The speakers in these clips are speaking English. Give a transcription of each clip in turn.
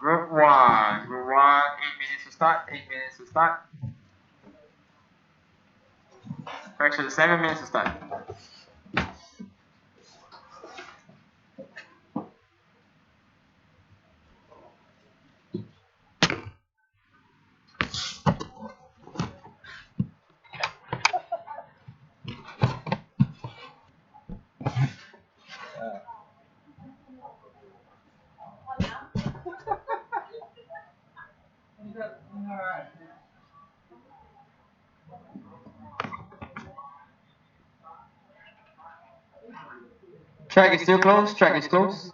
Group 1. Group 1, 8 minutes to start. 8 minutes to start. Correction, 7 minutes to start. Track is still closed. Track is closed.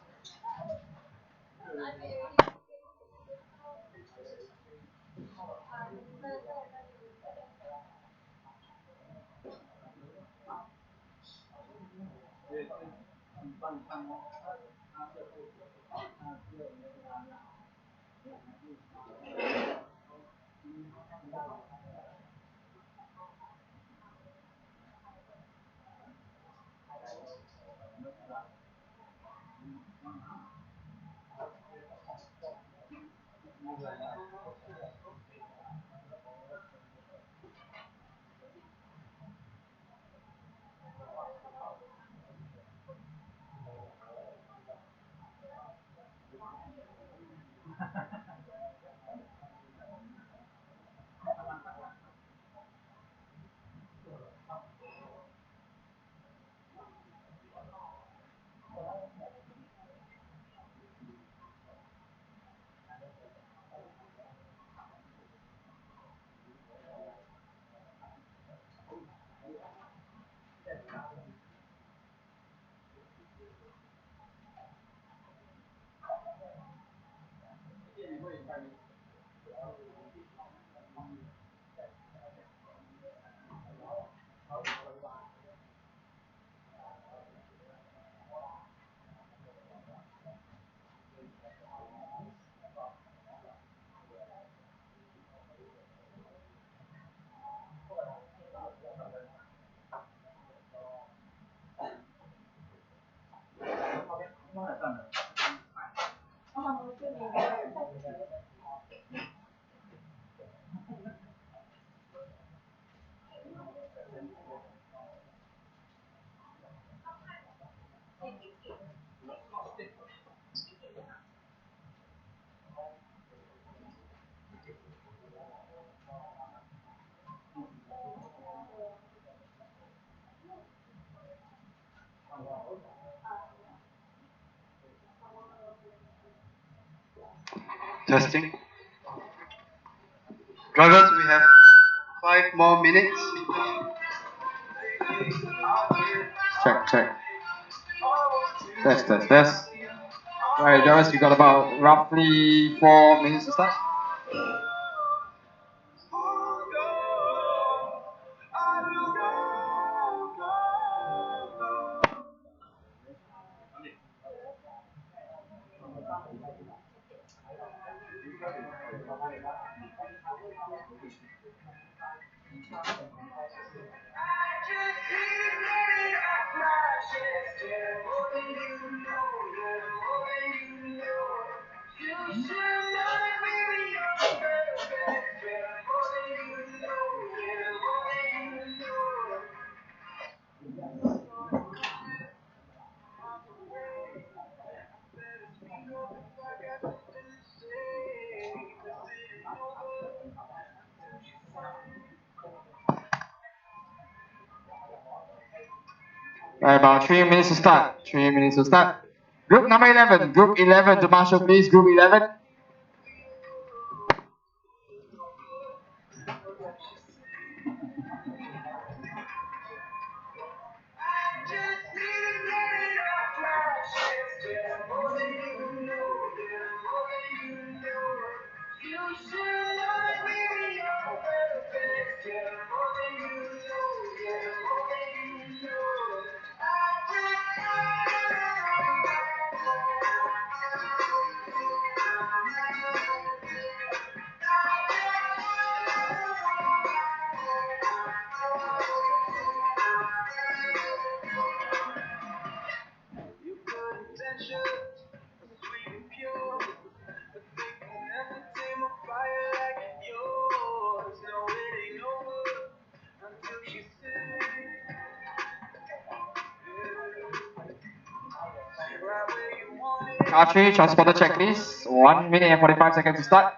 Testing. Drivers, we have 5 more minutes. Check. Test. Alright, drivers, we got about roughly 4 minutes to start. Right, about 3 minutes to start. 3 minutes to start. Group number 11. Group 11 to Marshall, please. Group 11. Car 3, transponder checklist. 1 minute and 45 seconds to start.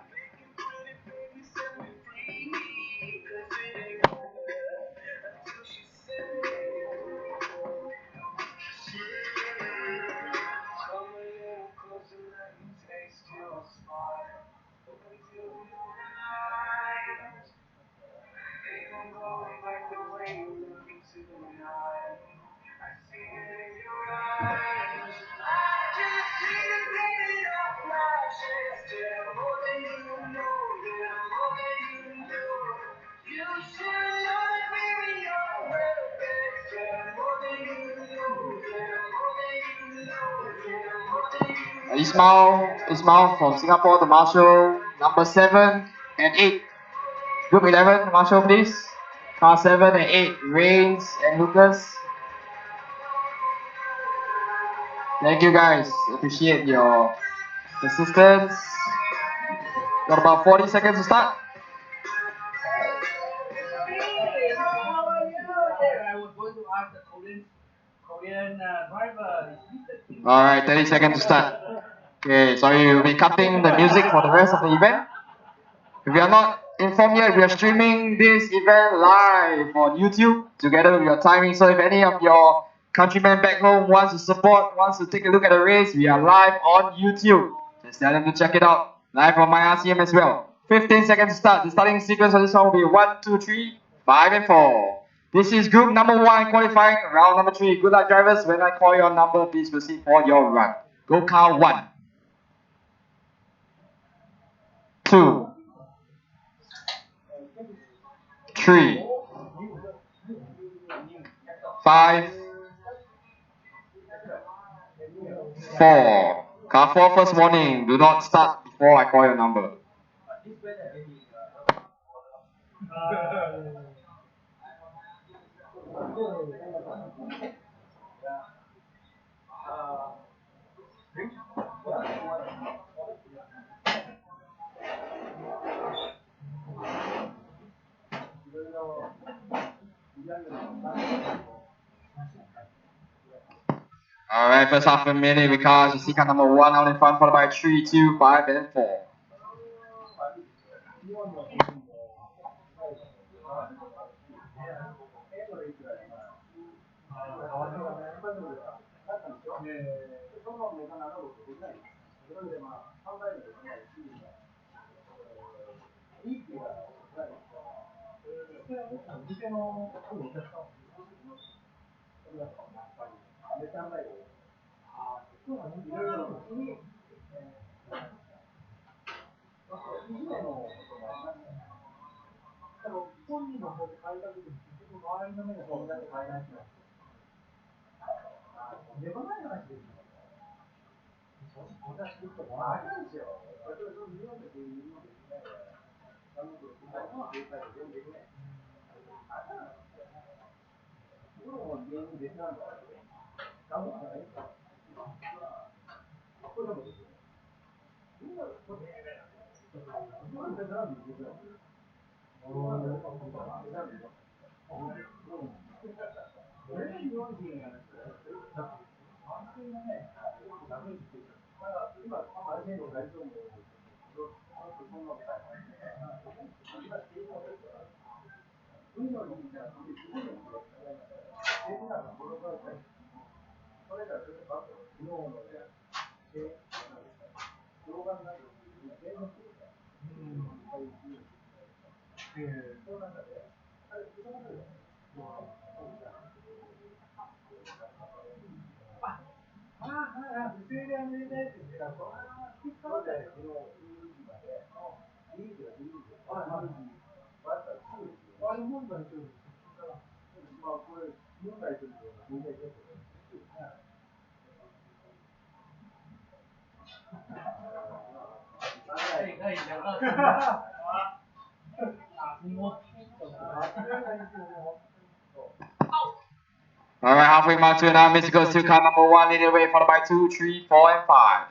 Ismail from Singapore to Marshall, number 7 and 8. Group 11, Marshall please. Car 7 and 8, Rains and Lucas. Thank you guys, appreciate your assistance. Got about 40 seconds to start. Alright, 30 seconds to start. Okay, so we'll be cutting the music for the rest of the event. If you are not informed yet, we are streaming this event live on YouTube together with your timing. So if any of your countrymen back home wants to support, wants to take a look at the race, we are live on YouTube. Just tell them to check it out. Live on my RCM as well. 15 seconds to start. The starting sequence for this one will be 1, 2, 3, 5 and 4. This is group number 1 qualifying round number 3. Good luck drivers. When I call your number, please proceed for your run. Go car 1, 2, 3, 5, 4. Car 4 first warning. Do not start before I call your number. Alright, first half a minute because you see car number 1 out in front, followed by 3, 2, 5 and 4. Alright, halfway mark to now. Missy goes to car number 1, leading away, followed by 2, 3, 4 and 5.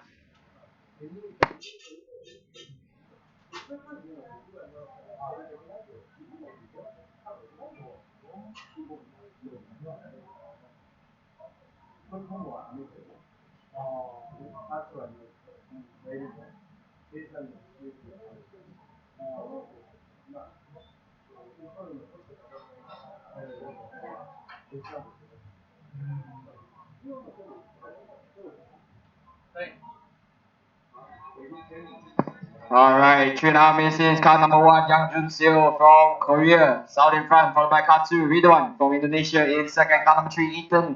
Alright, 3.5 minutes in, car number 1, Yang Jun Seo from Korea, South in front, followed by car 2, Ridwan from Indonesia in second, car number 3, Ethan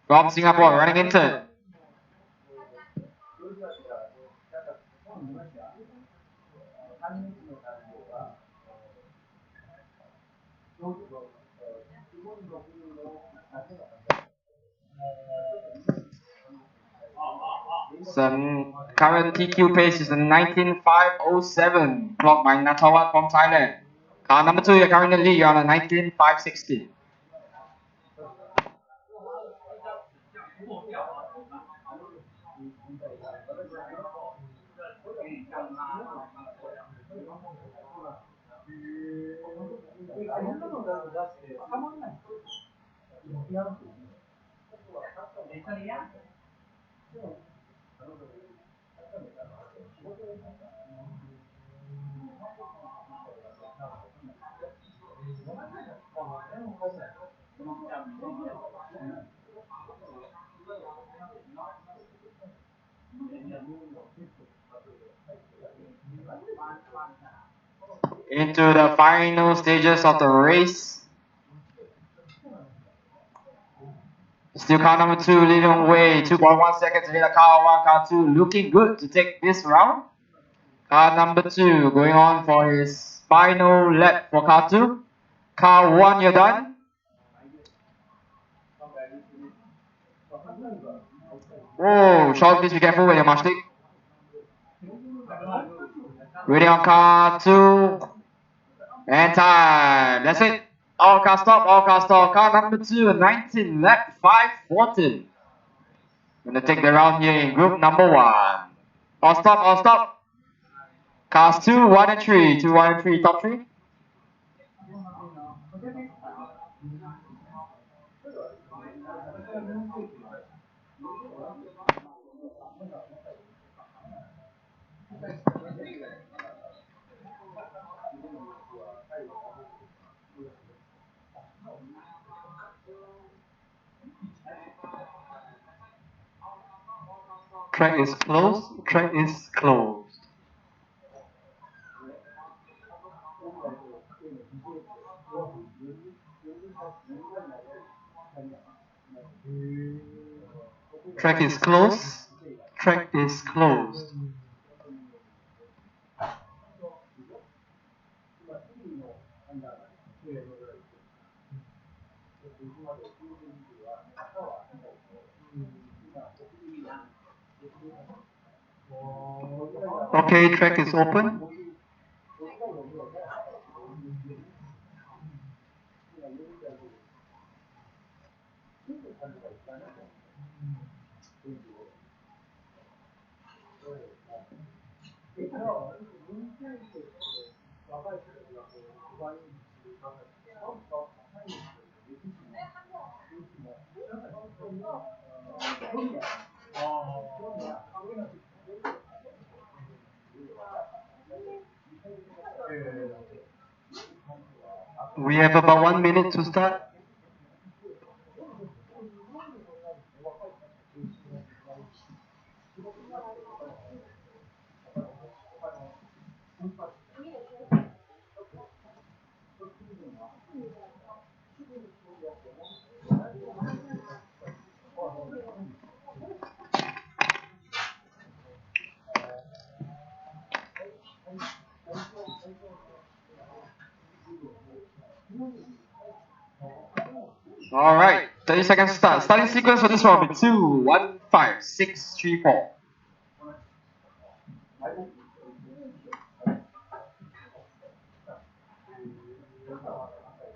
from Singapore, running in third. So current TQ pace is 19.507, clocked by Natawat from Thailand. Car number 2, you're currently lead, you're on a 19.560. Into the final stages of the race. Still car number 2 leading away, 2.1 seconds ahead of car 1, car 2 looking good to take this round. Car number 2 going on for his final lap for car 2. Car 1, you're done. Whoa, Sean, please be careful with your matchstick. Ready on car 2. And time. That's it. All car stop, all car stop. Car number 2, 19, lap 514. Gonna take the round here in group number 1. All stop, all stop. Cars 2, 1 and 3. 2, 1 and 3, top 3. Track is closed. Track is closed. Track is closed. Track is closed. Okay, track is open. We have about 1 minute to start. Alright, 30 seconds start. Starting sequence for this one will be 2, 1, 5, 6, 3, 4.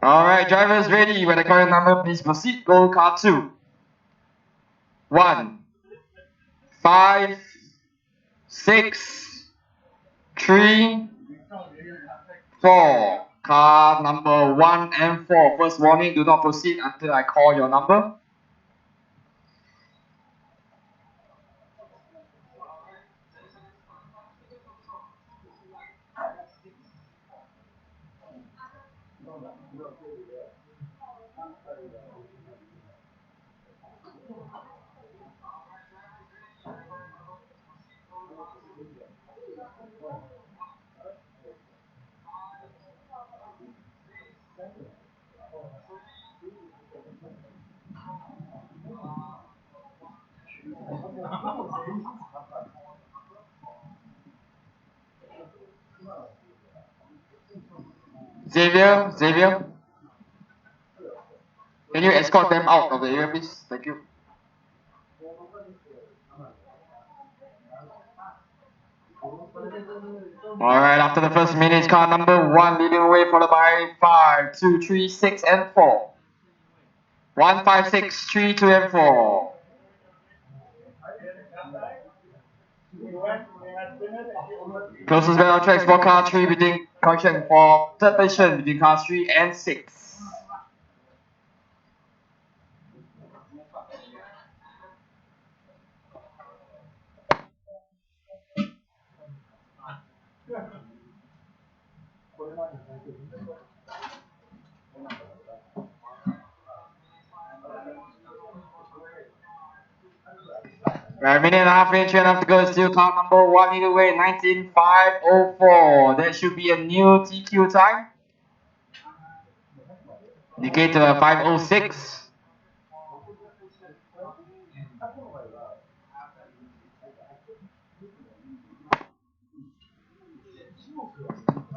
Alright, drivers ready. When the correct number, please proceed. Go car 2. 1, 5, 6, 3, 4. Car number 1 and 4. First warning, do not proceed until I call your number. Xavier, can you escort them out of the area, please? Thank you. Alright, after the first minute, car number 1 leading away, followed by 5, 2, 3, 6, and 4. 1, 5, 6, 3, 2, and 4. Closest battle tracks for car 3 between correction for third position between cars 3 and 6. Right, minute and a half in, 3.5 to go. Still car number 1 lead away, 19.504. That should be a new TQ time. Indicator 506.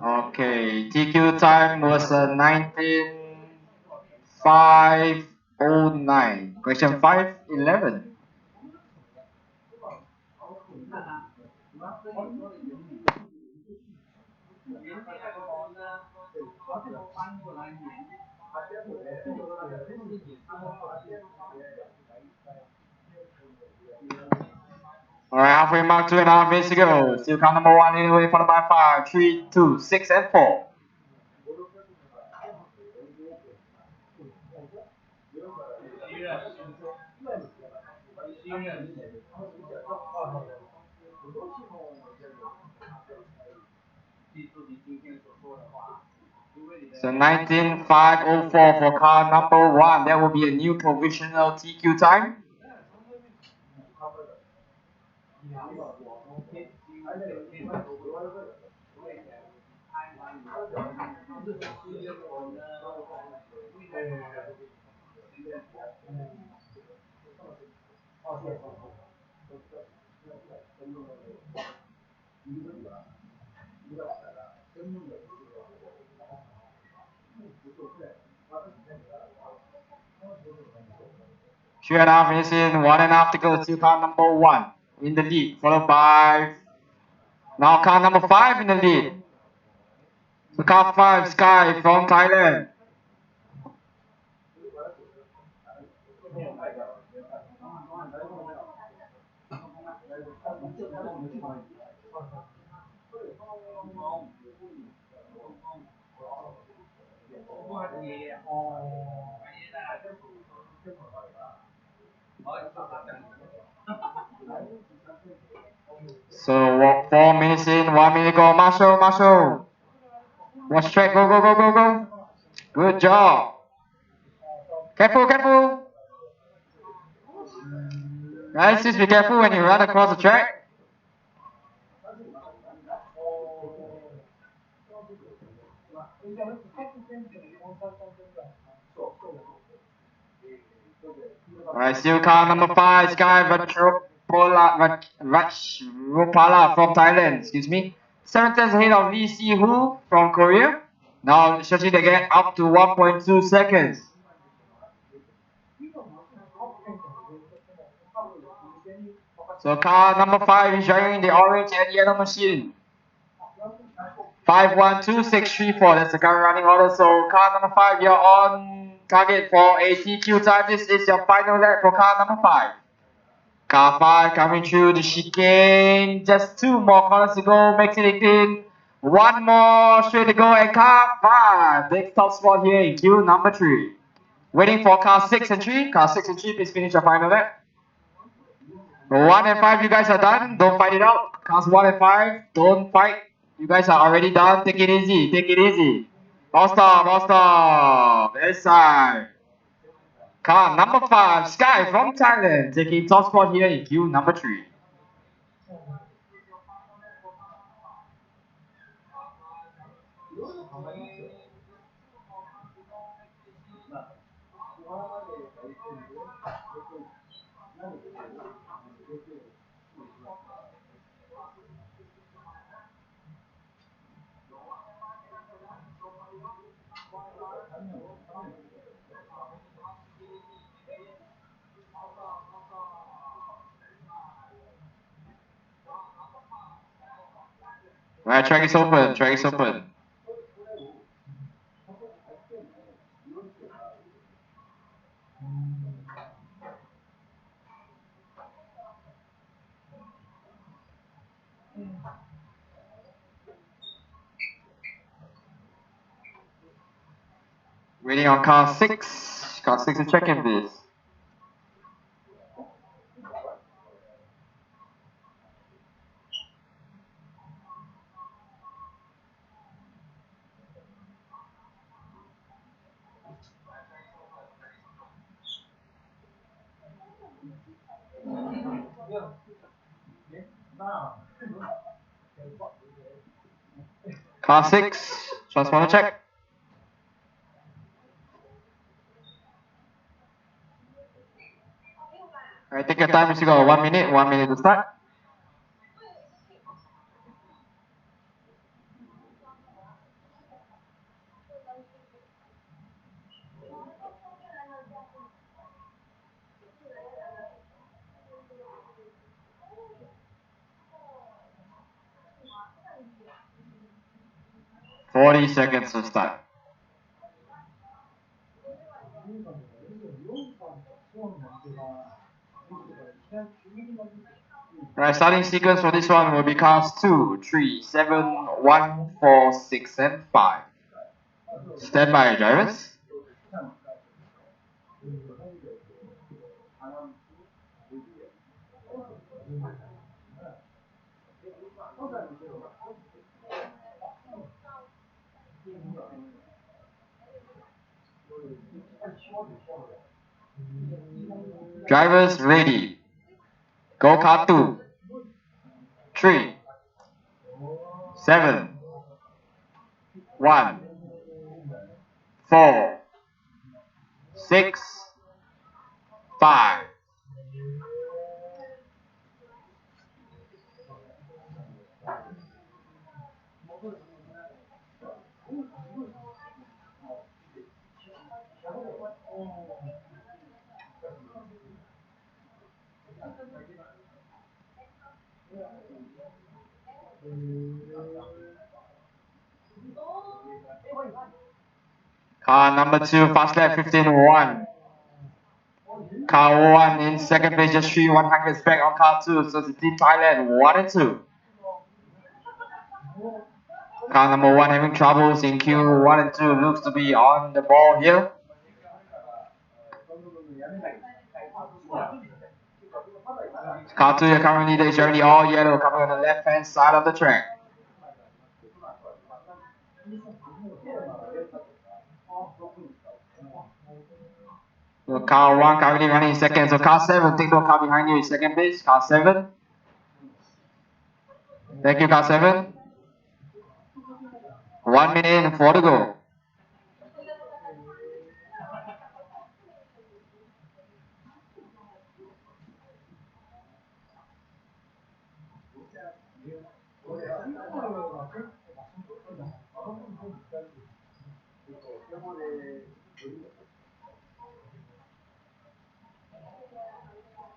Okay, TQ time was 19.509. Question 511. Alright, halfway mark, 2.5 minutes to go. Still car number 1 leading away, followed by 5, 3, 2, 6, and 4. So 19.504 for car number 1. That will be a new provisional TQ time. Three and a half minutes in, 1.5 to go. Still car number 1 in the lead, followed by now car number 5 in the lead. So car 5, Sky from Thailand. So 4 minutes in, 1 minute go. Marshall. Watch track, go. Good job. Careful. Guys, just be careful when you run across the track. Alright, still car number 5, Sky Rajropala from Thailand, excuse me. 7 tenths ahead of Lee Si-Hoo from Korea. Now stretching the gap up to 1.2 seconds. So car number 5 is driving the orange and yellow machine. 512634, that's the current running order. So car number 5, you're on target for a TQ time. This is your final lap for car number 5. Car 5 coming through the chicane. Just 2 more corners to go, makes it clean. 1 more straight to go, and car 5 takes top spot here in queue number 3. Waiting for car 6 and 3. Car 6 and 3, please finish your final lap. 1 and 5, you guys are done. Don't fight it out. Cars 1 and 5, don't fight. You guys are already done. Take it easy. Ball stop. This side. Car number 5, Sky from Thailand, taking top spot here in queue number 3. Right, track is open, track is open. Waiting on car 6. Car 6 is checking this. Car 6, transponder check. Alright, take your time, you got 1 minute to start. Forty seconds to start. Alright, starting sequence for this one will be cars 2, 3, 7, 1, 4, 6, and 5. Stand by, drivers. Drivers ready. Go car 2, 3, 7, 1, 4, 6, 5. Car number 2, fast lap 15-1. Car 1 in second place, just 3/100 back on car 2, so it's Team Thailand 1 and 2. Car number 1 having troubles in Q1 and 2, looks to be on the ball here. Car 2, your current leader is already all yellow, coming on the left hand side of the track. So car 1 currently running in second, so car 7, take no car behind you in second place, car 7. Thank you, car 7. 1 minute and 4 to go.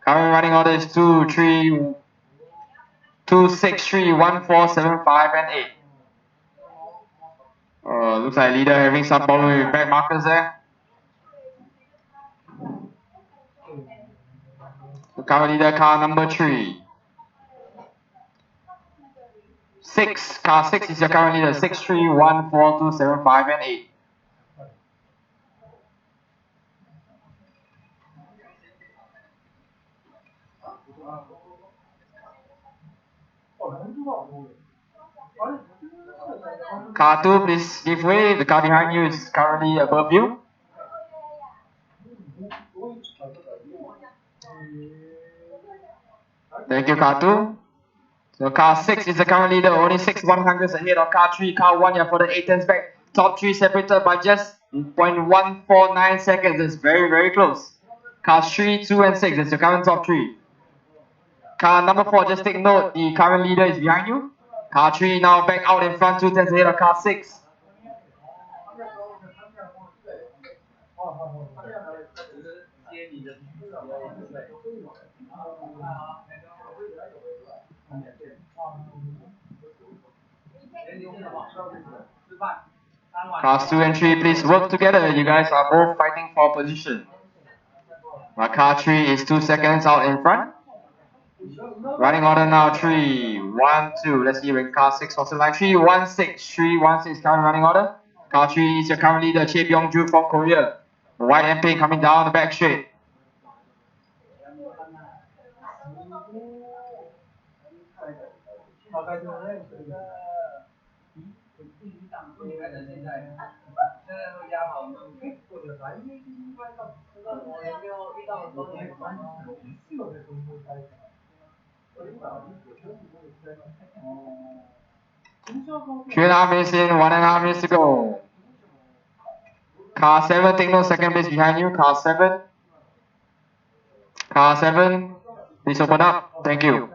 Current running order is 2, 3, 2, 6, 3, 1, 4, 7, 5, and 8. Looks like leader having some problem with back markers there. So current leader car number 3. 6, car 6 is your current leader. 6, 3, 1, 4, 2, 7, 5, and 8. Car 2, please give way. The car behind you is currently above you. Thank you, car 2. So car 6 is the current leader, only 6/100ths ahead of car 3. Car 1, you're for the 8 tenths back. Top 3 separated by just 0.149 seconds. It's very, very close. Cars 3, 2 and 6 is the current top 3. Car number 4, just take note, the current leader is behind you. Car 3 now back out in front, 2 tenths ahead of car 6. Cars 2 and 3, please work together. You guys are both fighting for position. But car 3 is 2 seconds out in front. Running order now, 3, 1, 2. Let's see when car 6 was in line. 3, 1, 6. 3, 1, 6 current running order. Car 3 is your current leader, Che Byung-ju from Korea. White and pink coming down the back straight. Three and a half minutes in, 1.5 minutes to go. Car 7, take note, second place behind you. Car 7. Car 7, please open up. Thank you.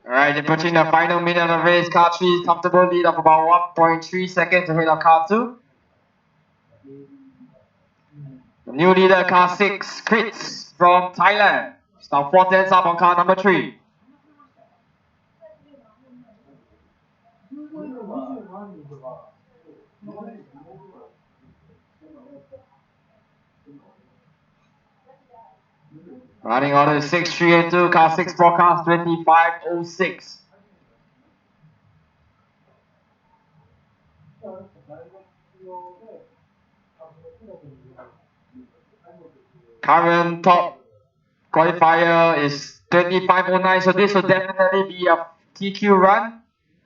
Alright, approaching the final minute of the race. Car 3 comfortable lead of about 1.3 seconds ahead of car 2. The new leader, car 6, Crits from Thailand. It's now 4 tenths up on car number 3. Running order is 6, 3 and 2. Car 6 forecast 25.06. Current top qualifier is 25.09, so this will definitely be a TQ run.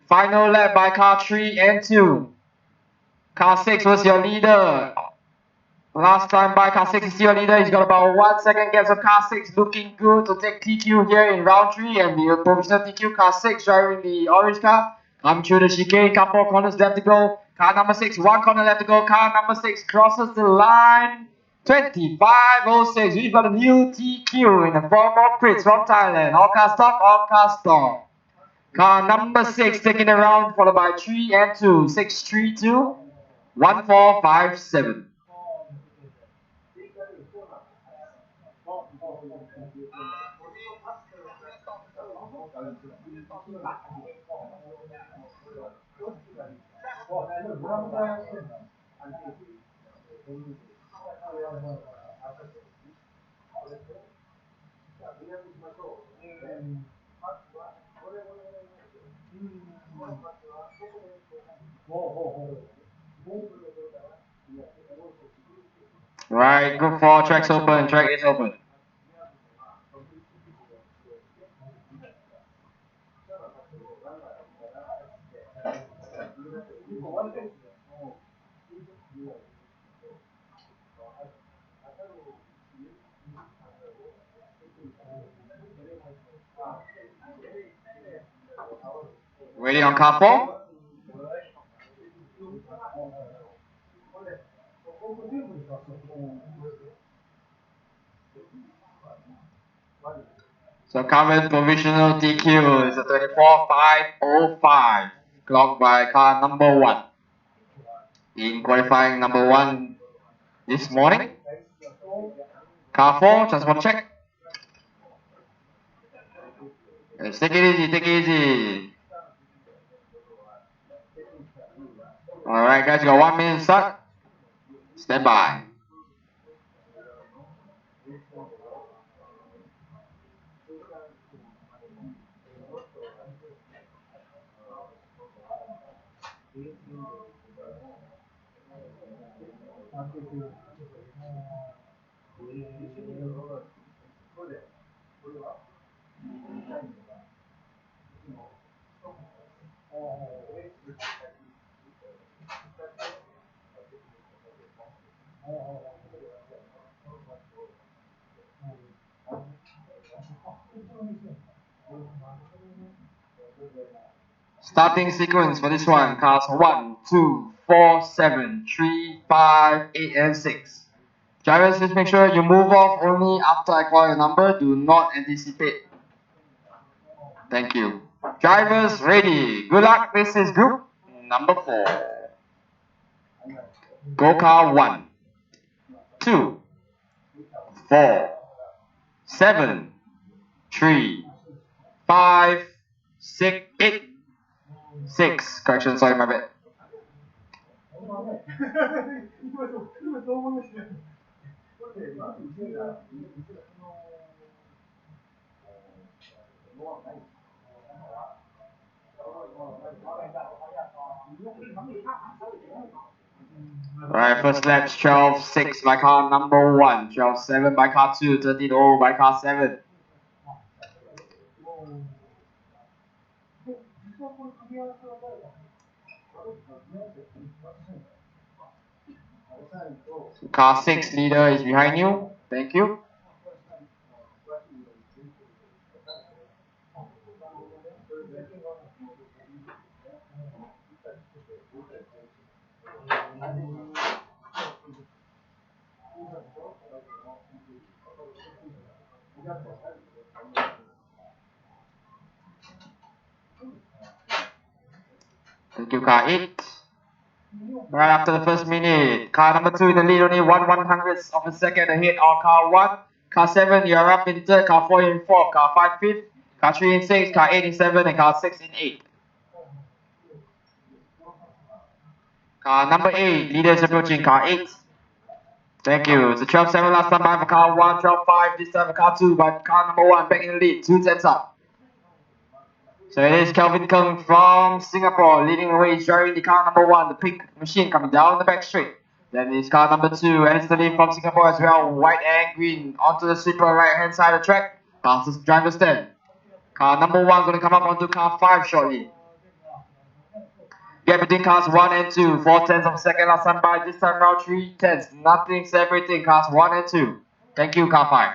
Final lap by car 3 and 2. Car 6 was your leader. Last time by car 6 is your leader. He's got about 1 second gap, so car 6 looking good to take TQ here in round 3, and the provisional TQ. Car 6 driving the orange car. Come through the chicane, couple of corners left to go. Car number 6, 1 corner left to go. Car number 6 crosses the line. 25.06. We've got a new TQ in the form of Crits from Thailand. All car stop, all car stop. Car number 6 taking the round, followed by 3 and 2. 6, 3, 2, 1, 4, 5, 7. Right, group 4, track's open, track is open. Waiting on car 4. So current provisional TQ is a 24.505, clocked by car number 1. In qualifying number 1 this morning. Car 4, just one check. Let's take it easy, take it easy. Alright guys, you got 1 minute start. Stand by. Starting sequence for this one, cars 1, 2, 4, 7, 3, 5, 8, and 6. Drivers, just make sure you move off only after I call your number. Do not anticipate. Thank you. Drivers ready. Good luck. This is group number 4. Go car 1, 2, 4, 7, 3, 5, 6, 8, 6. Correction, sorry, my bad. Alright, first lap 12.6 by car number 1, 12.7 by car 2, 13.0 by car 7. Car 6 leader is behind you. Thank you. Thank you, car 8. Right after the first minute, car number 2 in the lead, only 1/100th of a second ahead of car 1. Car 7, you are up in third, car 4 in fourth, car 5 fifth, car 3 in 6, car 8 in 7, and car 6 in 8. Car number 8, leaders approaching, car 8. Thank you. It's a 12.7 last time by for car 1, 12.5 this time for car 2 by car number 1 back in the lead, 2 tenths up. So it is Kelvin Kung from Singapore leading the way. He's driving the car number 1, the pink machine coming down the back straight. Then is car number 2, and it's the lead from Singapore as well, white and green onto the sweeper right hand side of the track. Passes driver's stand. Car number 1 going to come up onto car 5 shortly. Gap between cars 1 and 2, 4 tenths of a second last time by, this time round 3 tenths. Nothing separating cars 1 and 2. Thank you, car 5.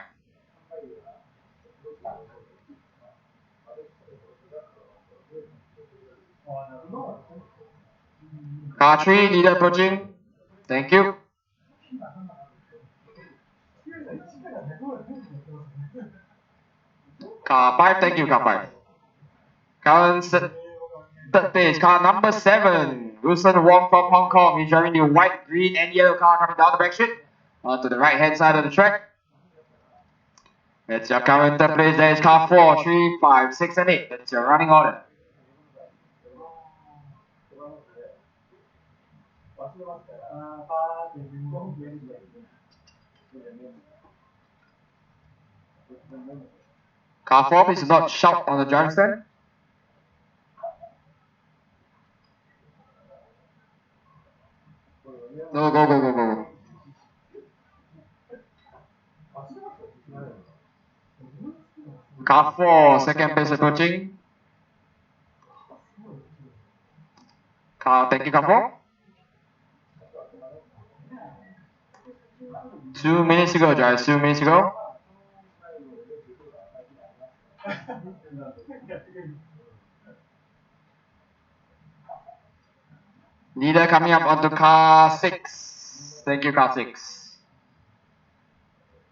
Car 3, leader approaching. Thank you. Car 5, thank you, car 5. Current third place, car number 7, Wilson Wong from Hong Kong. He's driving the white, green, and yellow car coming down the back straight to the right hand side of the track. That's your current third place. There is car 4, 3, 5, 6, and 8. That's your running order. Car 4, please do not shout on the driver's stand. No, go. Car 4, second place approaching. Thank you, car 4. 2 minutes ago, guys, 2 minutes ago. Leader coming up onto car 6. Thank you, car 6.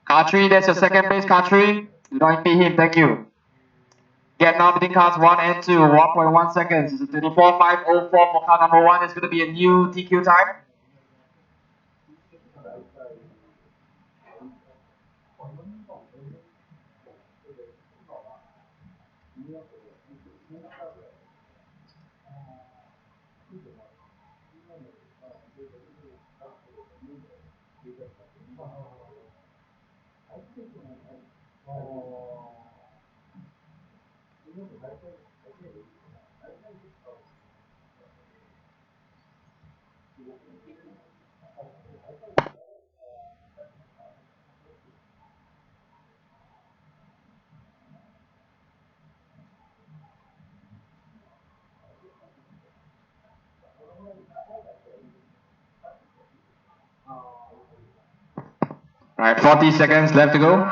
Car 3, that's your second place, car 3. Do not impede him, thank you. Gap now between cars 1 and 2, 1.1 seconds. It's 24.504 for car number 1. It's going to be a new TQ time. Right, 40 seconds left to go.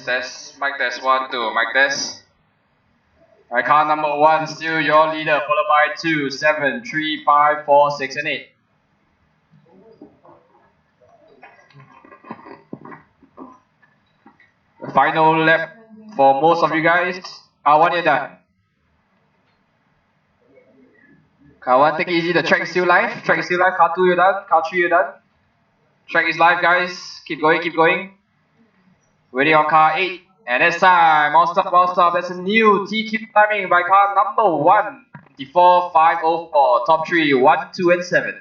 Test, mic test, 1, 2, mic test. Right, car number 1, still your leader, followed by 2, 7, 3, 5, 4, 6, and 8. The final lap for most of you guys. Car 1, you're done. Car 1, take it easy, the track is still live. Track is still live. Car 2, you're done. Car 3, you're done. Track is live, guys. Keep going, keep going. Ready on car 8. And it's time. All stop. That's a new TQ timing by car number 1. 54.504. Top 3, 1, 2, and 7.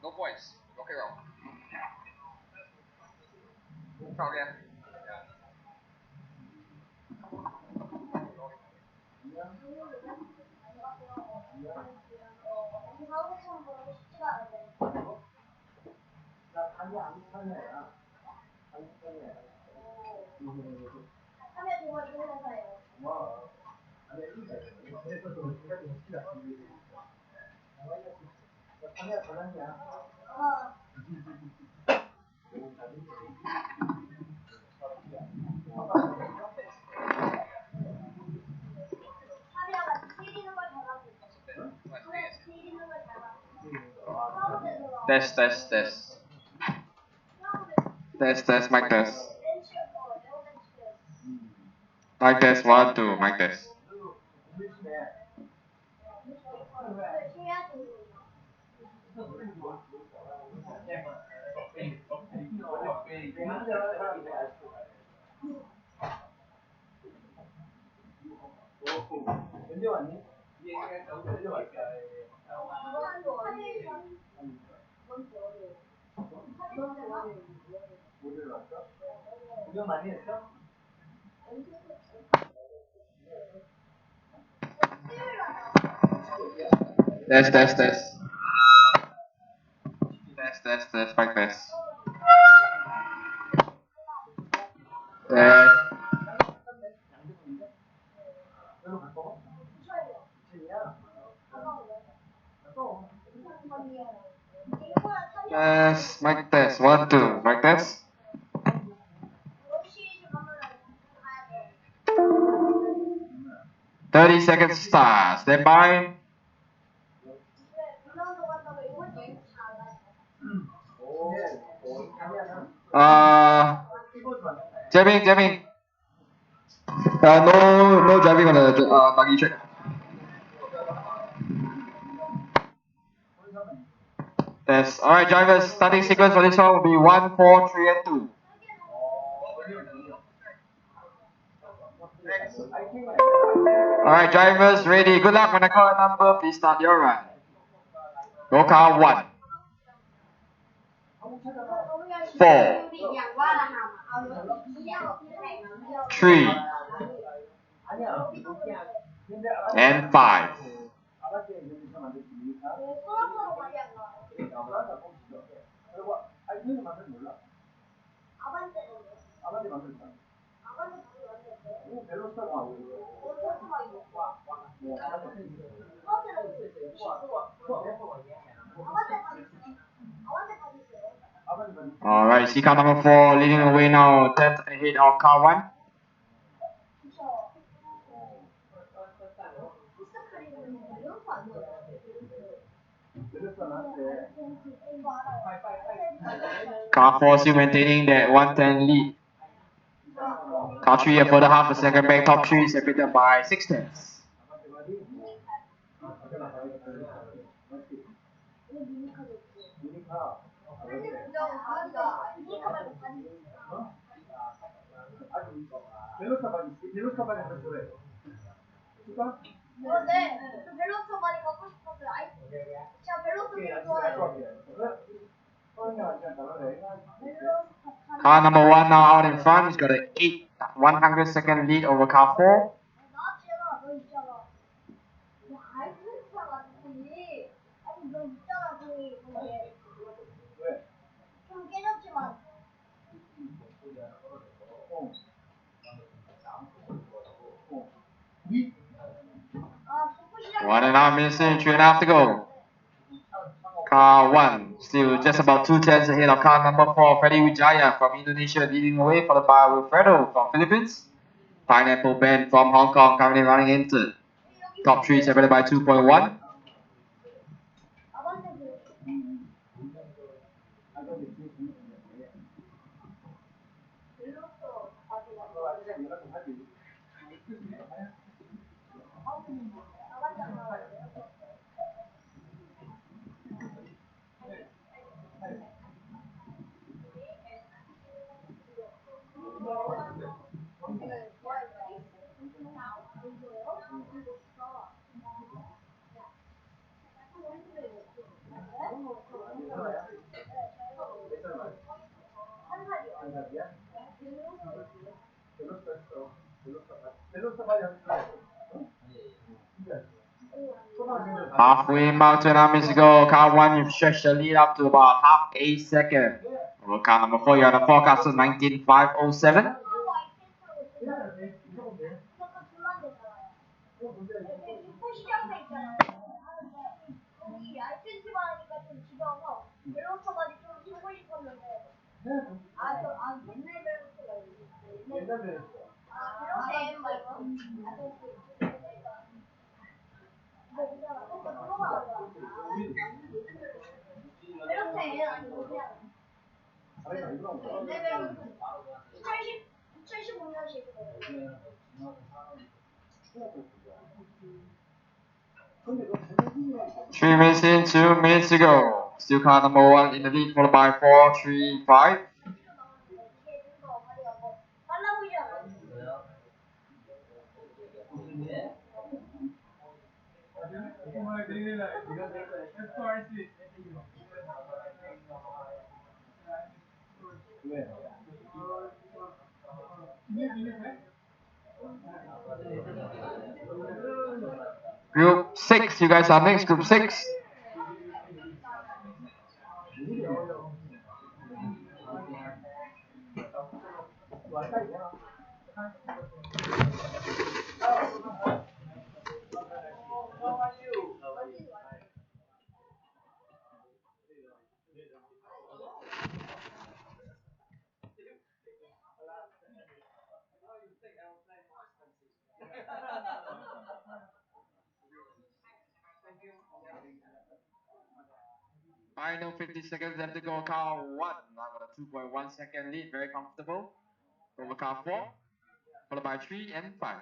No points. Okay, wrong. Count again. Test. Test, mic test. Mic test, 1, 2, mic test. Test. Test, mic test. Test. Test, mic test, 1, 2, mic test. Thirty seconds start. Stand by. Jamming. No driving on the buggy track. Test. Alright, drivers, starting sequence for this one will be 1, 4, 3, and 2. Alright, drivers, ready. Good luck. When I call a number, please start your run. Go car 1. 4. 3. And 5. Alright, see car number 4 leading away now, 10 ahead of car 1. Car 4 still maintaining that 110 lead. Car 3 a further half a second back. Top 3 separated by 6 tenths. Car number 1 now out in front. He's got an 100-second lead over car 4. 29 minutes in, 3.5 to go. Car 1 still just about 2 tenths ahead of car number 4, Freddy Wijaya from Indonesia leading away, followed by Wilfredo from Philippines. Pineapple Ben from Hong Kong currently running into top 3 separated by 2.1. Halfway mark, 29 minutes to go. Car 1, you've stretched the lead up to about half a second. Over car number 4, you're on the forecast of 19.507. Three minutes in, 2 minutes to go. Still car number 1 in the lead, followed by 4, 3, 5. Group 6, you guys are next, group 6. Final 50 seconds left to go. Car 1, now got a 2.1 second lead, very comfortable. Over car 4, followed by 3 and 5.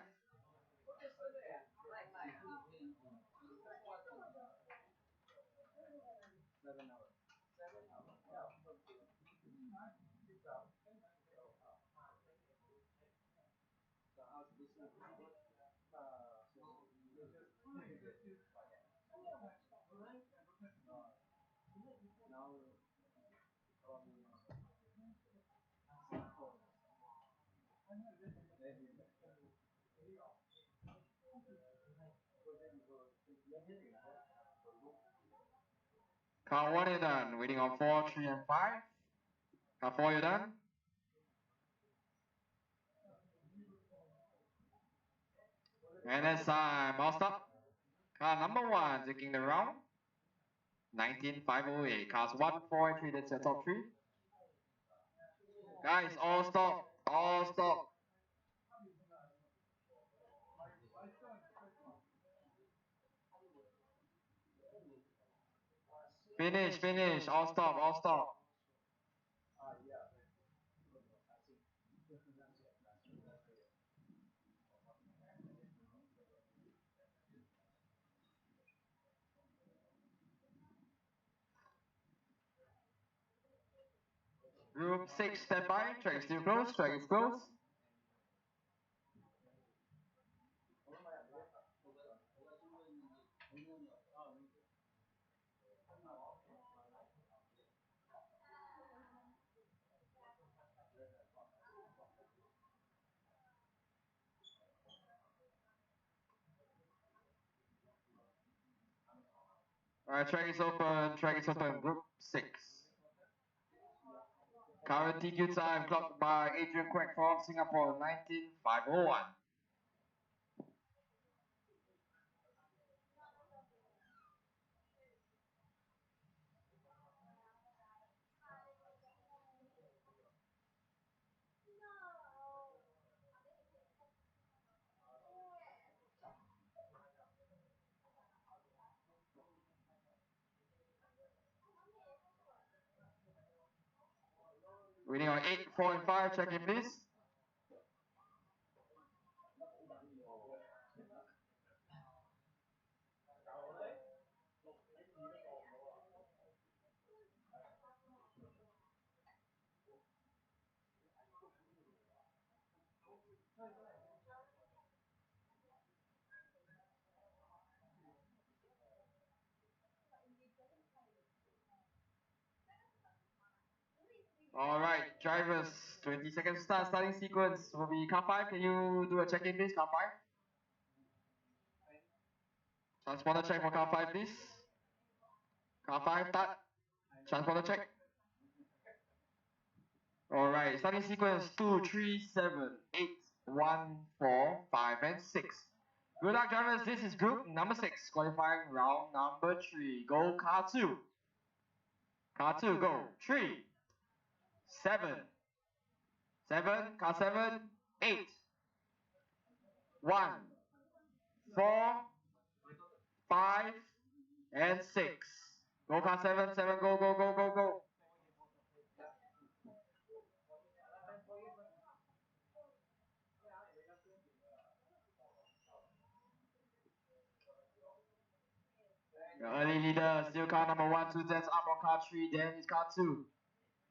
Car 1, you're done. Waiting on 4, 3 and 5. Car 4, you're done. And it's time. All stop. Car number 1 taking the round. 19.508. Cars 1, 4 and 3, that's your top 3. Guys, all stop. All stop. Finish, finish. All stop, all stop. Group 6, step by. Track is still closed. Track is closed. Alright, track is open. Track is open. Group 6. Current TQ time clocked by Adrian Quack from Singapore, 19.501. Waiting on 8, 4, and 5. Check in, please. Alright, drivers, 20 seconds to start. Starting sequence will be car 5. Can you do a check-in, please? Car 5. Transponder check for car 5, please. Car 5, start. Transponder check. Alright, starting sequence 2, 3, 7, 8, 1, 4, 5, and 6. Good luck, drivers. This is group number 6, qualifying round number 3. Go car 2. Car 2, go. 3, 7, 7, car 7, 8, 1, 4, 5, and 6. Go car 7, 7, go, go, go, go, go. The early leader, still car number 1, 2 tenths up on car 3, then is car 2.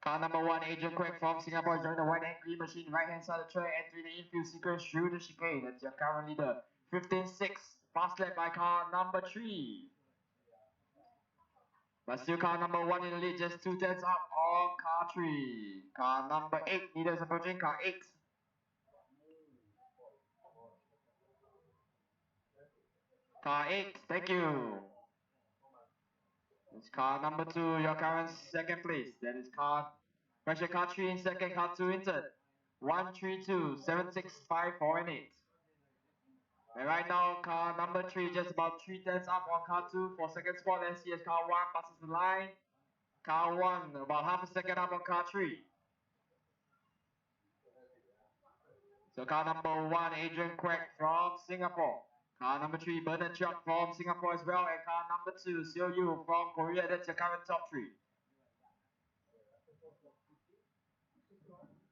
Car number 1, Adrian Quack from Singapore, join the white and green machine, right hand side of the track, entering the infield sequence through the chicane. That's your current leader. 15-6, fast lap by car number 3. But still car number 1 in the lead, just 2 tenths up on car 3. Car number 8, leaders approaching car 8. Car 8, thank you. It's car number 2, your current second place. That is car 3 in second, car 2 in third. 1, 3, 2, 7, 6, 5, 4, and 8. And right now, car number 3 just about 3 tenths up on car 2 for second spot. Let's see as car 1 passes the line. Car 1 about half a second up on car 3. So car number 1, Adrian Quack from Singapore. Car number 3, Bernard Chok from Singapore as well. And car number 2, Seo Yu from Korea. That's your current top 3.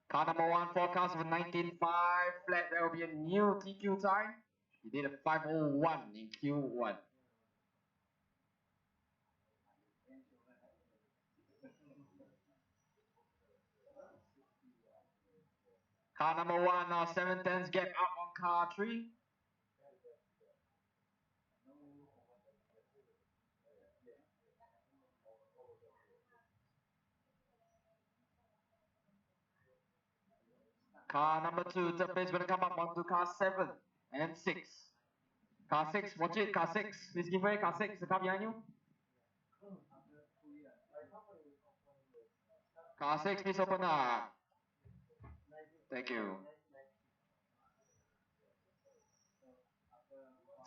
Car number 1, forecast of 19.5 flat. There will be a new TQ time. He did a 5:01 in Q1. Car number 1 now 7 tenths gap up on car 3. Car number 2, third place, going to come up onto car 7 and 6. Car 6, watch it, car 6. Please give way, car 6, the car behind you. Car 6, please open up. Thank you.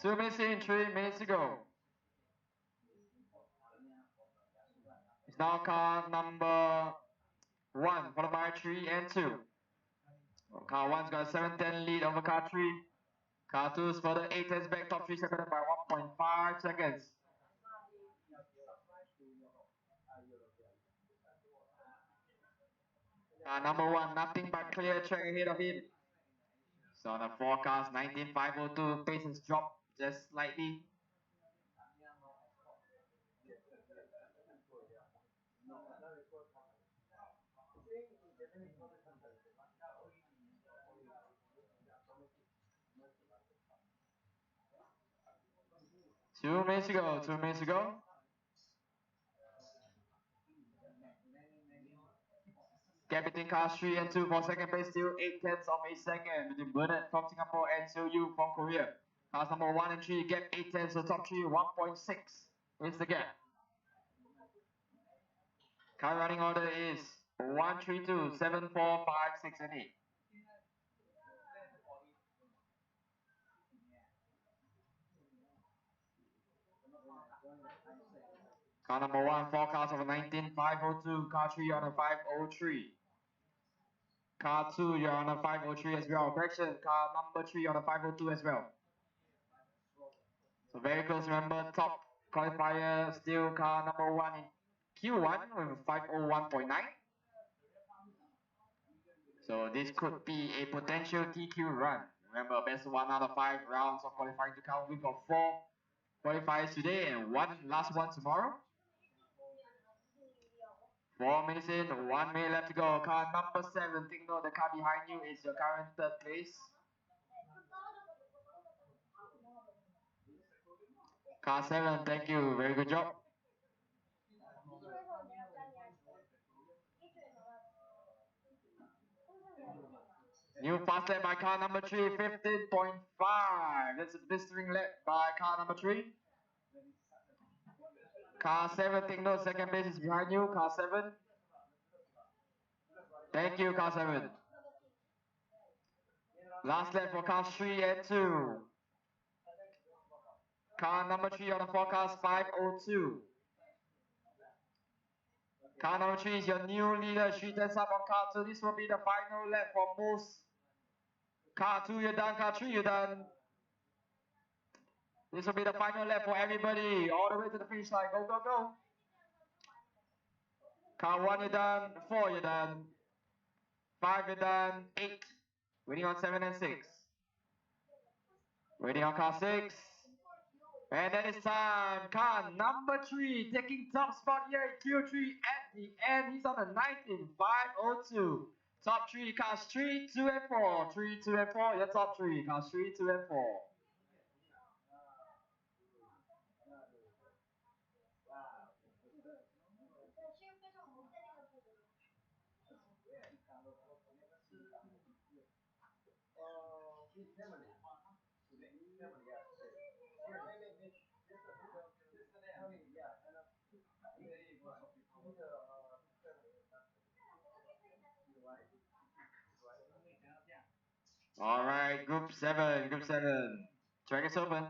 2 minutes in, 3 minutes to go. It's now car number 1, followed by 3 and 2. Car 1's got a 7-10 lead over car 3. Car 2's further 8 tenths back, top 3 separated by 1.5 seconds. Car number 1, nothing but clear track ahead of him. So on the forecast, 19.502, pace has dropped just slightly. Two minutes to go. Gap between cars 3 and 2 for second place, still 8 tenths of a second between Bernard from Singapore and Seo Yu from Korea. Cars number 1 and 3, gap 8 tenths, so top 3, 1.6 is the gap. Car running order is 1, 3, 2, 7, 4, 5, 6, and 8. Car number 1, forecast of 19.502. Car 3 on a 5:03. Car 2, you're on a 5:03 as well. Correction, car number 3 on a 5:02 as well. So very close, remember, top qualifier still car number 1 in Q1 with 5:01.9. So this could be a potential TQ run. Remember, best 1 out of 5 rounds of qualifying to count. We've got 4 qualifiers today and one last one tomorrow. 4 minutes in, 1 minute left to go. Car number 7, take note the car behind you is your current third place. Car 7, thank you, very good job. New fast lap by car number 3, 15.5. That's a blistering lap by car number 3. Car 7, take note, second place is behind you, car 7. Thank you, car 7. Last lap for cars 3 and 2. Car number 3 on the forecast, 5:02. Car number 3 is your new leader. She turns up on car 2. This will be the final lap for most. Car 2, you're done. Car 3, you're done. This will be the final lap for everybody. All the way to the finish line. Go, go, go. Car 1, you're done. 4, you're done. 5, you're done. 8. Waiting on 7 and 6. Waiting on car 6. And that is time. Car number 3 taking top spot here in Q3 at the end. He's on the 19, 5:02. Top 3 cars 3, 2 and 4. 3, 2 and 4. Your top 3 cars 3, 2 and 4. Alright, group 7, group 7. Track is open.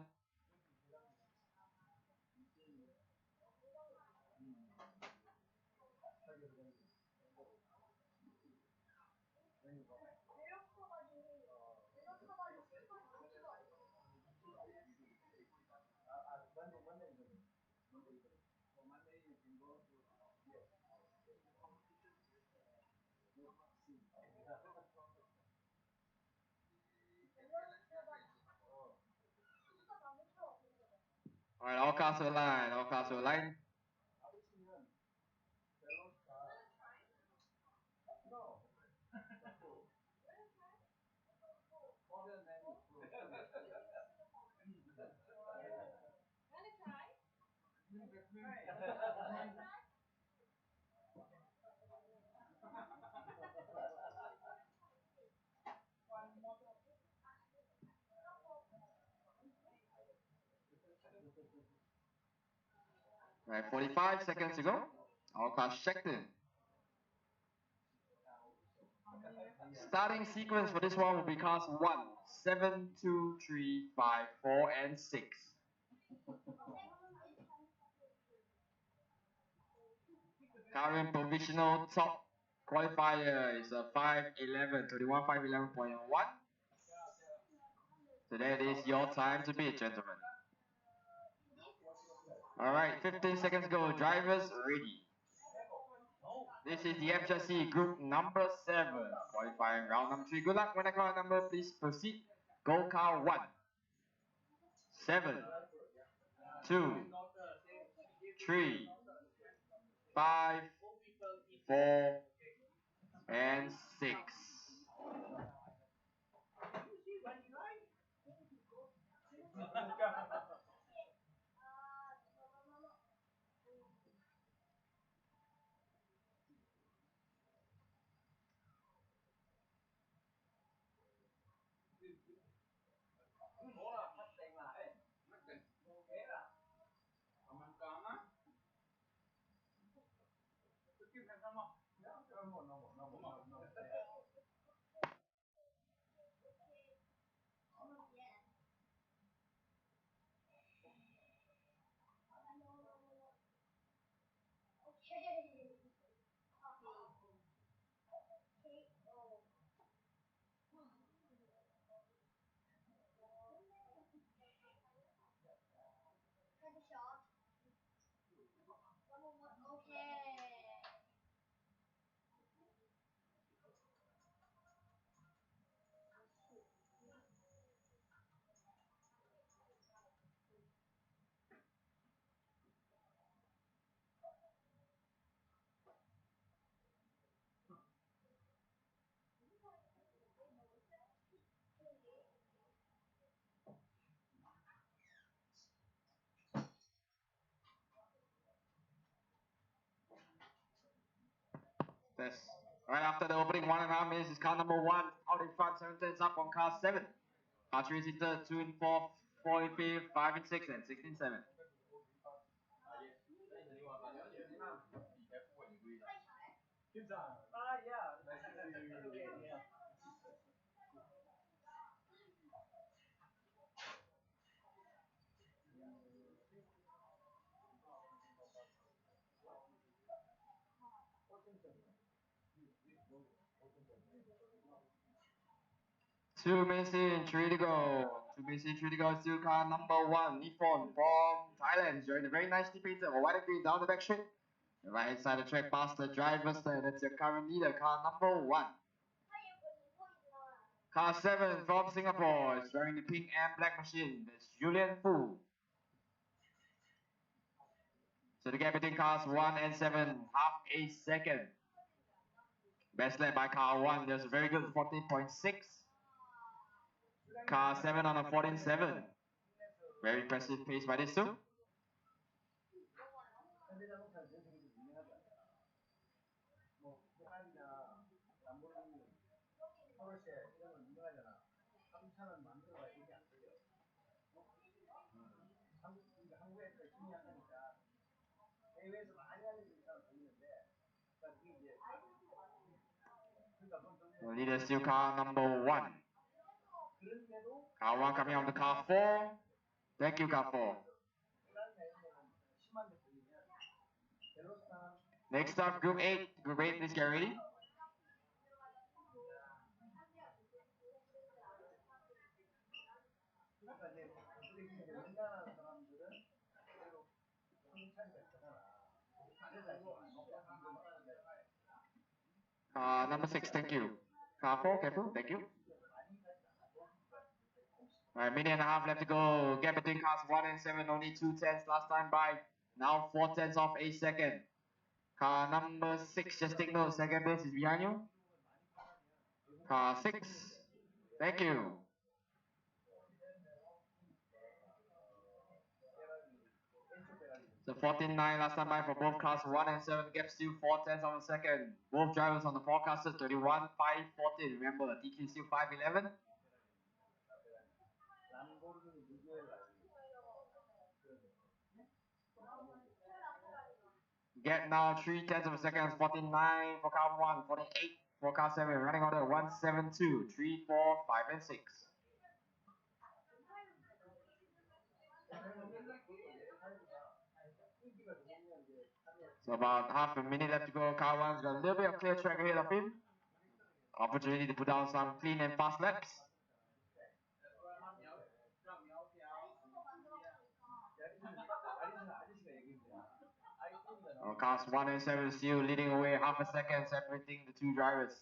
Alright, all cars are aligned, all cars are aligned. Right, 45 seconds to go. All cars checked in. Starting sequence for this one will be cars 1, 7, 2, 3, 5, 4, and 6. Current provisional top qualifier is a 5:11, 21, 5:11.1. So that is your time to beat, gentlemen. Alright, 15 seconds go. Drivers ready. This is the FJC group number 7, qualifying round number 3. Good luck. When I call a number, please proceed. Go car 1, 7, 2, 3, 5, 4, and 6. Test. Right after the opening 1.5 minutes is car number 1 out in front, 7 tenths up on car 7. Car 3 is in third, 2 in fourth, 4 in fifth, 5 in sixth, and 6 in seventh. Yeah. 2 minutes in, 3 to go. 2 minutes in, 3 to go. Still car number 1, Nippon from Thailand. Joined a very nicely painted white and green down the back straight. Right inside the track past the driver's turn. That's your current leader, car number 1. Car 7 from Singapore is wearing the pink and black machine. That's Julian Fu. So the gap between cars 1 and 7, half a second. Best led by car 1, there's a very good 14.6. Car 7 on a 14.7. Very impressive pace by this two. The leader is still car number 1. Car 1 coming on the car 4. Thank you, car 4. Next up, group 8. Group 8, please get ready. Number 6, thank you. Car 4, careful, thank you. Alright, minute and a half left to go. Gap between cars 1 and 7, only 2 tenths last time by. Now 4 tenths off a second. Car number 6, just take note, second place is behind you. Car 6, thank you. So 14.9 last time by for both cars 1 and 7, gap still 4 tenths of a second. Both drivers on the forecasters 31.5.14. Remember, TQ still 5.11. Gap now 3 tenths of a second, 49 for car 1, 48 for car 7. Running order 172, 3, 4, 5, and 6. So about half a minute left to go. Car 1's got a little bit of clear track ahead of him. Opportunity to put down some clean and fast laps. Cars 1 and 7 still leading away half a second, separating the two drivers.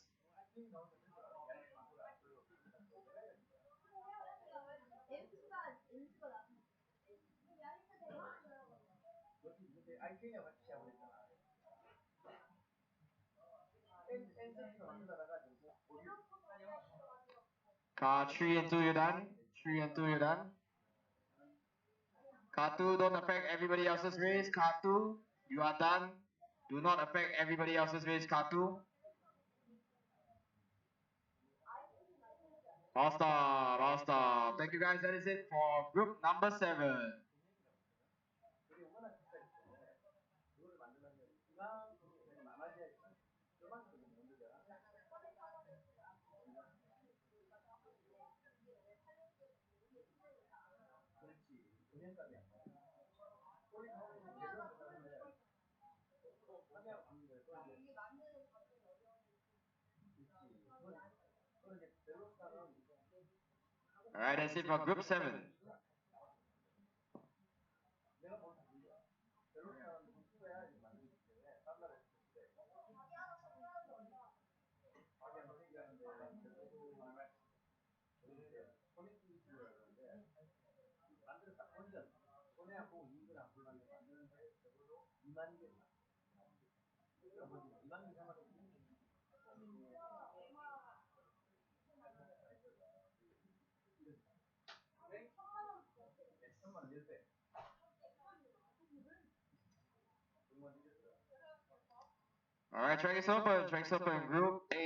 Car 3 and 2, you're done. 3 and 2, you're done. Car 2, don't affect everybody else's race. Car 2, you are done. Do not affect everybody else's race. Car 2. All stop, all stop. Thank you guys, that is it for group number 7. Alright, that's it for group 7. Alright, track is open. Track is open. Group 8.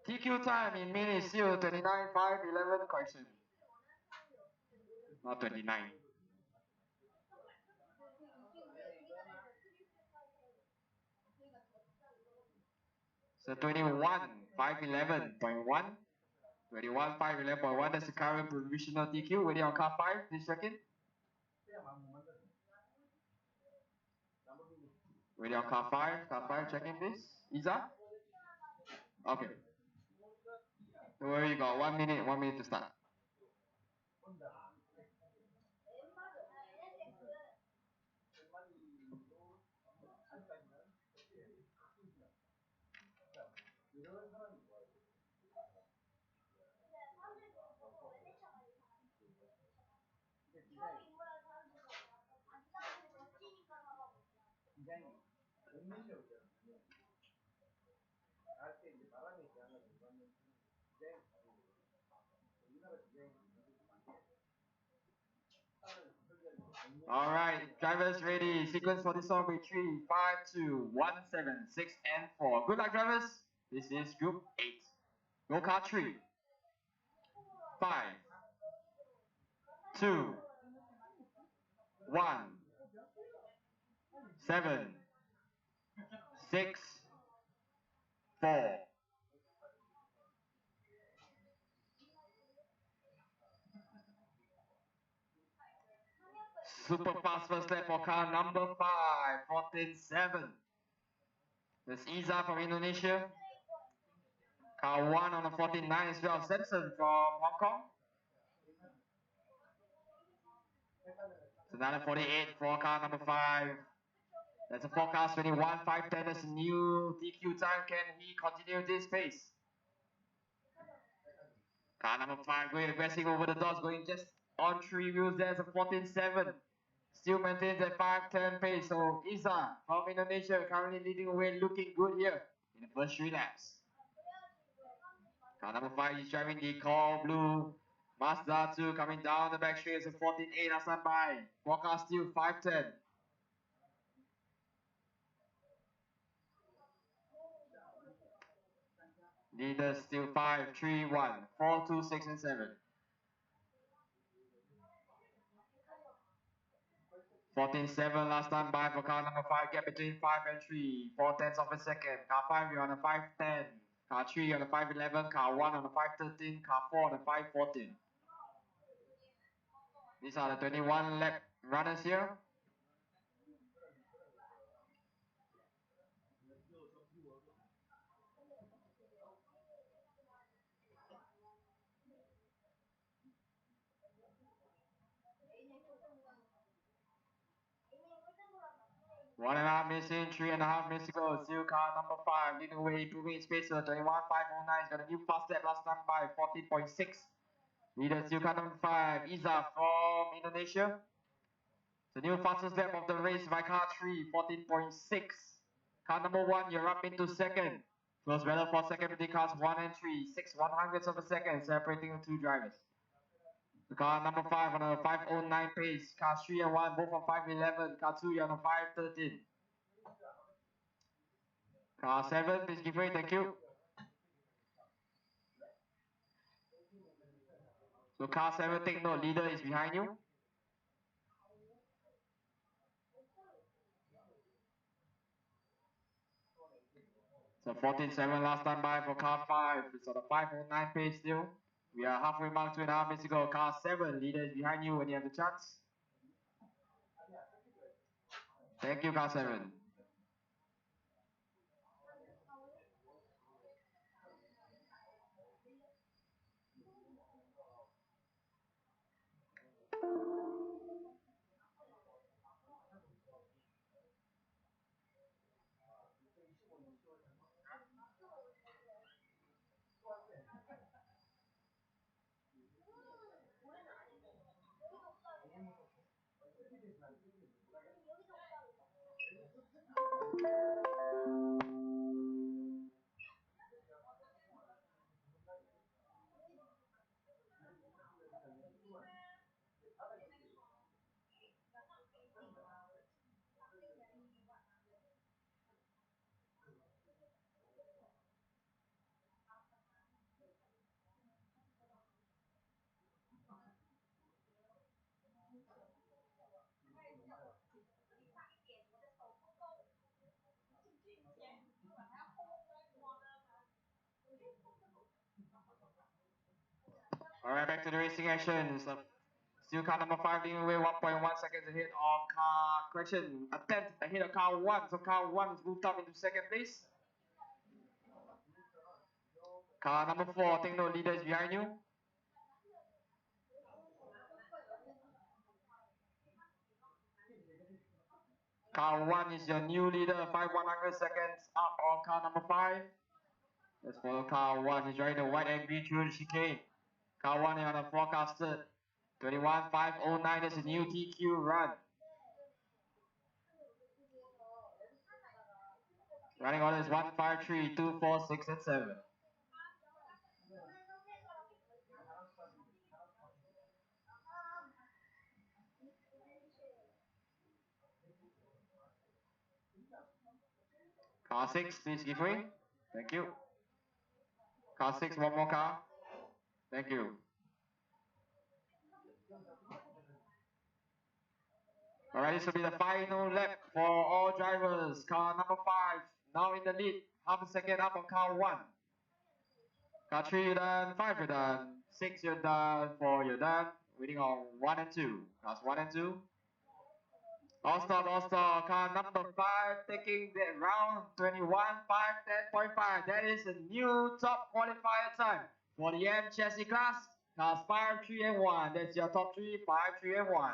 TQ time in minutes still 29, 5, 11, correction. Not 29. So 21, 5, 11.1. 21, 5, 11.1. That's the current provisional TQ. Ready on car 5, please check in. Ready on car 5, check in please. Iza? Okay. Don't worry, you got 1 minute to start. Alright, drivers ready. Sequence for this song will be 3, 5, 2, 1, 7, 6, and 4. Good luck, drivers. This is group 8. Go car 3, 5, 2, 1, 7, 6, 4. Super fast first lap for car number 5, 14.7. That's Iza from Indonesia. Car 1 on the 14.9 is well Simpson from Hong Kong. It's another 48 for car number 5. That's a forecast 21, 510. That's a new DQ time. Can he continue this pace? Car number 5 going aggressive over the dots, going just on 3 wheels. There's a 14.7. Still maintains that 510 pace. So Iza from Indonesia currently leading away, looking good here in the first 3 laps. Car number 5 is driving the Core Blue Mazda 2 coming down the back straight. It's a 14.8 as by. Forecast still 510. Leaders still 5, 3, 1, 4, 2, 6, and 7. 14.7 last time by for car number 5, gap between 5 and 3, 4 tenths of a second. Car 5 you're on a 5.10, car 3 on a 5.11, car 1 on a 5.13, car 4 on a 5.14. These are the 21 lap runners here. One and a half minutes in, 3.5 minutes to go. Still car number 5 leading away, improving its pace to 21.509. Got a new fast lap last time by 14.6. Leader still car number 5, Iza from Indonesia. The new fastest lap of the race by car 3, 14.6. Car number 1, you're up into second. Close battle for second between cars 1 and 3, 6/100ths of a second separating the 2 drivers. The car number 5 on a 5.09 pace. Car 3 and 1 both on 5.11. Car 2 you're on a 5.13. Car 7, please give way, thank you. So car 7, take note, leader is behind you. So 14.7 last time by for car 5. It's on a 5.09 pace still. We are halfway mark, 2.5 minutes to go. Car 7, leader is behind you when you have the chance. Thank you, car 7. Alright, back to the racing action. So, still car number 5 leading away 1.1 seconds ahead of car, correction, a tenth ahead of car 1. So car 1 is moved up into second place. Car number 4, take note, leader is behind you. Car 1 is your new leader, 5/100 seconds up on car number 5. Let's follow car 1, he's riding the white and green through the chicane. Car 1 is on a forecasted 21.509, that's a new TQ run. Running order is 1, 5, 3, 2, 4, 6, and 7. Car 6, please give way. Thank you. Car 6, one more car. Thank you. Alright, this will be the final lap for all drivers. Car number 5, now in the lead. Half a second up on car 1. Car 3, you're done. 5, you're done. 6, you're done. 4, you're done. Waiting on 1 and 2. Cars 1 and 2. All stop, all stop. Car number 5 taking the round 21.5. That is a new top qualifier time for the M chassis class. Cars 5, 3, and 1. That's your top 3, 5, 3, and 1.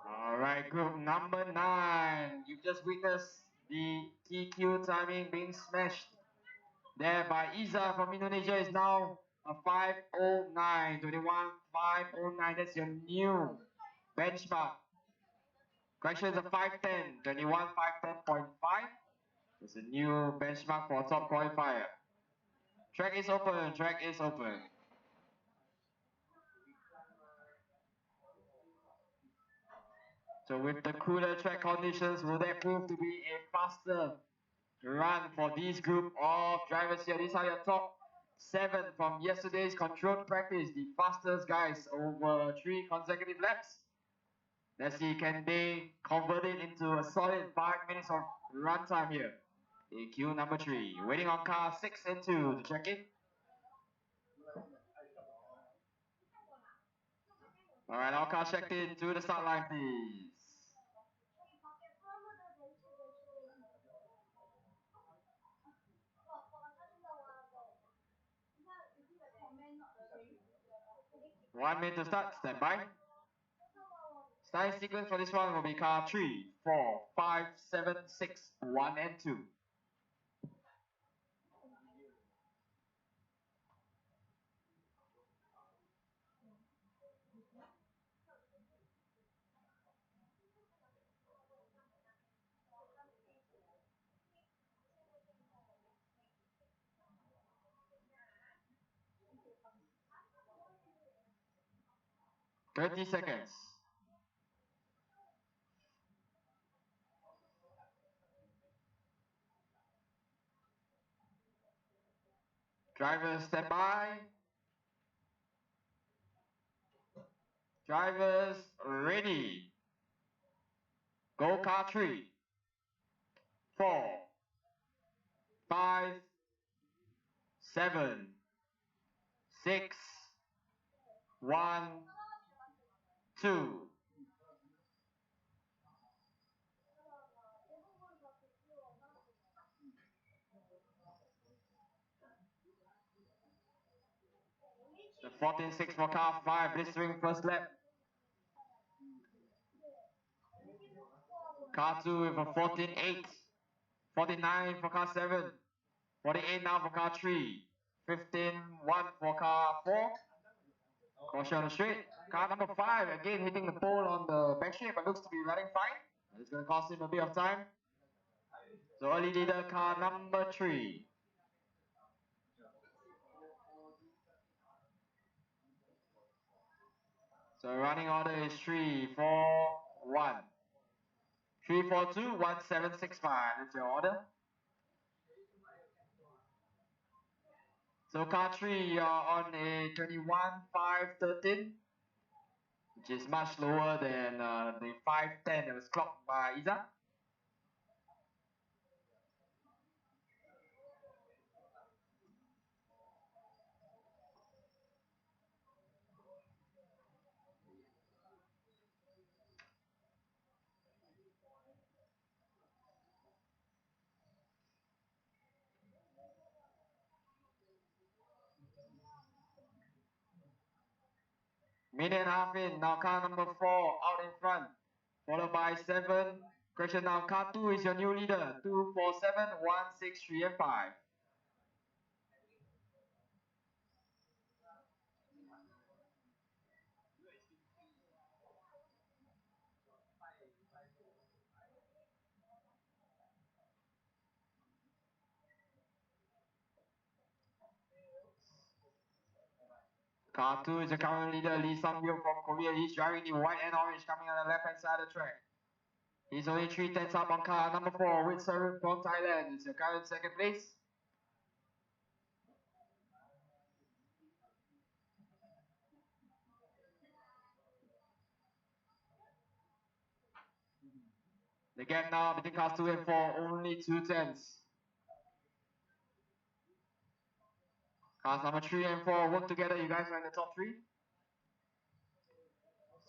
Alright, group number 9. You've just witnessed the TQ timing being smashed there by Iza from Indonesia. Is now a 5:09, 21.509. That's your new benchmark. Correction is a 5:10, 21.510.5. It's a new benchmark for top qualifier. Track is open, track is open. So with the cooler track conditions, will that prove to be a faster run for this group of drivers here? These are your top 7 from yesterday's controlled practice, the fastest guys over 3 consecutive laps. Let's see, can they convert it into a solid 5 minutes of run time here? AQ number 3, waiting on car 6 and 2 to check in. Alright, all cars checked in to the start line, please. One minute to start, stand by. Starting sequence for this one will be car 3, 4, 5, 7, 6, 1 and 2. Thirty seconds. Drivers stand by. Drivers ready. Go car 3, 4, 5, 7, 6, 1, 2. The 14.6 for car 5, blistering first lap. Car 2 with a 14.8. 49 for car 7. 48 now for car 3. 15.1 for car 4. Caution on the straight. Car number 5 again hitting the pole on the back straight, but looks to be running fine. It's going to cost him a bit of time. So early leader car number 3. So running order is 341. 3421765. That's your order. So car 3, you're on a 21,513, which is much lower than the 510 that was clocked by Iza. Minute and a half in, now car number 4 out in front, followed by 7. Correction now, car 2 is your new leader, 24716 and 5. Car 2 is the current leader, Lee Sung-byung from Korea. He's driving the white and orange coming on the left hand side of the track. He's only 3 tenths up on car number 4 with Sarun from Thailand. It's your current second place. The gap now between cars 2 and 4, only 2 tenths. Cars number 3 and 4 work together, you guys are in the top 3.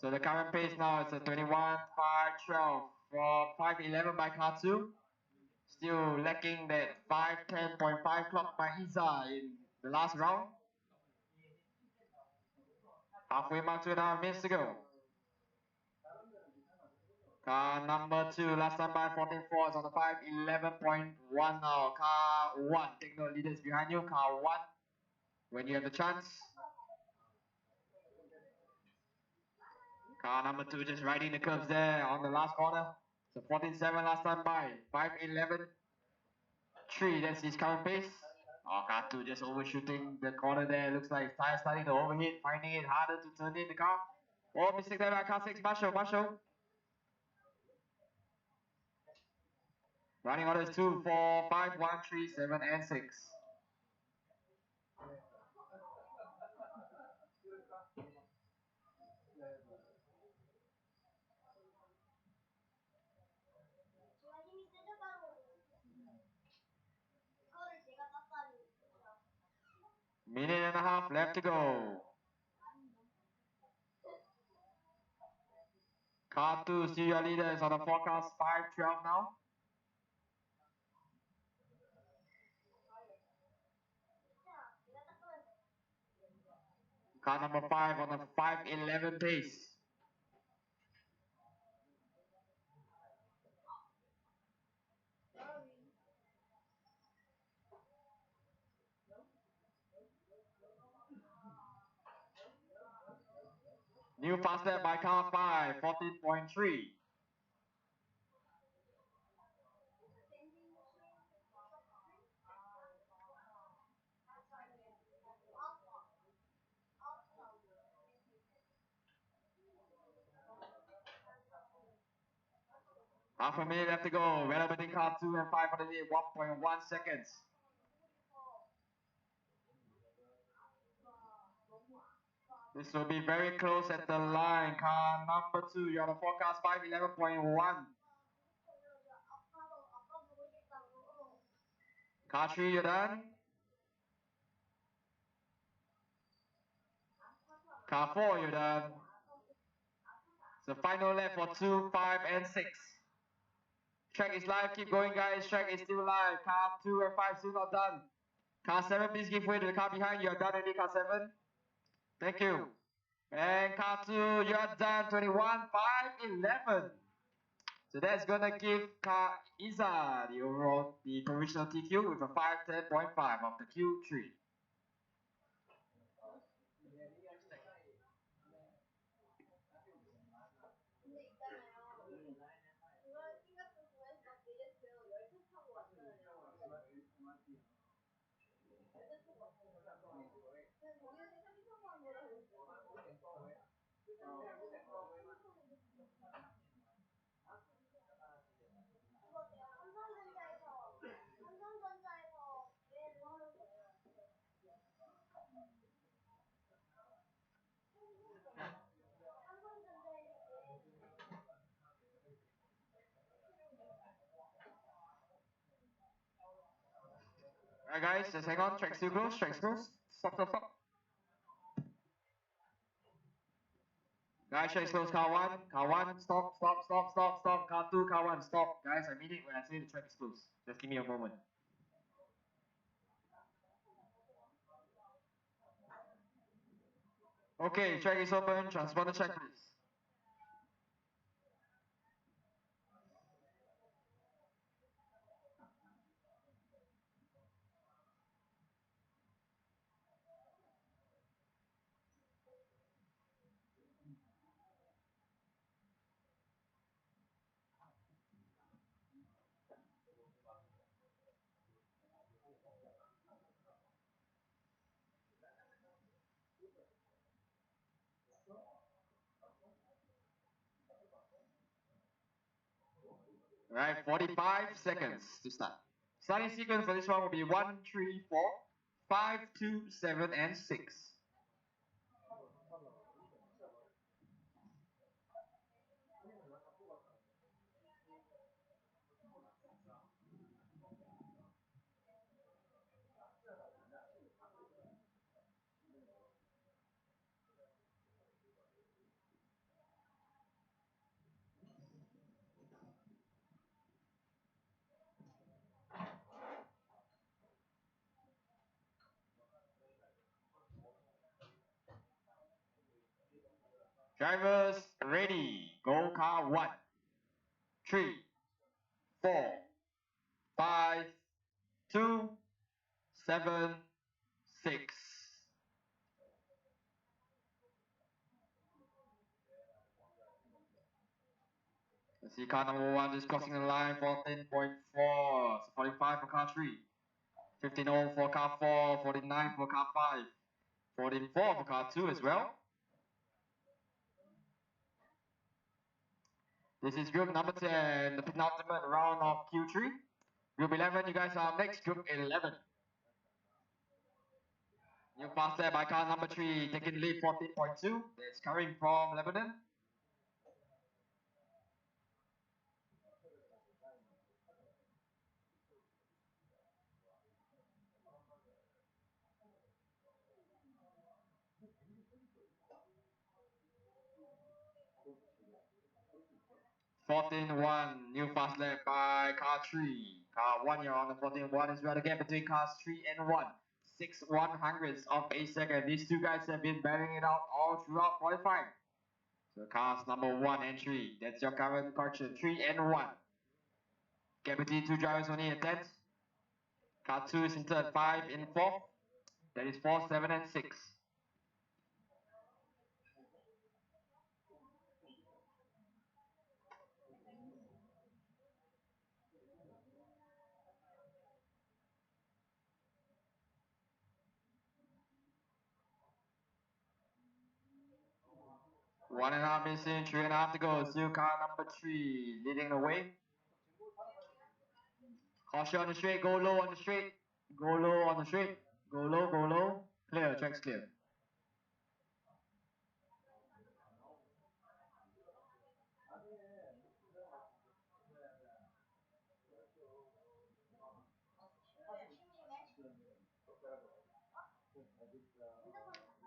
So the current pace now is a 21,512 for 511 by car 2. Still lacking that 510.5 clock by Iza in the last round. Halfway mark, 2.5 minutes to go. Car number 2, last time by 14.4 is on the 511.1 now. Car 1, take note, leaders behind you. Car 1, when you have the chance. Car number 2 just riding the curves there on the last corner. So 14.7 last time by, 5.11.3, that's his current pace. Oh, car 2 just overshooting the corner there. Looks like his tire starting to overheat, finding it harder to turn in the car. Oh, mistake there by car 6, Marshall. Running orders 2, 4, 5, 1, 3, 7, and 6. Minute and a half left to go. Car 2, see your leaders on the forecast, 5.12 now. Car number 5 on the 5.11 pace. New fast lap by car 5, 14.3. Half a minute left to go. Well between car 2 and 5 for the lead, 1.1 seconds. This will be very close at the line. Car number 2, you're on the forecast, 5.11.1. Car 3, you're done. Car 4, you're done. So final lap for 2, 5, and 6. Track is live, keep going guys, track is still live. Car 2 and 5 still not done. Car 7, please give way to the car behind you. Are done already, car 7. Thank you. And car 2, you're done, 21, 5, 11. So that's gonna give car Iza the provisional TQ with a 510.5 of the Q3. Alright guys, just hang on, track still close, track's close. Stop, stop, stop. Guys, track's close, car 1, stop, stop, stop, stop, stop, car 2, car 1, stop. Guys, I mean it when I say the track is closed. Just give me a moment. Okay, track is open, transponder check please. Alright, 45 seconds to start. Starting sequence for this one will be 1, 3, 4, 5, 2, 7, and 6. Drivers ready, go car 1, 3, 4, 5, 2, 7, 6. Let's see car number 1 just crossing the line, 14.4, so 45 for car 3, 15.0 for car 4, 49 for car 5, 14.4 for car 2 as well. This is group number 10, the penultimate round of Q3. Group 11, you guys are next, group 11. New pass there by car number 3, taking lead 14.2. That's coming from Lebanon. (14.1), new fast lap by car 3. Car 1, you're on the 14.1 as well. The gap between cars 3 and 1. 6/100ths of a second. These two guys have been battling it out all throughout qualifying. So cars number 1 and 3. That's your current correction. 3 and 1. Gap between two drivers only a tenth. Car 2 is in third, 5 in fourth. That is 4, 7, and 6. One and a half missing, 3.5 to go. Still car number 3 leading the way. Caution on the straight, go low on the straight. Go low on the straight. Go low, go low. Clear, track's clear.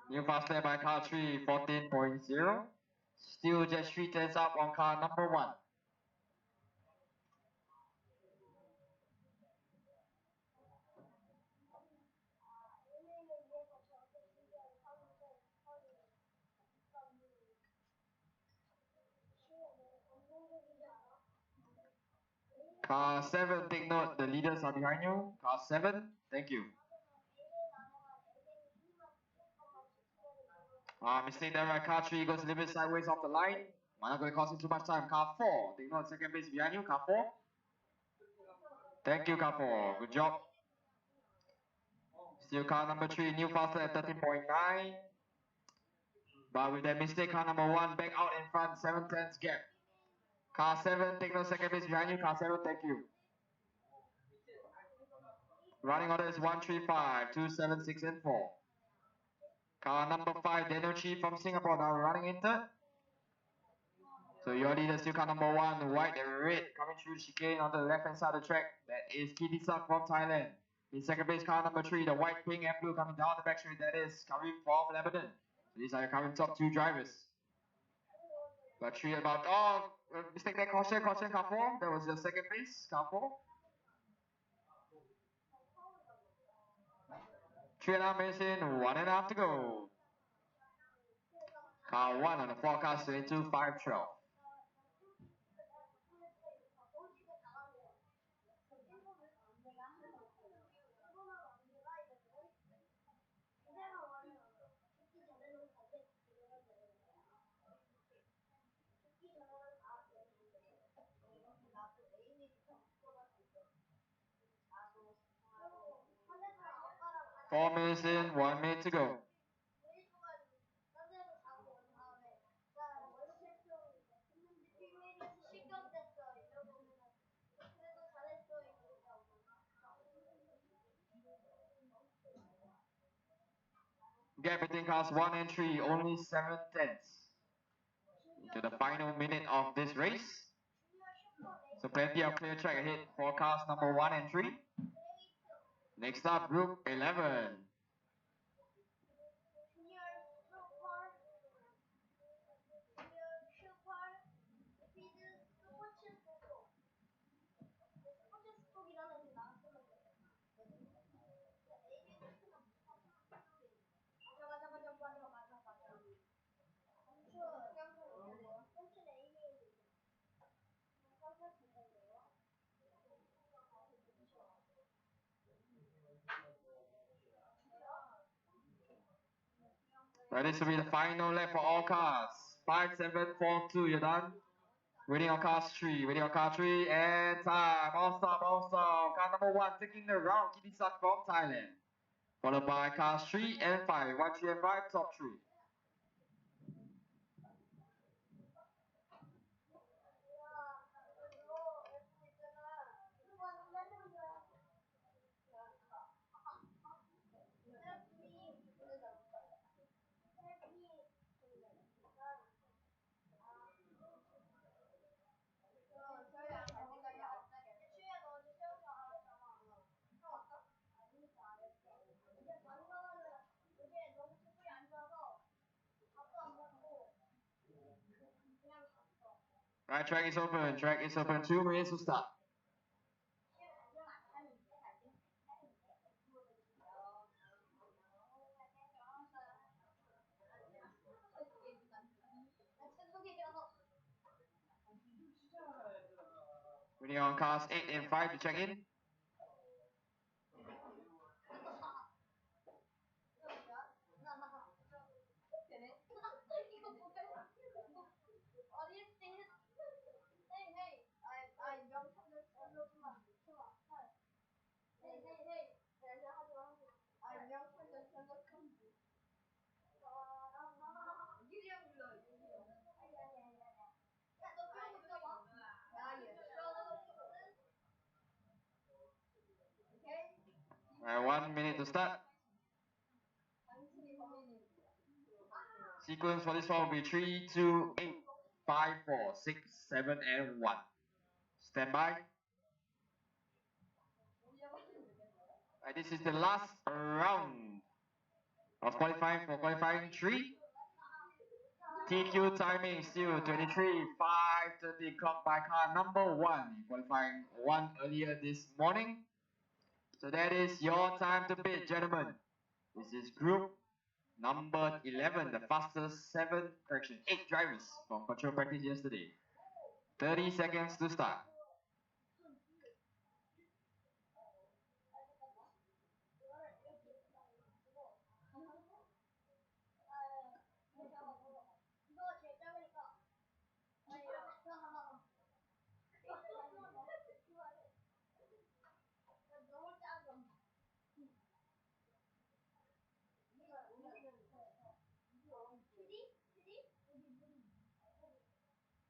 New fast lap by car 3, 14.0. Still just 3 tenths up on car number 1. Car 7, take note, the leaders are behind you. Car 7, thank you. Mistake there by car 3, goes a little bit sideways off the line. Might not going to cost you too much time. Car 4, take note, second base behind you. Car 4. Thank you, car 4. Good job. Still car number 3, new faster at 13.9. But with that mistake, car number 1 back out in front, 7 tenths gap. Car 7, take no second base behind you. Car 7, thank you. Running order is 1, 3, 5, 2, 7, 6, and 4. Car number 5, Daniel Chi from Singapore, now running in third. So your leader still car number 1, white and red, coming through chicane on the left hand side of the track. That is Kitty Sak from Thailand. In second place, car number 3, the white, pink, and blue coming down the back straight. That is Karim from Lebanon. So these are your current top 2 drivers. But 3 about, mistake there, caution, car 4. That was your second place, car 4. 3.5 minutes in, 1.5 to go. Car 1 on the forecast 22.512. Four minutes in, 1 minute to go. Gap between cars 1 and 3, only 7 tenths. Into the final minute of this race. So plenty of clear track ahead for cars number 1 and 3. Next up, group 11. Right, this will be the final lap for all cars. 5, 7, 4, 2, you're done. Waiting on cars 3, waiting on car 3, and time. All stop, all stop. Car number 1 taking the round, Kitisak from Thailand. Followed by cars 3 and 5. 1, 3, and 5, top 3. Right, track is open. Track is open. 2 minutes to start. Waiting on cars 8 and 5 to check in. Right, 1 minute to start. Sequence for this one will be 3, 2, 8, 5, 4, 6, 7, and 1. Stand by. Right, this is the last round of qualifying for qualifying 3. TQ timing still 23:5:30 clock by car number 1. Qualifying 1 earlier this morning. So that is your time to pit, gentlemen. This is group number 11, the fastest 8 drivers from control practice yesterday. 30 seconds to start.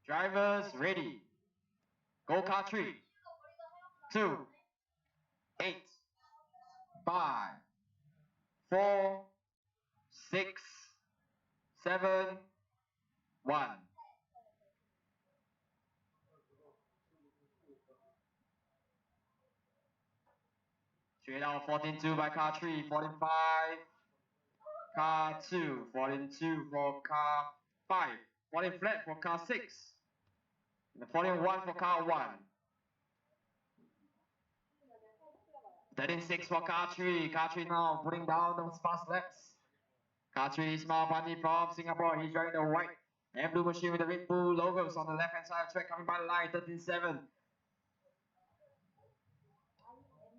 Drivers ready. Go car 3, 2, 8, 5, 4, 6, 7, 1. Straight out 14-2 by car 3, 14-5. Car 2, 14-2 for car 5. 14 flat for car 6. And 14-1 for car 1. 13-6 for car 3. Car 3 now putting down those fast laps. Car 3 Ismail Pani from Singapore. He's driving the white and blue machine with the Red Bull logos on the left hand side of the track coming by the line. 13-7.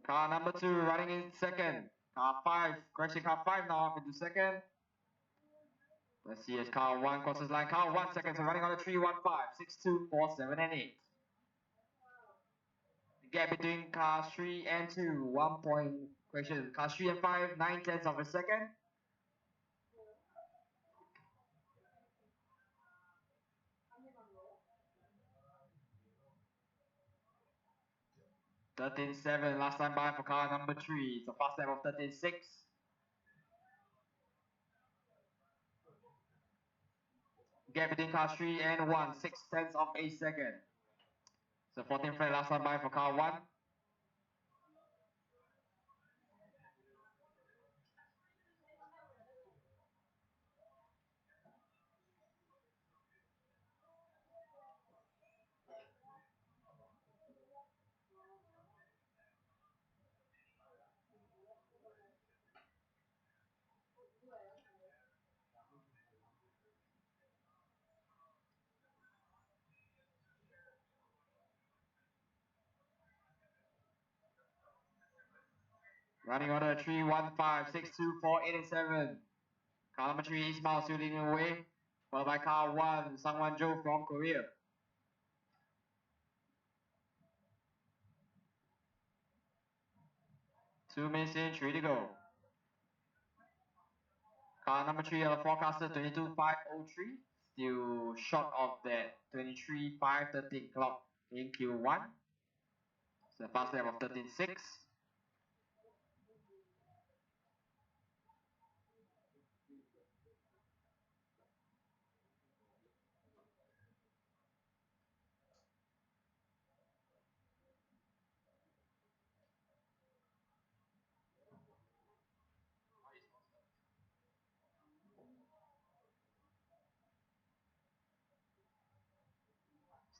Car number 2 running in second. Car 5, correction, car 5 now up into second. Let's see as car 1 crosses line. Car 1 second, so running on the 3, 1, 5, 6, 2, 4, 7, and 8. The gap between car 3 and 2, 1 point, correction, car 3 and 5, 9/10 of a second. (13-7) last time by for car number 3. It's a fast lap of 13-6. Gap between car 3 and 1, 6/10 of a second. So 14 flat last time by for car 1. Running order 3, 1, 5, 6, 2, 4, 8, and 7. Car number 3 Ismail still leading the way, followed by car 1 Sangwan Jo from Korea. Two minutes in, 3 to go. Car number 3 on the forecaster 22.503, still short of that 23.513 clock in Q1. So fast lap of 13.6.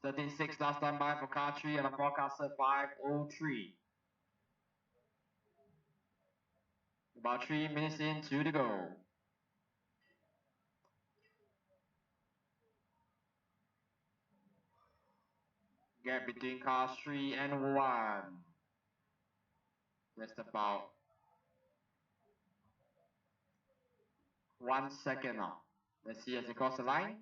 It's 13.6 last time by for car 3 on the forecaster 503. About 3 minutes in, 2 to go. Gap between cars 3 and 1. Just about 1 second now. Let's see as it cross the line.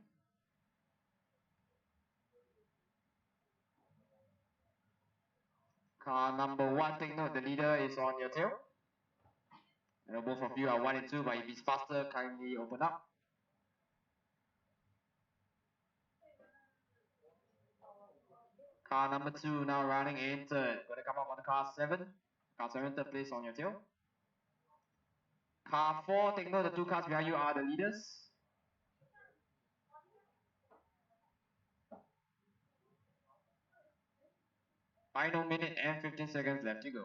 Car number 1, take note, the leader is on your tail. I know both of you are 1 and 2, but if it's faster, kindly open up. Car number 2 now running in third. Gonna come up on the car 7. Car 7 third place on your tail. Car 4, take note the 2 cars behind you are the leaders. Final minute and 15 seconds left to go.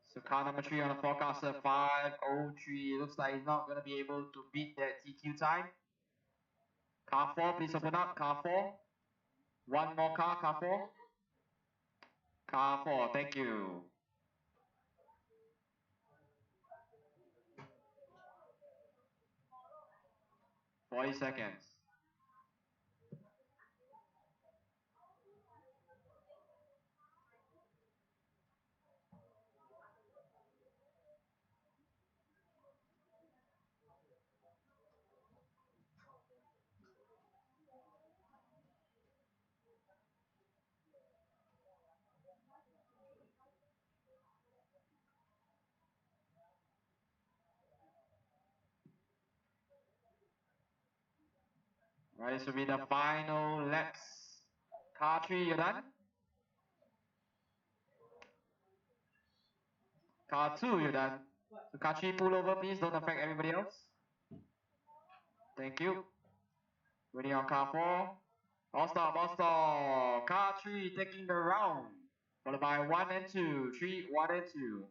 So car number 3 on the forecaster 503. Looks like he's not going to be able to beat that TQ time. Car 4, please open up. Car 4. One more car 4. Car 4, thank you. (40 seconds). Right, this will be the final laps. Car 3, you're done? Car 2, you're done. So car 3, pull over please, don't affect everybody else. Thank you. Ready on car 4. All stop, all stop. Car 3 taking the round. Followed by 1 and 2. 3, 1 and 2.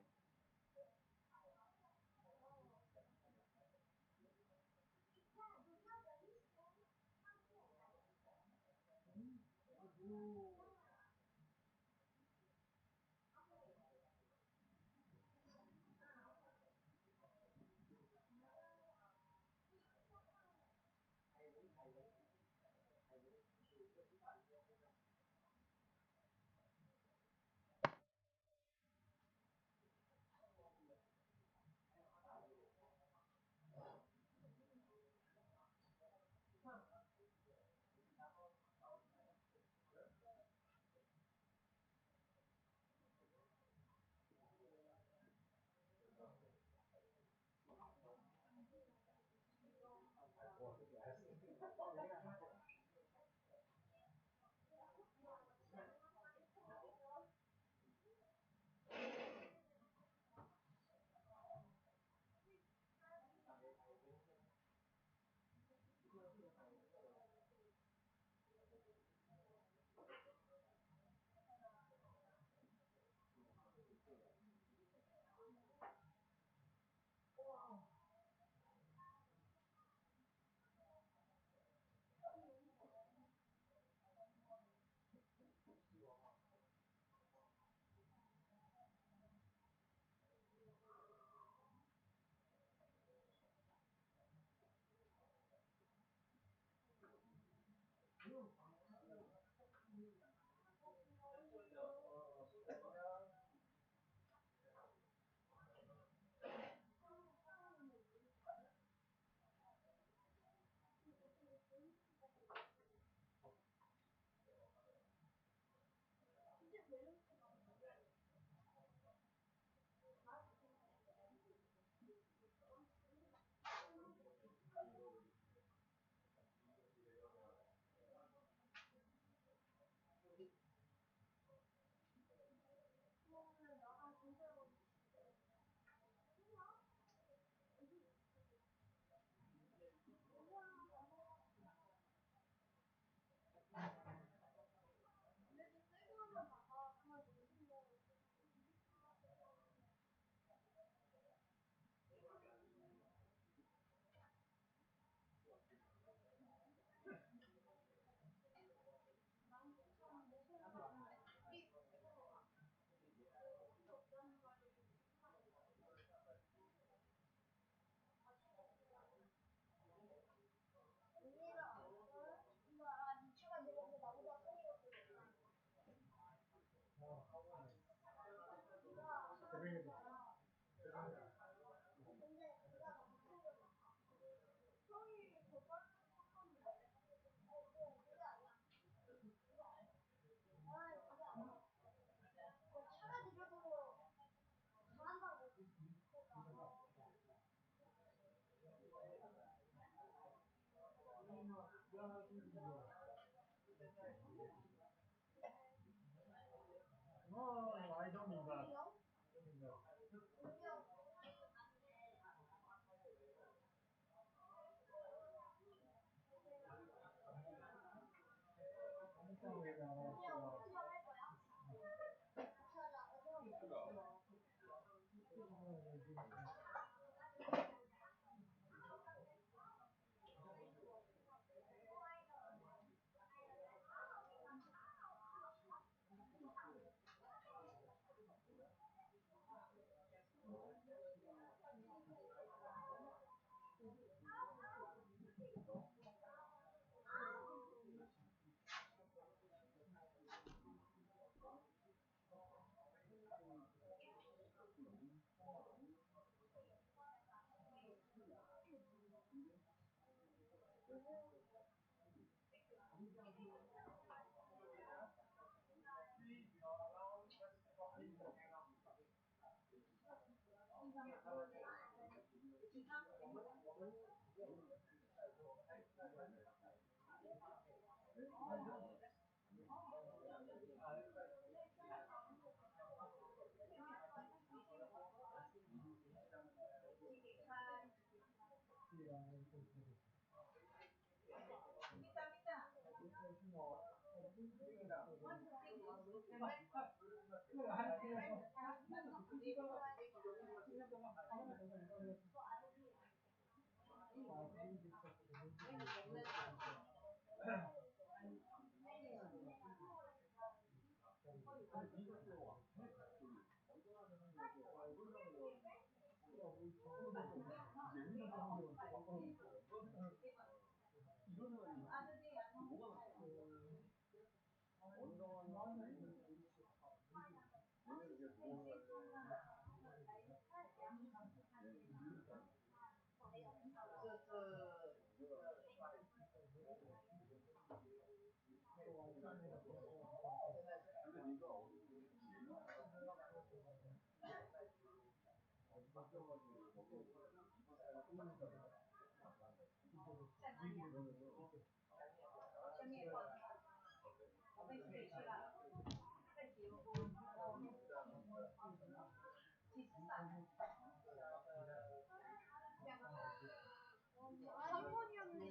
3번이었는데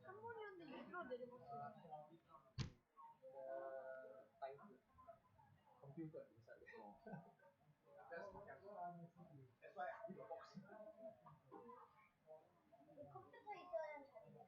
3번이었는데 6으로 내려갔어요. 컴퓨터 있어야 하는 자리네.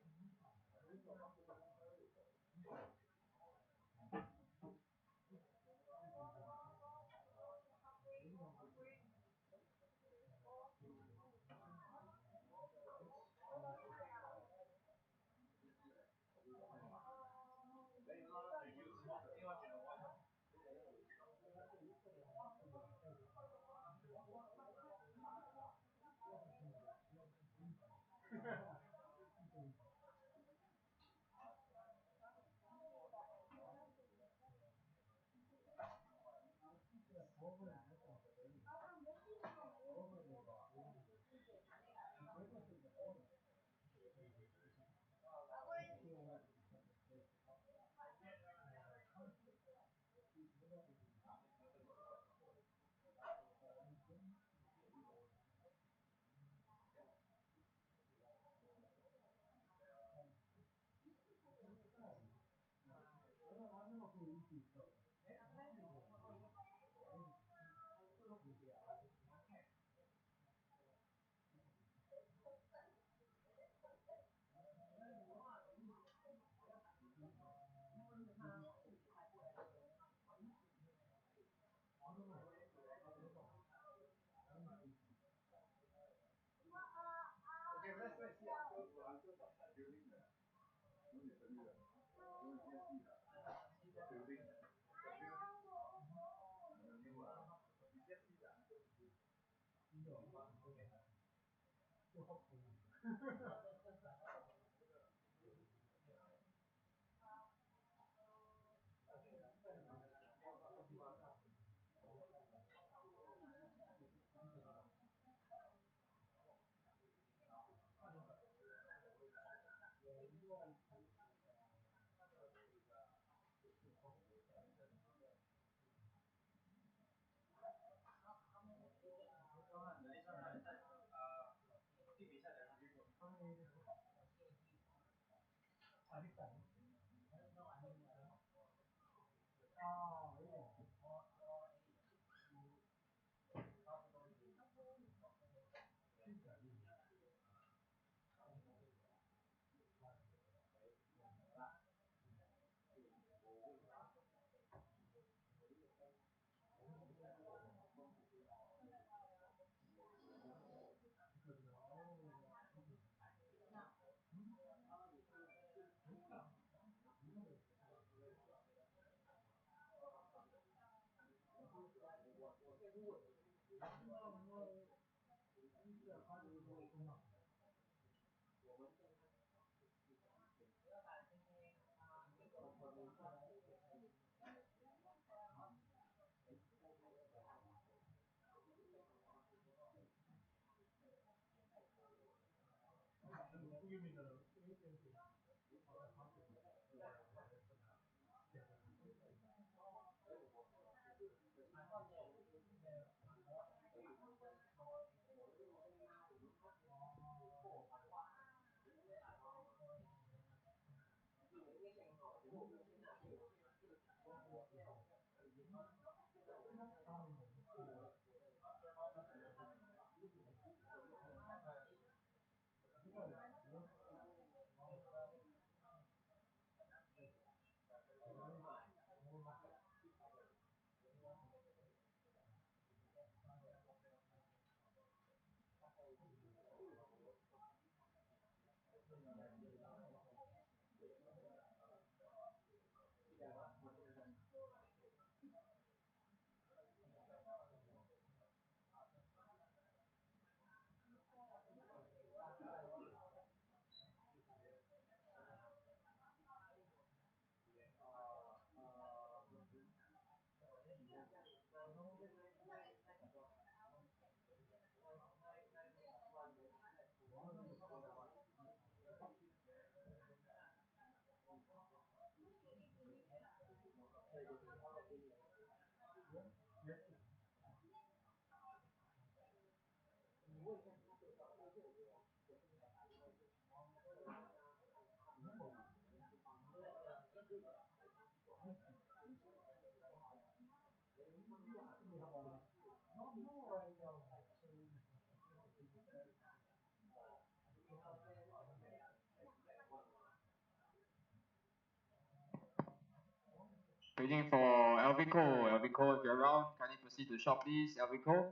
Waiting for Elvico. Elvico, if you're around, kindly proceed to shop, please. Elvico.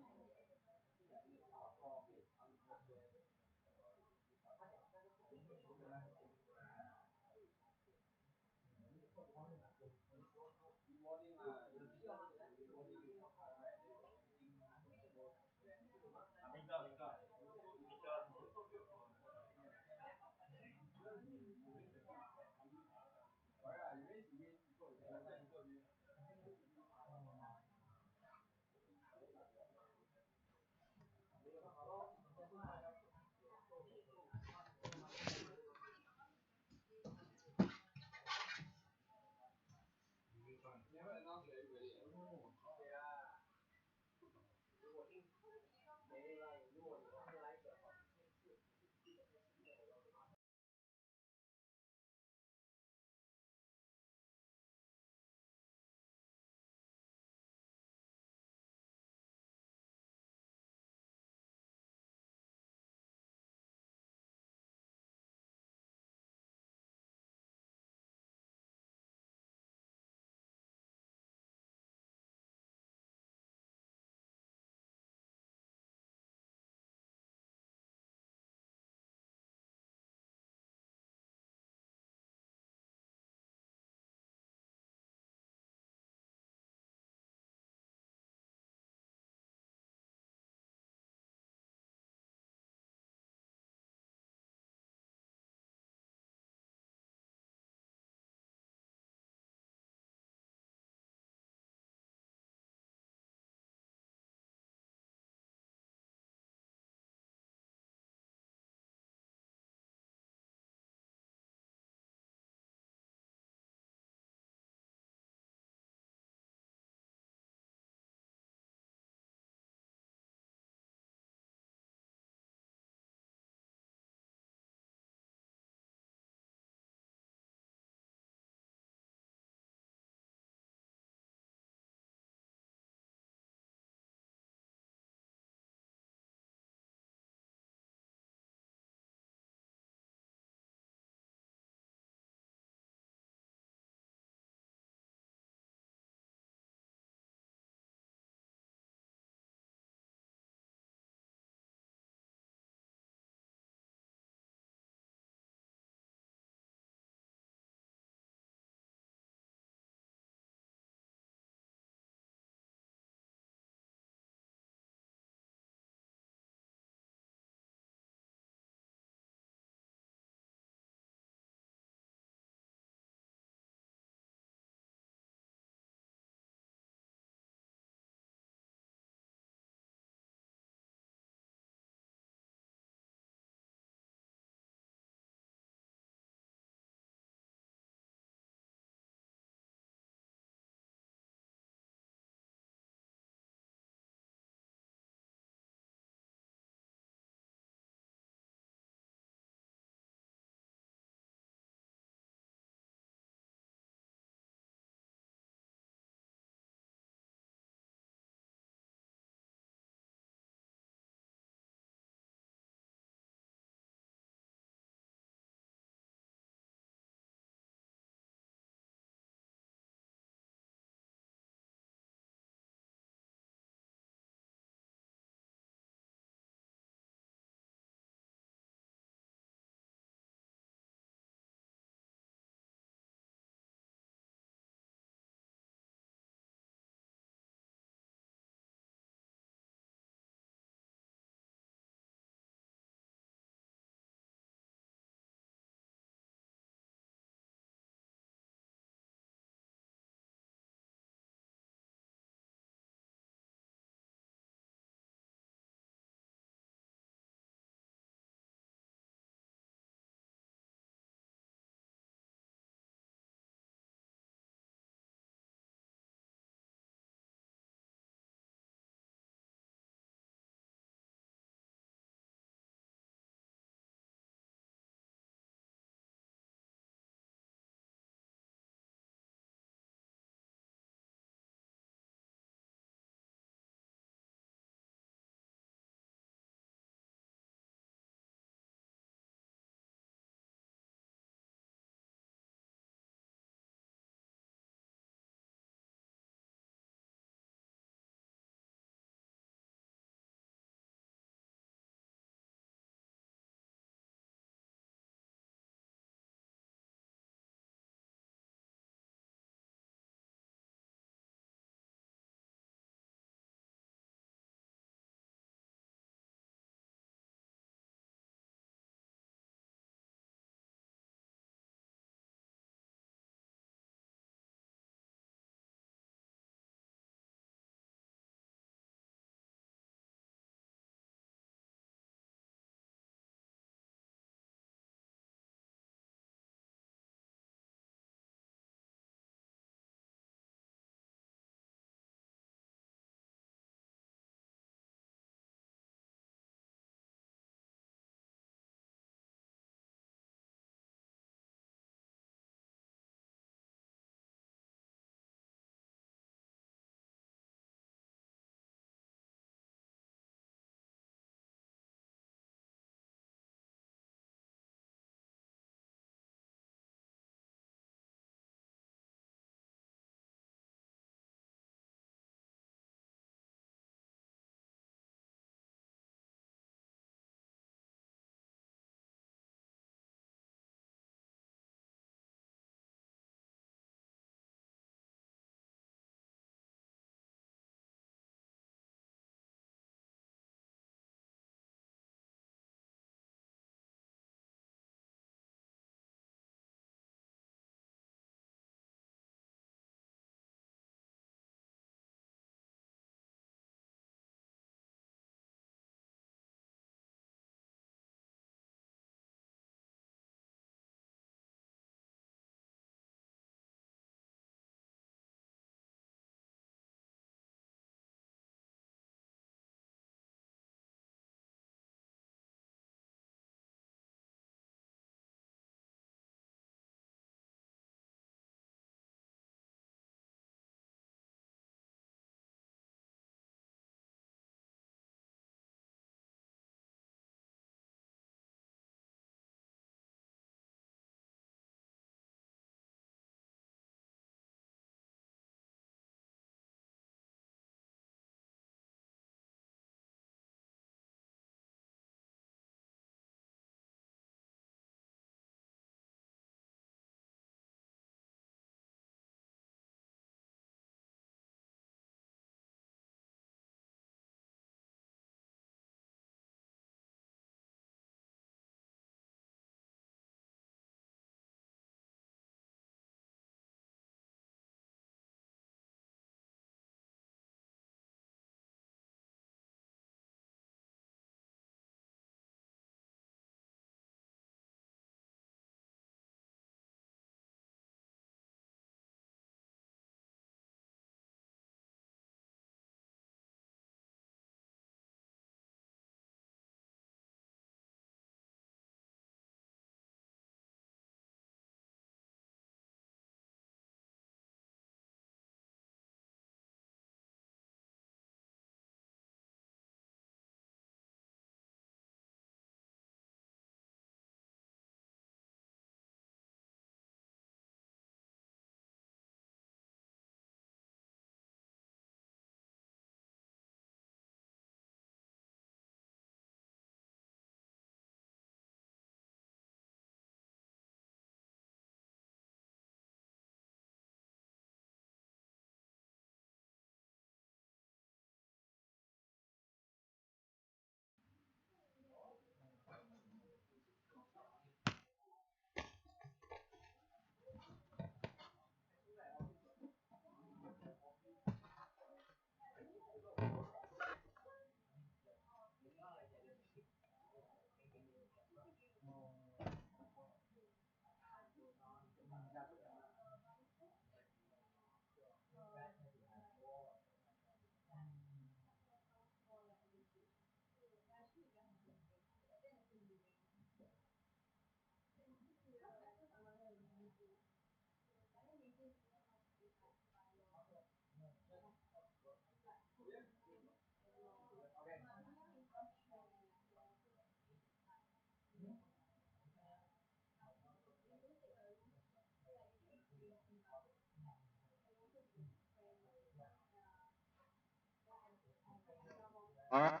Alright.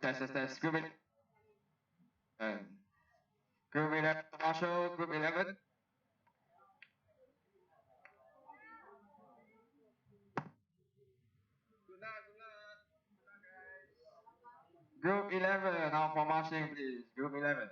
Test. Group it. And group 11, Marshall, group 11. Good luck, guys. Group 11, now for marching, please. Group 11.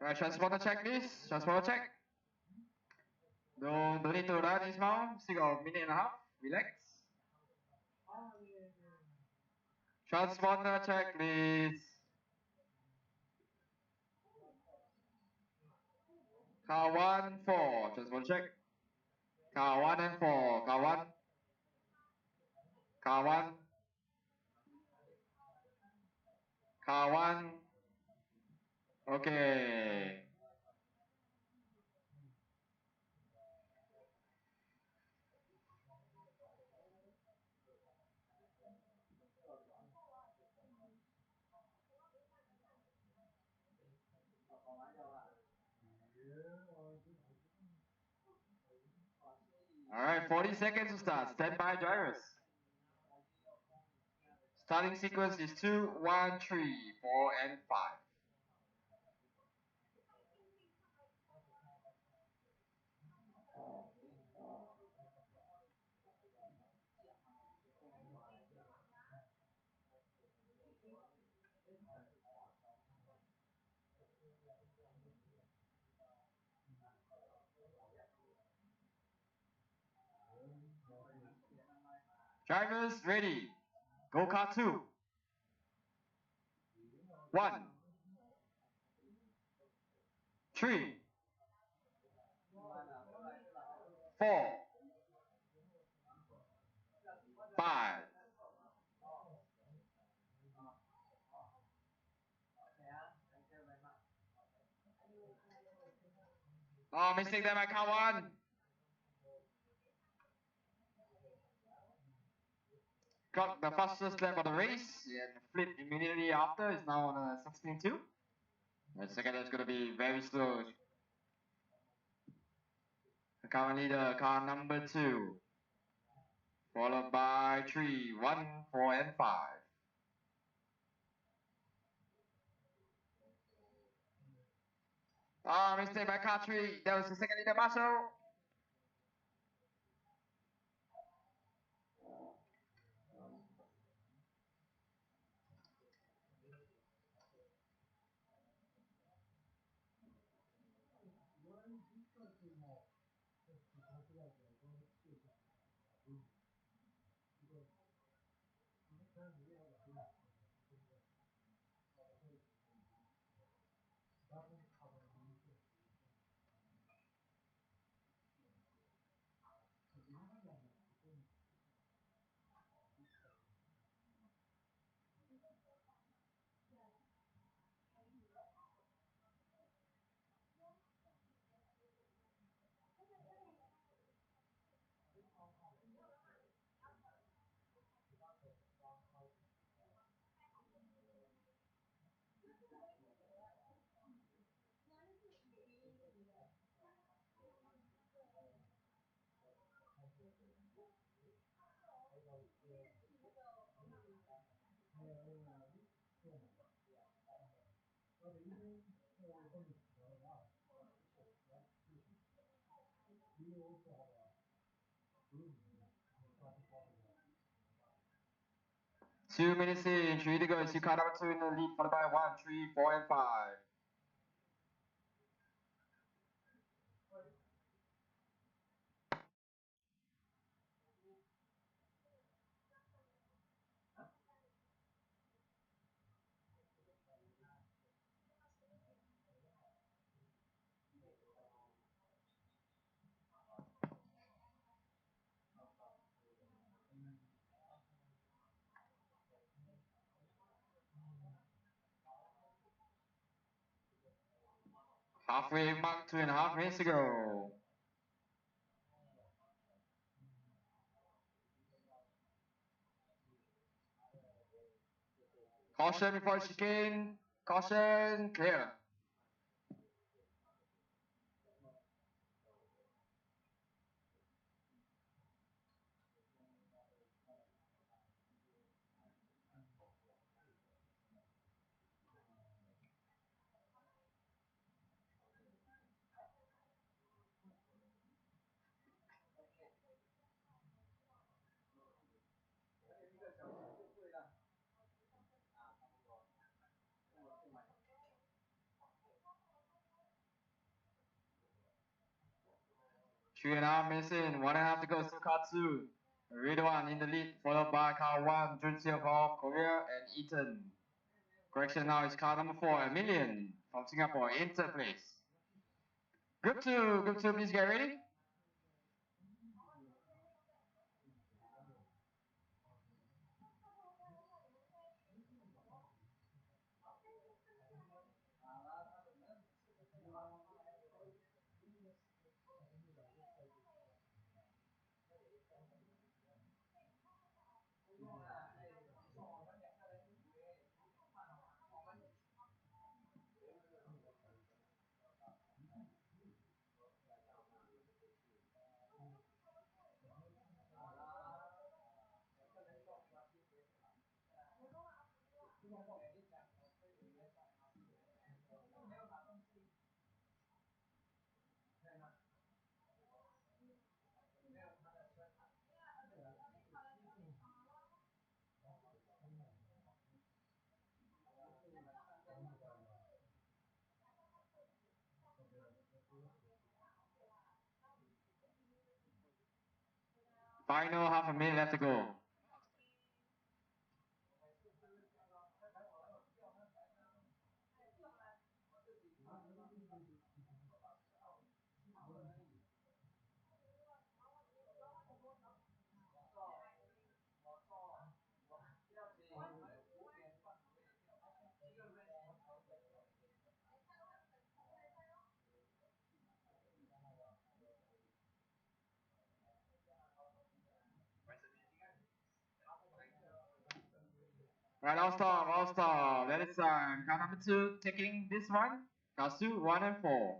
Right, transponder check, please. Transponder check. Don't need to run, Ismail. Still got a minute and a half. Relax. Transponder check, please. Car 1, 4. Transponder check. Car 1 and 4. Car 1. Car 1. Car 1. Okay. Alright, 40 seconds to start. Stand by, drivers. Starting sequence is 2, 1, 3, 4, and 5. Drivers ready. Go car 2. 1, 3, 4, 5. Oh, mistake there by car 1. Got the fastest lap of the race and flipped immediately after. Is now on a 16.2. The second is going to be very slow. Currently the car number 2. Followed by 3, 1, 4, and 5. Ah, mistake by car 3. That was the second leader, Marshall. Two minutes in, 3 to go. You car number 2 in the lead, followed by 1, 3, 4, and 5. Halfway mark, 2.5 minutes to go. Caution before chicane. Caution, clear. Three and a half minutes in, 1.5 to go, still car 2. Ridwan in the lead, followed by car 1, Junseo from Korea, and Ethan. Correction now is car number 4, Emilian from Singapore, in third place. Group 2, please get ready. Final half a minute left to go. Right, I'll stop. That is car number 2 taking this one. Cars 2, 1 and 4.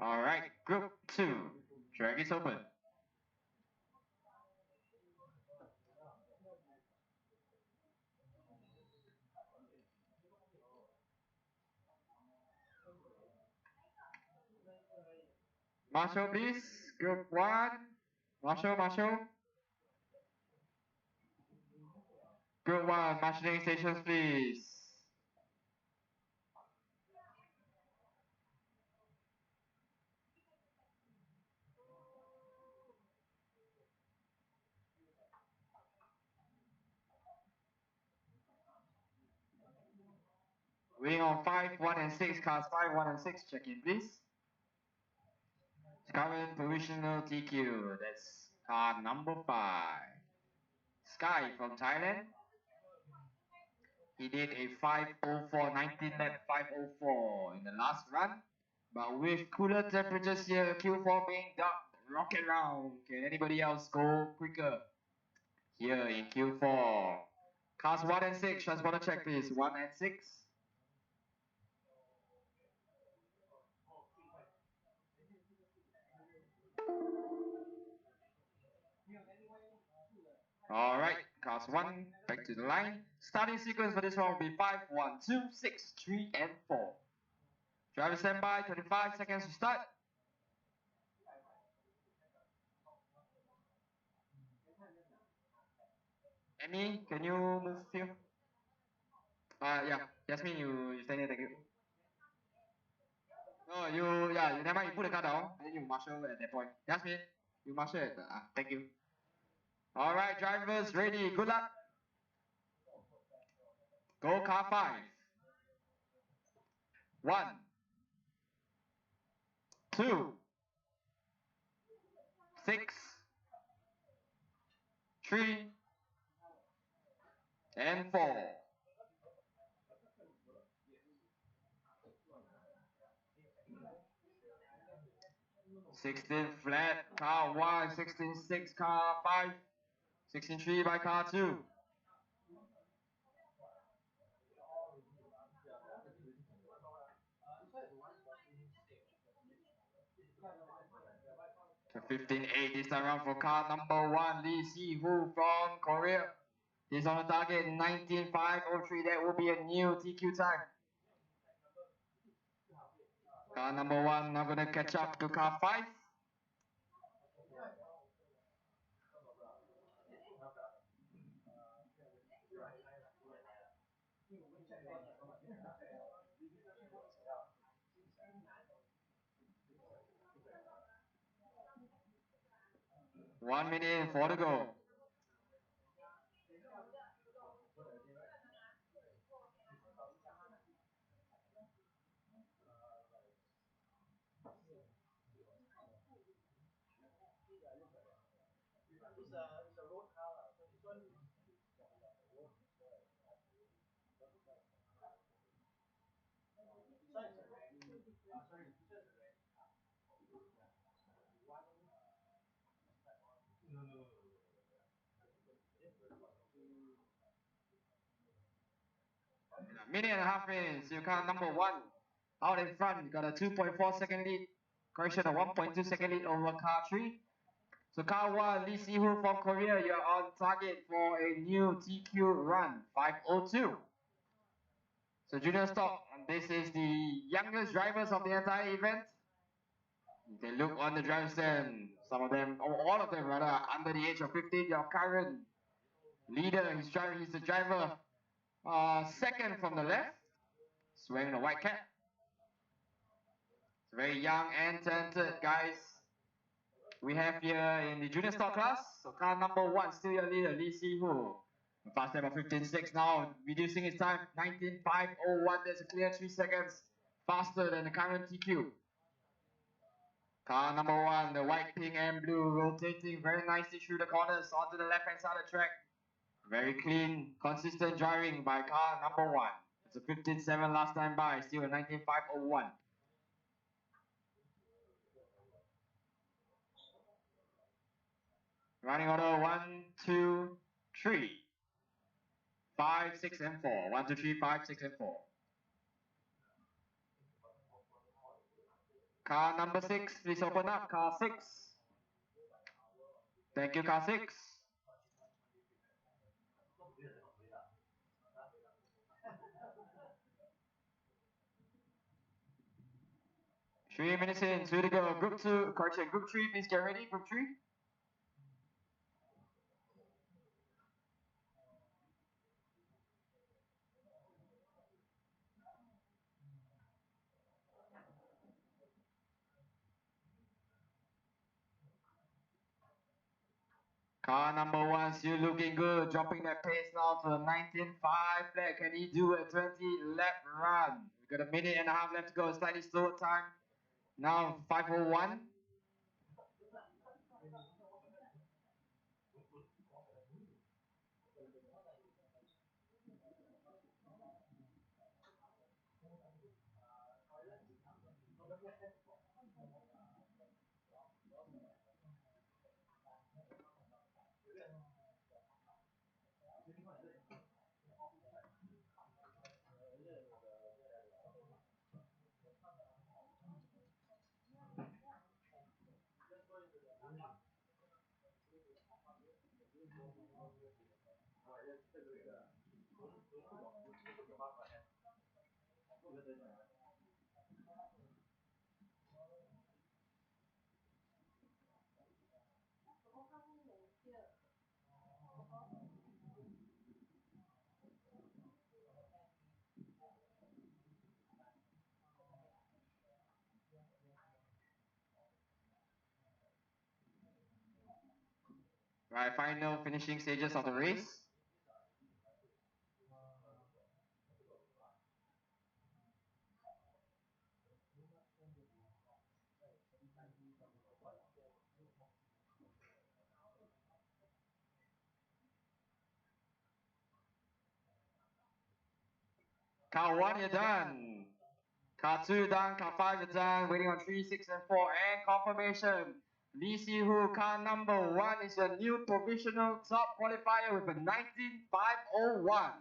Alright, group 2. Track is open. Marshall, please. Group 1. Marshall. Group 1, marshalling stations, please. Waiting on 5, 1 and 6. Cars 5, 1 and 6. Check in, please. Current provisional TQ. That's car number 5. Sky from Thailand. He did a 5:04, 19 lap 5:04 in the last run. But with cooler temperatures here, Q4 being dark, rocket round. Can anybody else go quicker here in Q4? Cars 1 and 6, transponder check please. 1 and 6. Alright, cars 1, back to the line. Starting sequence for this one will be 5, 1, 2, 6, 3, and 4. Driver standby, 25 seconds to start. Amy, can you move here? Yeah, Jasmine, you stand here, thank you. No, you never mind, you put the car down, and then you marshal at that point. Jasmine, you marshal at the, thank you. Alright, drivers ready, good luck. Go car 5. 1, 2, 6, 3, and 4. 16 flat, car 1, 16-6, car 5, 16-3 by car 2. So 15-8 this time around for car number 1, Lee Si-Hoo from Korea. He's on the target, 19.503. That will be a new TQ time. Car number 1 now gonna catch up to car 5. One minute and 4 to go. Minute and a half in, so you car number 1 out in front, you got a 2.4 second lead. Correction, a 1.2 second lead over car 3. So car 1, Lee Si-Hoo from Korea, you're on target for a new TQ run, 5:02. So junior stock, and this is the youngest drivers of the entire event. You can look on the drive stand, some of them, or all of them rather, under the age of 15. Your current leader, he's the driver, second from the left, he's wearing a white cap. It's very young and talented guys we have here in the junior stock class. So car number 1, still your leader, Lee Si-Hoo. Fast lap of 15.6 now, reducing his time, 19.501. That's a clear 3 seconds faster than the current TQ. Car number 1, the white, pink, and blue, rotating very nicely through the corners onto the left hand side of the track. Very clean, consistent driving by car number 1. It's a 15.7 last time by, still a 19.501. Running order 1, 2, 3, 5, 6, and 4. 1, 2, 3, 5, 6, and 4. Car number 6, please open up. Car 6. Thank you, car 6. Three minutes in, 2 to go. Group 2, correction, group 3, please get ready. Group 3. Car number 1 still looking good, dropping that pace now to a 19.5 flat. Can he do a 20 lap run? We got a minute and a half left to go, slightly slower time. Now 5:01. Right, final finishing stages of the race. Car 1, you're done. Car 2 done, car 5 you're done, waiting on 3, 6 and 4 and confirmation. Lee Si-Hu, car number 1 is your new provisional top qualifier with a 19.501.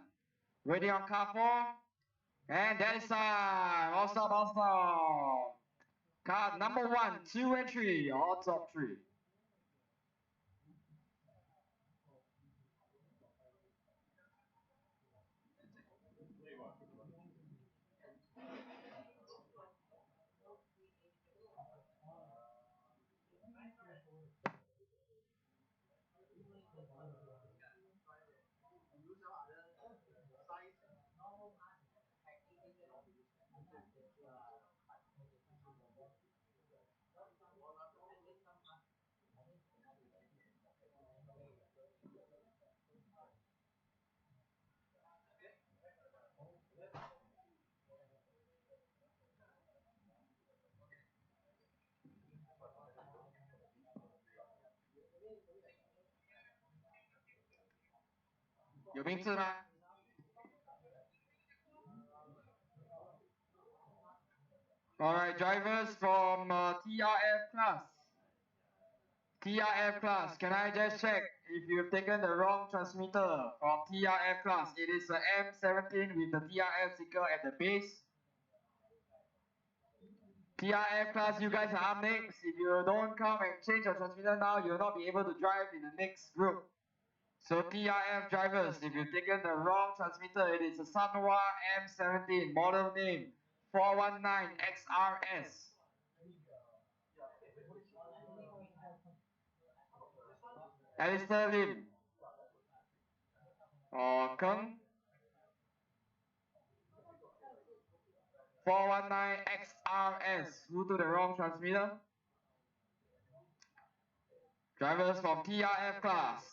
Waiting on car 4 and that is time. All stop, all stop. Car number 1, 2 and 3, all top 3. Alright, drivers from TRF class. TRF class, can I just check if you've taken the wrong transmitter from TRF class? It is a M17 with the TRF sticker at the base. TRF class, you guys are up next. If you don't come and change your transmitter now, you'll not be able to drive in the next group. So TRF drivers, if you've taken the wrong transmitter, it is a Sanwa M17, model name 419 XRS. Alistair Lim or Keng 419 XRS. Who took the wrong transmitter? Drivers from TRF class.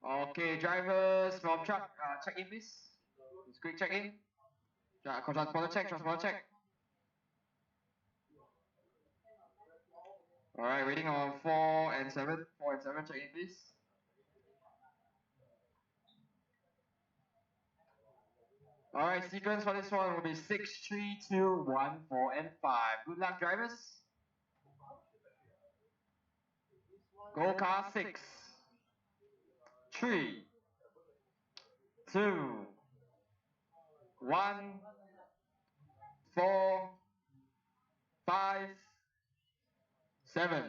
Okay, drivers from truck, check in please. Just quick check in. Transponder check, transponder check. Alright, waiting on 4 and 7. 4 and 7, check in please. Alright, sequence for this one will be 6, 3, 2, 1, 4 and 5. Good luck drivers. Go car 6, 3, 2, 1, 4, 5, 7.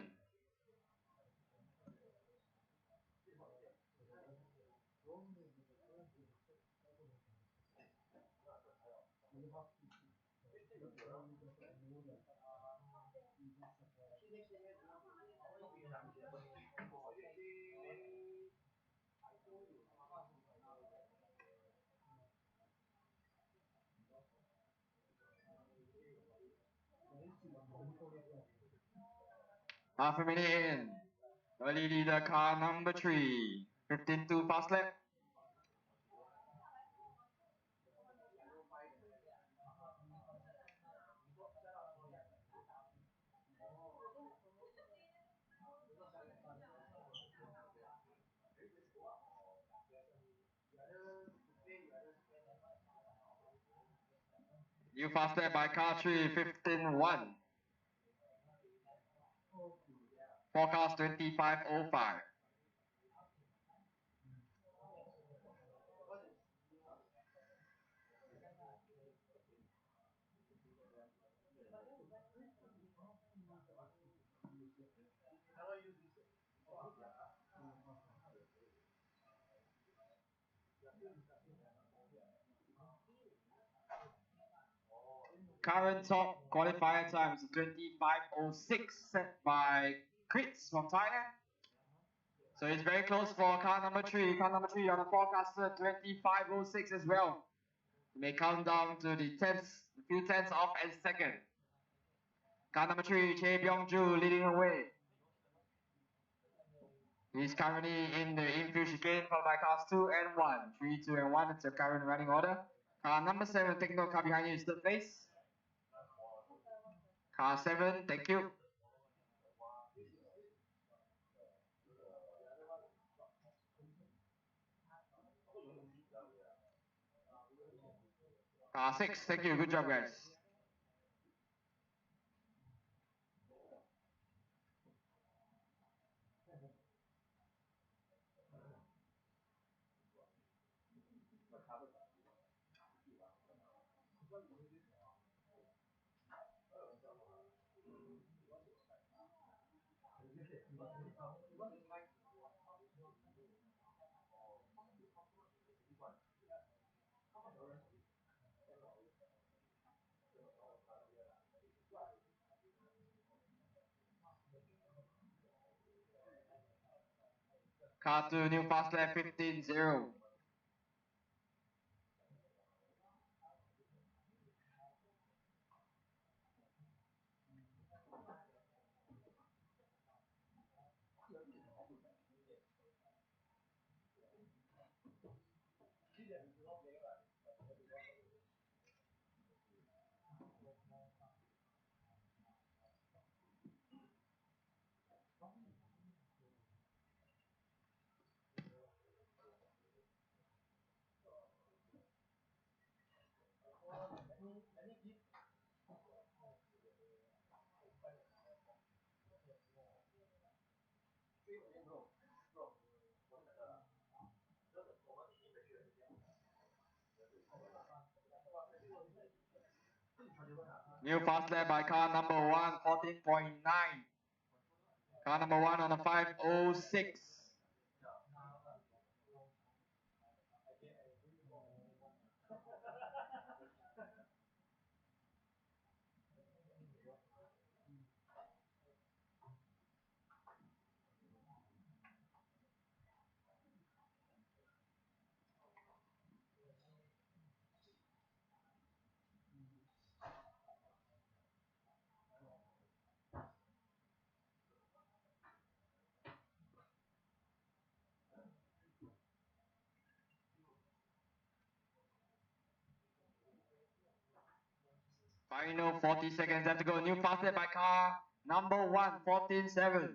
Half a minute in. Early leader car number 3. 15-2 fast lap. New fast lap by car 3, 15-1. Forecast 25.05. Current top qualifier time is 25.06 set by Crits from Thailand. So it's very close for car number 3. Car number 3 on the forecasted 25.06 as well. You may count down to the tenths, a few tenths of a second. Car number 3, Chae Byung-ju leading the way. He's currently in the infield chicane, followed by cars 2 and 1. 3, 2 and 1, it's your current running order. Car number 7, take note, car behind you is third place. Car 7, thank you. Car 6, thank you, good job guys. Car 2, new fast lap 15-0. New fast lap by car number 1, 14.9. Car number 1 on a 5:06. Final 40 seconds left to go. New fast lap by car number 1, 14.7.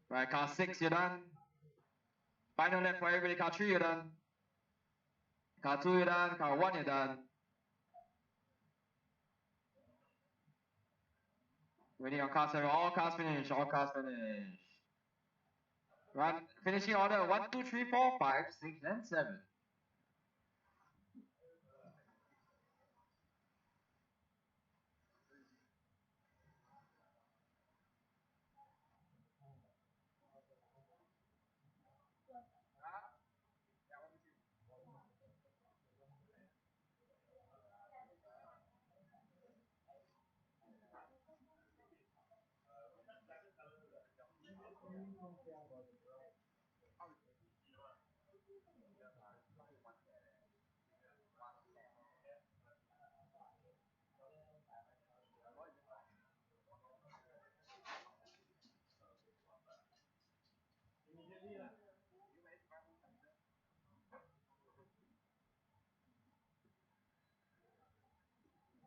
Right, car 6, you're done. Final lap for everybody. Car 3, you're done. Car 2, you're done. Car 1, you're done. Waiting on car 7. All cars finished. All cars finished. Run. Finishing order 1, 2, 3, 4, 5, 6, and 7.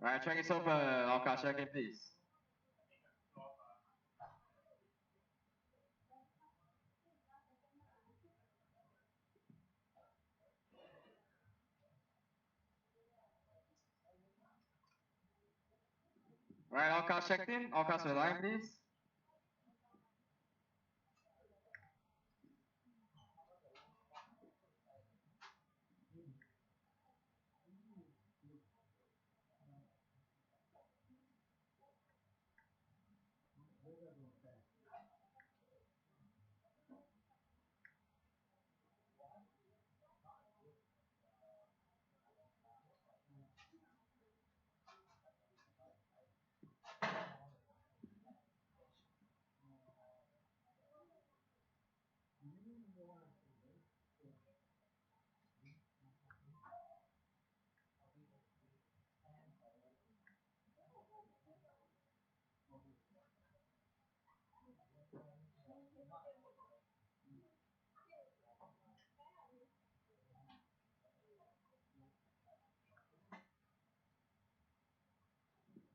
Right, track is open. All cars check in, please. Right, all cars checked in. All cars line, please.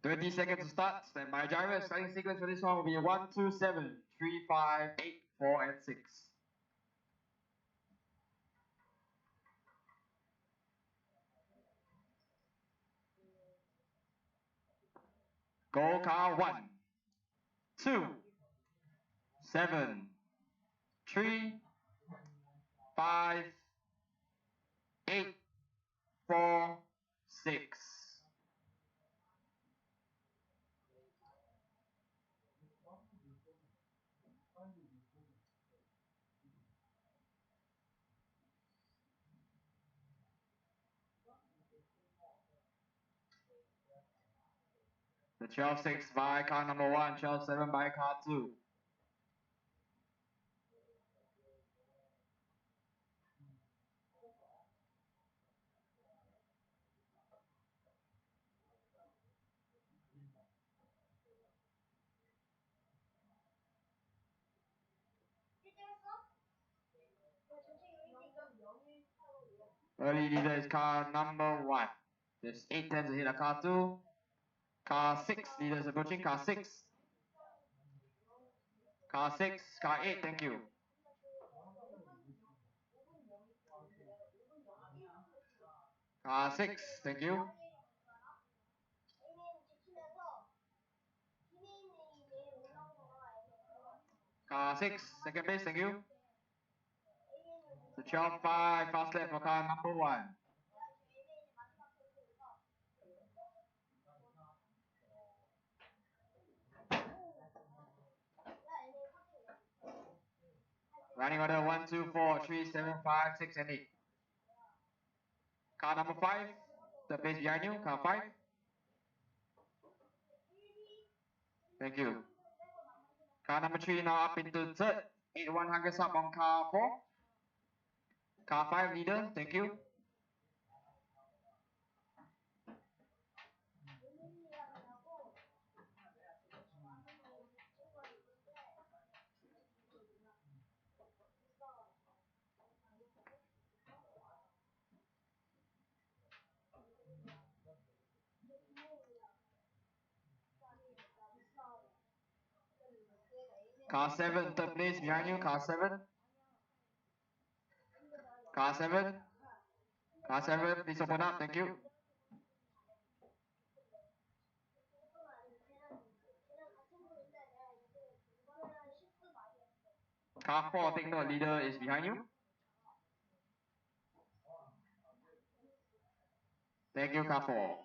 20 seconds to start. Stand by driver. Starting sequence for this one will be 1, 2, 7, 3, 5, 8, 4, and 6. Go car 1, 2, 7, 3, 5, 8, 4, 6. The 12-6 by car number 1, 12-7 by car 2. Early leader is car number 1. There's 8 tenths ahead of car 2. Car 6 leaders approaching. Car 6. Car 6. Car 8, thank you. Car 6, thank you. Car 6, second base, thank you. The 12-5, fast left for car number 1. Running order 1, 2, 4, 3, 7, 5, 6, and 8. Car number 5, the base behind you, car 5. Thank you. Car number 3 now up into third. 8-1 Huggers up on car 4. Car 5 leader, thank you. Car 7, third place behind you, car 7. Car 7. Car 7, please open up, thank you. Car 4, take note, leader is behind you. Thank you, car 4.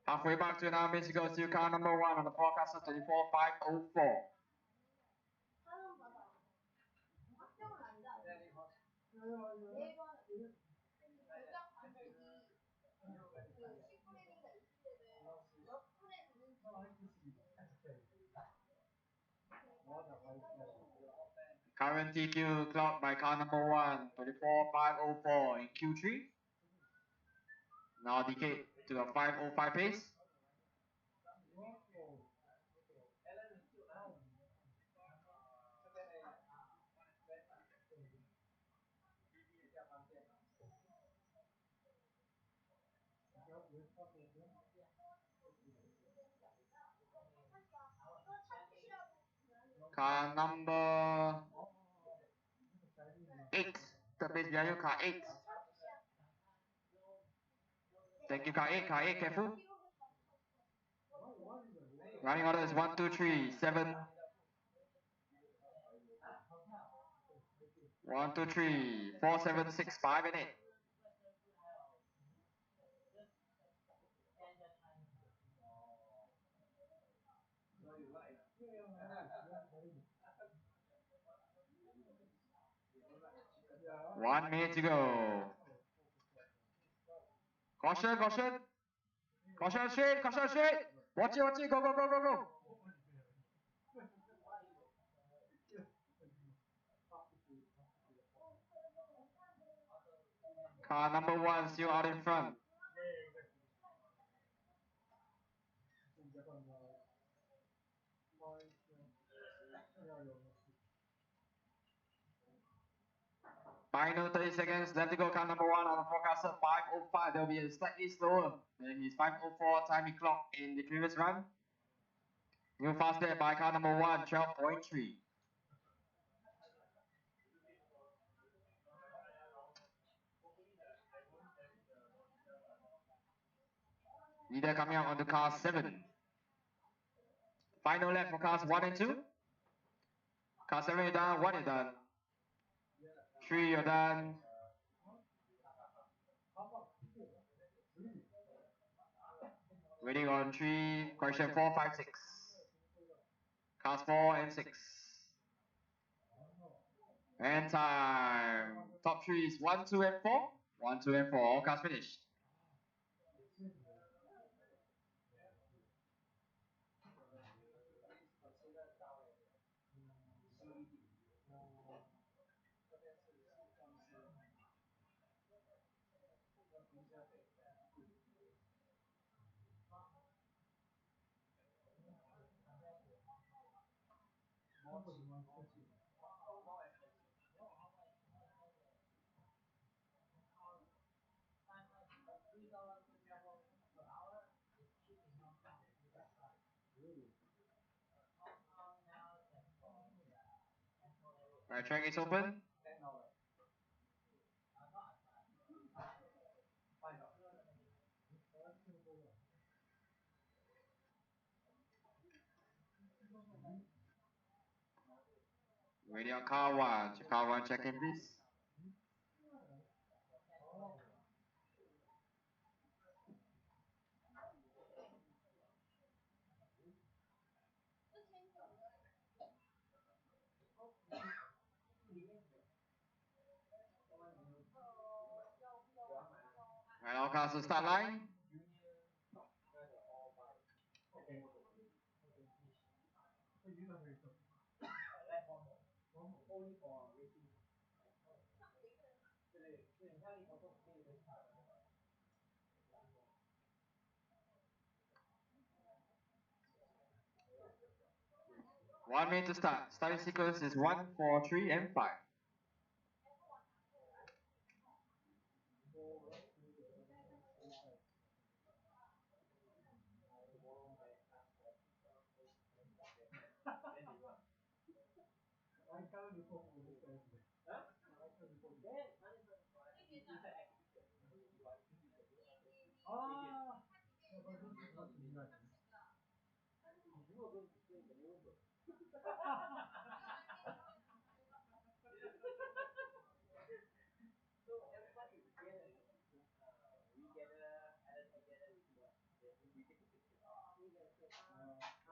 Halfway back to now, minutes ago, to car number 1 on the forecast of 24,504. Current TQ clocked by car number 1, 24,504 in Q3. Now decay to a 505 pace. Car number 8, the base behind you, car 8. Thank you, car 8, careful. Running order is 1, 2, 3, 7. 1, 2, 3, 4, 7, 6, 5, and 8. One minute to go. Caution, caution. Caution straight, caution straight. Watch it, go, go, go, go, go. Car number 1 still out in front. Final 30 seconds left to go. Car number 1 on the forecaster 5:05. There will be a slightly slower than his 5:04 timing clock in the previous run. New fast there by car number 1, 12.3. Leader coming out onto car 7. Final lap for cars 1 and 2. Car 7 you're done, 1 you're done. 3 you're done. Waiting on 3, correction 4, 5, 6. Cars 4 and 6. And time. Top 3 is 1, 2 and 4. 1, 2 and 4. All cars finished. Alright, track is open. Ready on car 1. Car 1 check in please. Right, all cars to start line. One minute to start. Starting sequence is 1, 4, 3, and 5.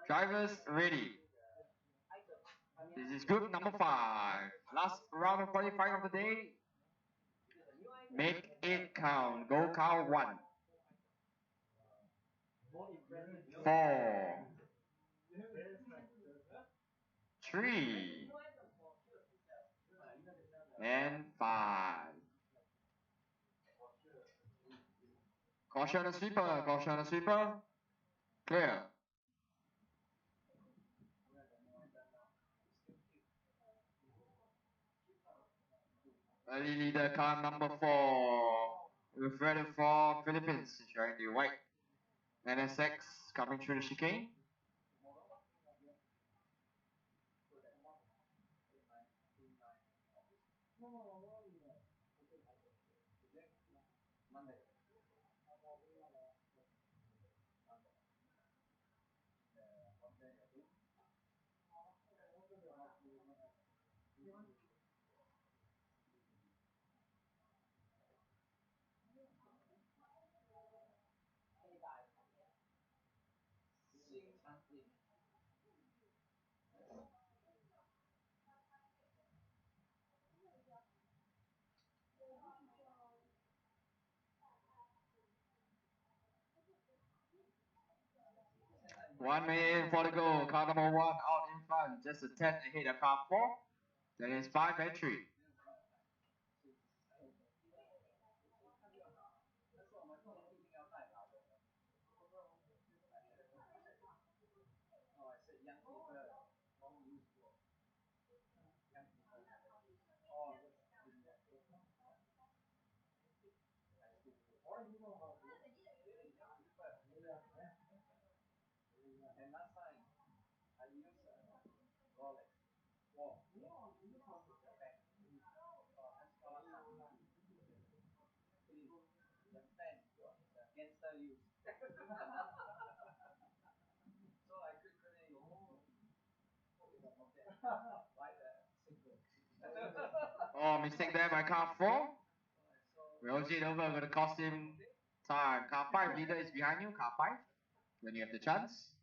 Drivers ready. This is group number 5. Last round of qualifying of the day. Make it count. Go car 1. 4. 3. And 5. Caution on the sweeper. Caution on the sweeper. Clear. Early leader car number 4. With ready for Philippines. Showing the white NSX coming through the chicane. One minute for the goal. Car number 1 out in front, just a 10 ahead of car 4. Then it's 5 and 3. Oh, mistake there by car 4. Rolls it over, gonna cost him time. Car 5, leader is behind you, car 5. When you have the chance.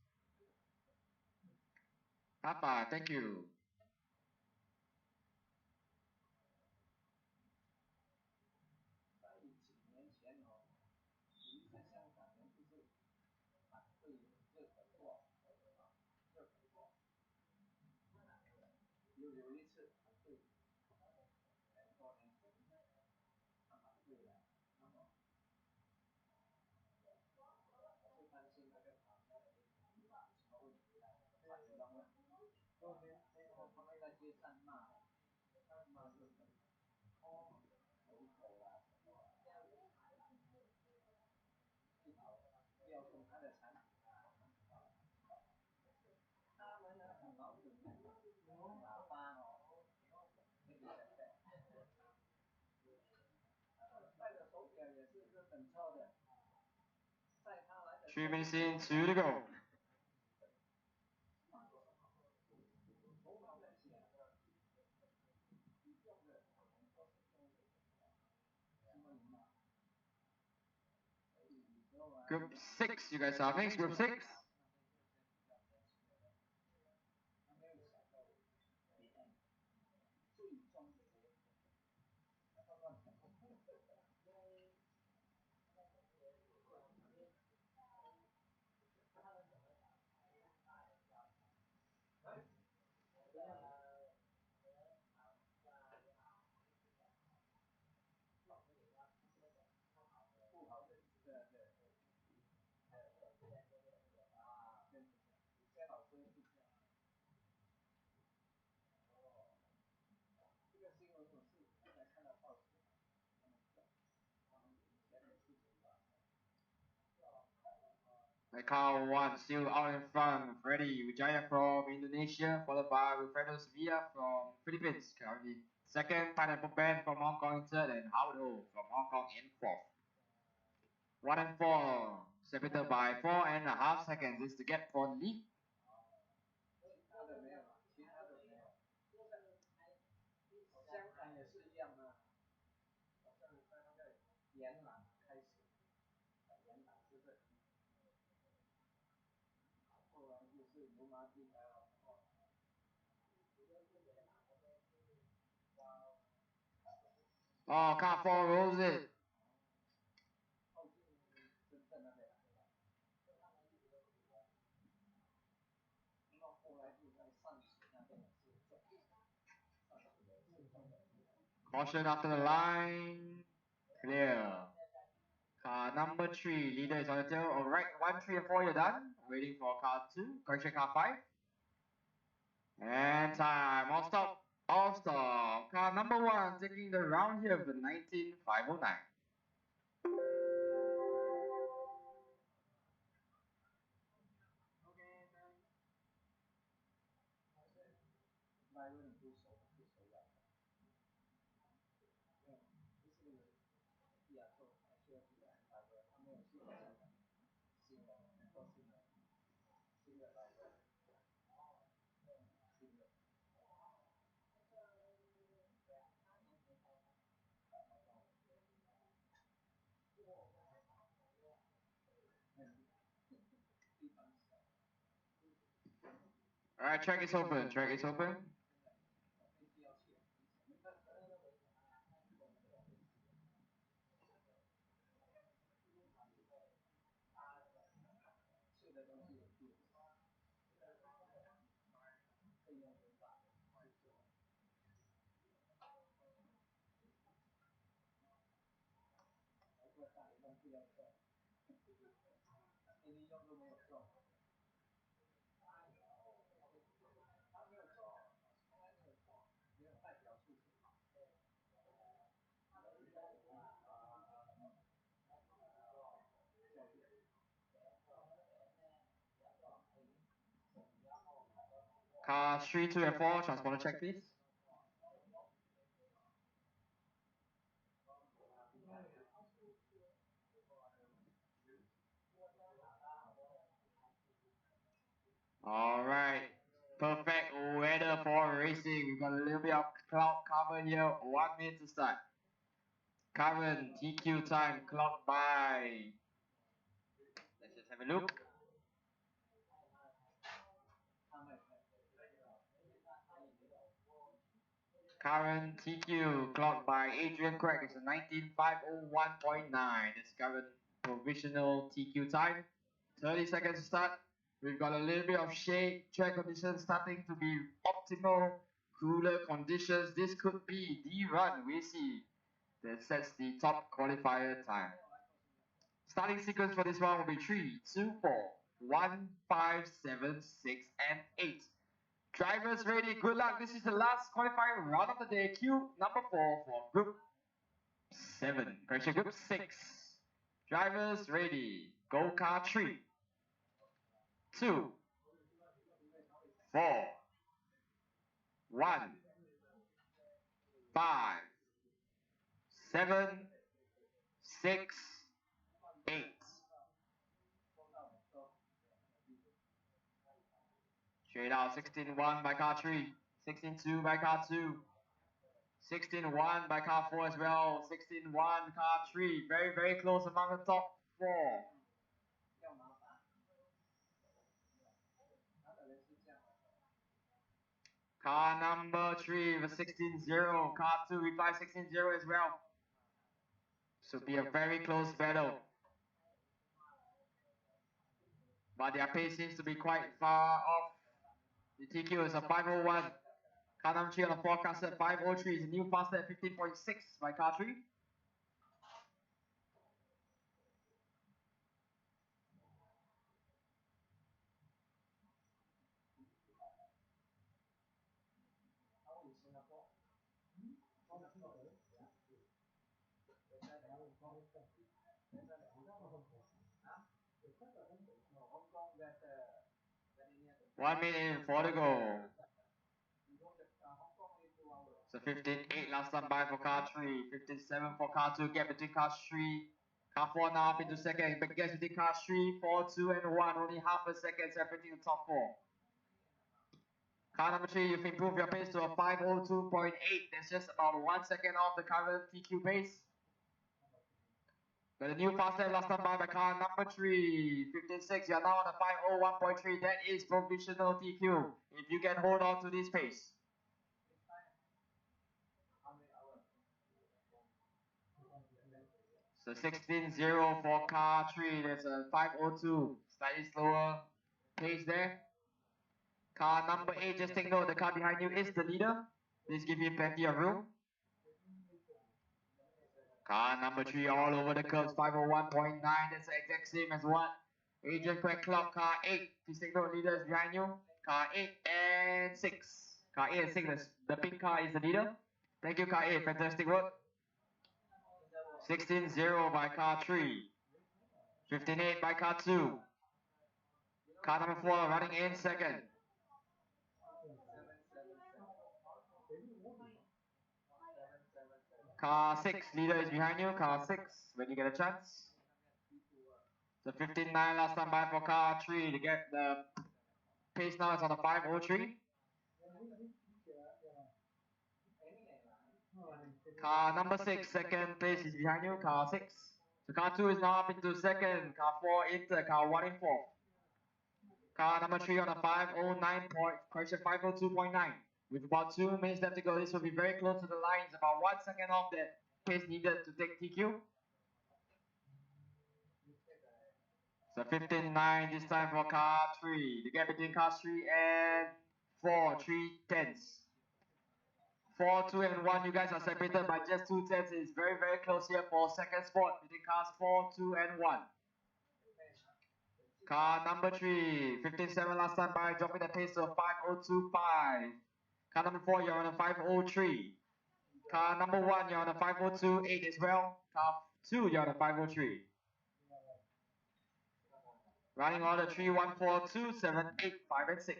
Car 5, thank you. 3 minutes in, 2 to go. Group 6, you guys are next, group 6. Car 1 still out in front. Freddy Wijaya from Indonesia, followed by Wilfredo Sevilla from Philippines. Currently second, Pineapple Band from Hong Kong in third, and Howdo from Hong Kong in fourth. 1 and 4 separated by 4.5 seconds is to get for the lead. Oh, car 4 rolls it. Caution after the line. Clear. Car number 3, leader is on the tail. Alright, 1, 3, and 4, you're done. Waiting for car 2, correction car 5. And time, all stop, all stop. Car number 1 taking the round here for 19,509. Alright, track is open, track is open. Cars 3, 2, and 4, transponder check please. Alright. Perfect weather for racing. We've got a little bit of cloud cover here. 1 minute to start. Current TQ time clocked by. Let's just have a look. Current TQ clocked by Adrian Craig is a 19501.9. That's current provisional TQ time. 30 seconds to start. We've got a little bit of shade. Track conditions starting to be optimal. Cooler conditions. This could be the run we see that sets the top qualifier time. Starting sequence for this one will be 3, 2, 4, 1, 5, 7, 6, and 8. Drivers ready, good luck. This is the last qualifying round of the day. Queue number 4 for group 7. Correction, group 6. Drivers ready. Go car 3, 2, 4, 1, 5, 7, 6, 8. Straight out 16-1 by car 3, 16-2 by car 2, 16-1 by car 4 as well, 16-1 car 3, very very close among the top 4. Car number 3 with 16-0, car 2 reply 16-0 as well. Should be a very close battle. But their pace seems to be quite far off. The TQ is a 501. Car number 3 on the forecast at 503 is a new faster at 15.6 by car 3. One minute for the go. So 15.8 last time by for car 3, 15.7 for car 2, gap between car 3. Car 4 now up into second, but gap between car 3, 4, 2 and 1, only half a second separating the top 4. Car number 3, you've improved your pace to a 502.8, that's just about 1 second off the current TQ pace. But the new fast lap last time by car number 3, 15.6, you're now on a 501.3, that is provisional TQ, if you can hold on to this pace. So 16.0 for car 3, there's a 502, slightly slower pace there. Car number 8, just take note, the car behind you is the leader. Please give you plenty of room. Car number 3 all over the curves, 501.9, that's the exact same as what Adrian Craig clock. Car 8, please take note, leader is behind you. Car 8 and 6. Car 8 and 6, the pink car is the leader. Thank you car 8, fantastic work. 16.0 by car 3. 15.8 by car 2. Car number 4 running in second. Car 6, leader is behind you. Car 6, when you get a chance. So 15.9 last time by for car 3 to get the pace now is on the 503. Car number 6, second place is behind you. Car 6. So car 2 is now up into second. Car 4 into car 1 in 4. Car number 3 on a 509 point, correction 502.9. With about 2 minutes left to go, this will be very close to the lines, about 1 second off the pace needed to take TQ. So 15.9 this time for car 3. The gap between car 3 and 4, 3 tenths. 4, 2 and 1, you guys are separated by just 2 tenths. It's very very close here for second spot between cars 4, 2 and 1. Car number 3, 15.7 last time by, dropping the pace to a 502.5. Car number 4, you're on a 503. Car number 1, you're on a 502.8 as well. Car 2, you're on a 503. Running order 3, 1, 4, 2, 7, 8, 5 and 6.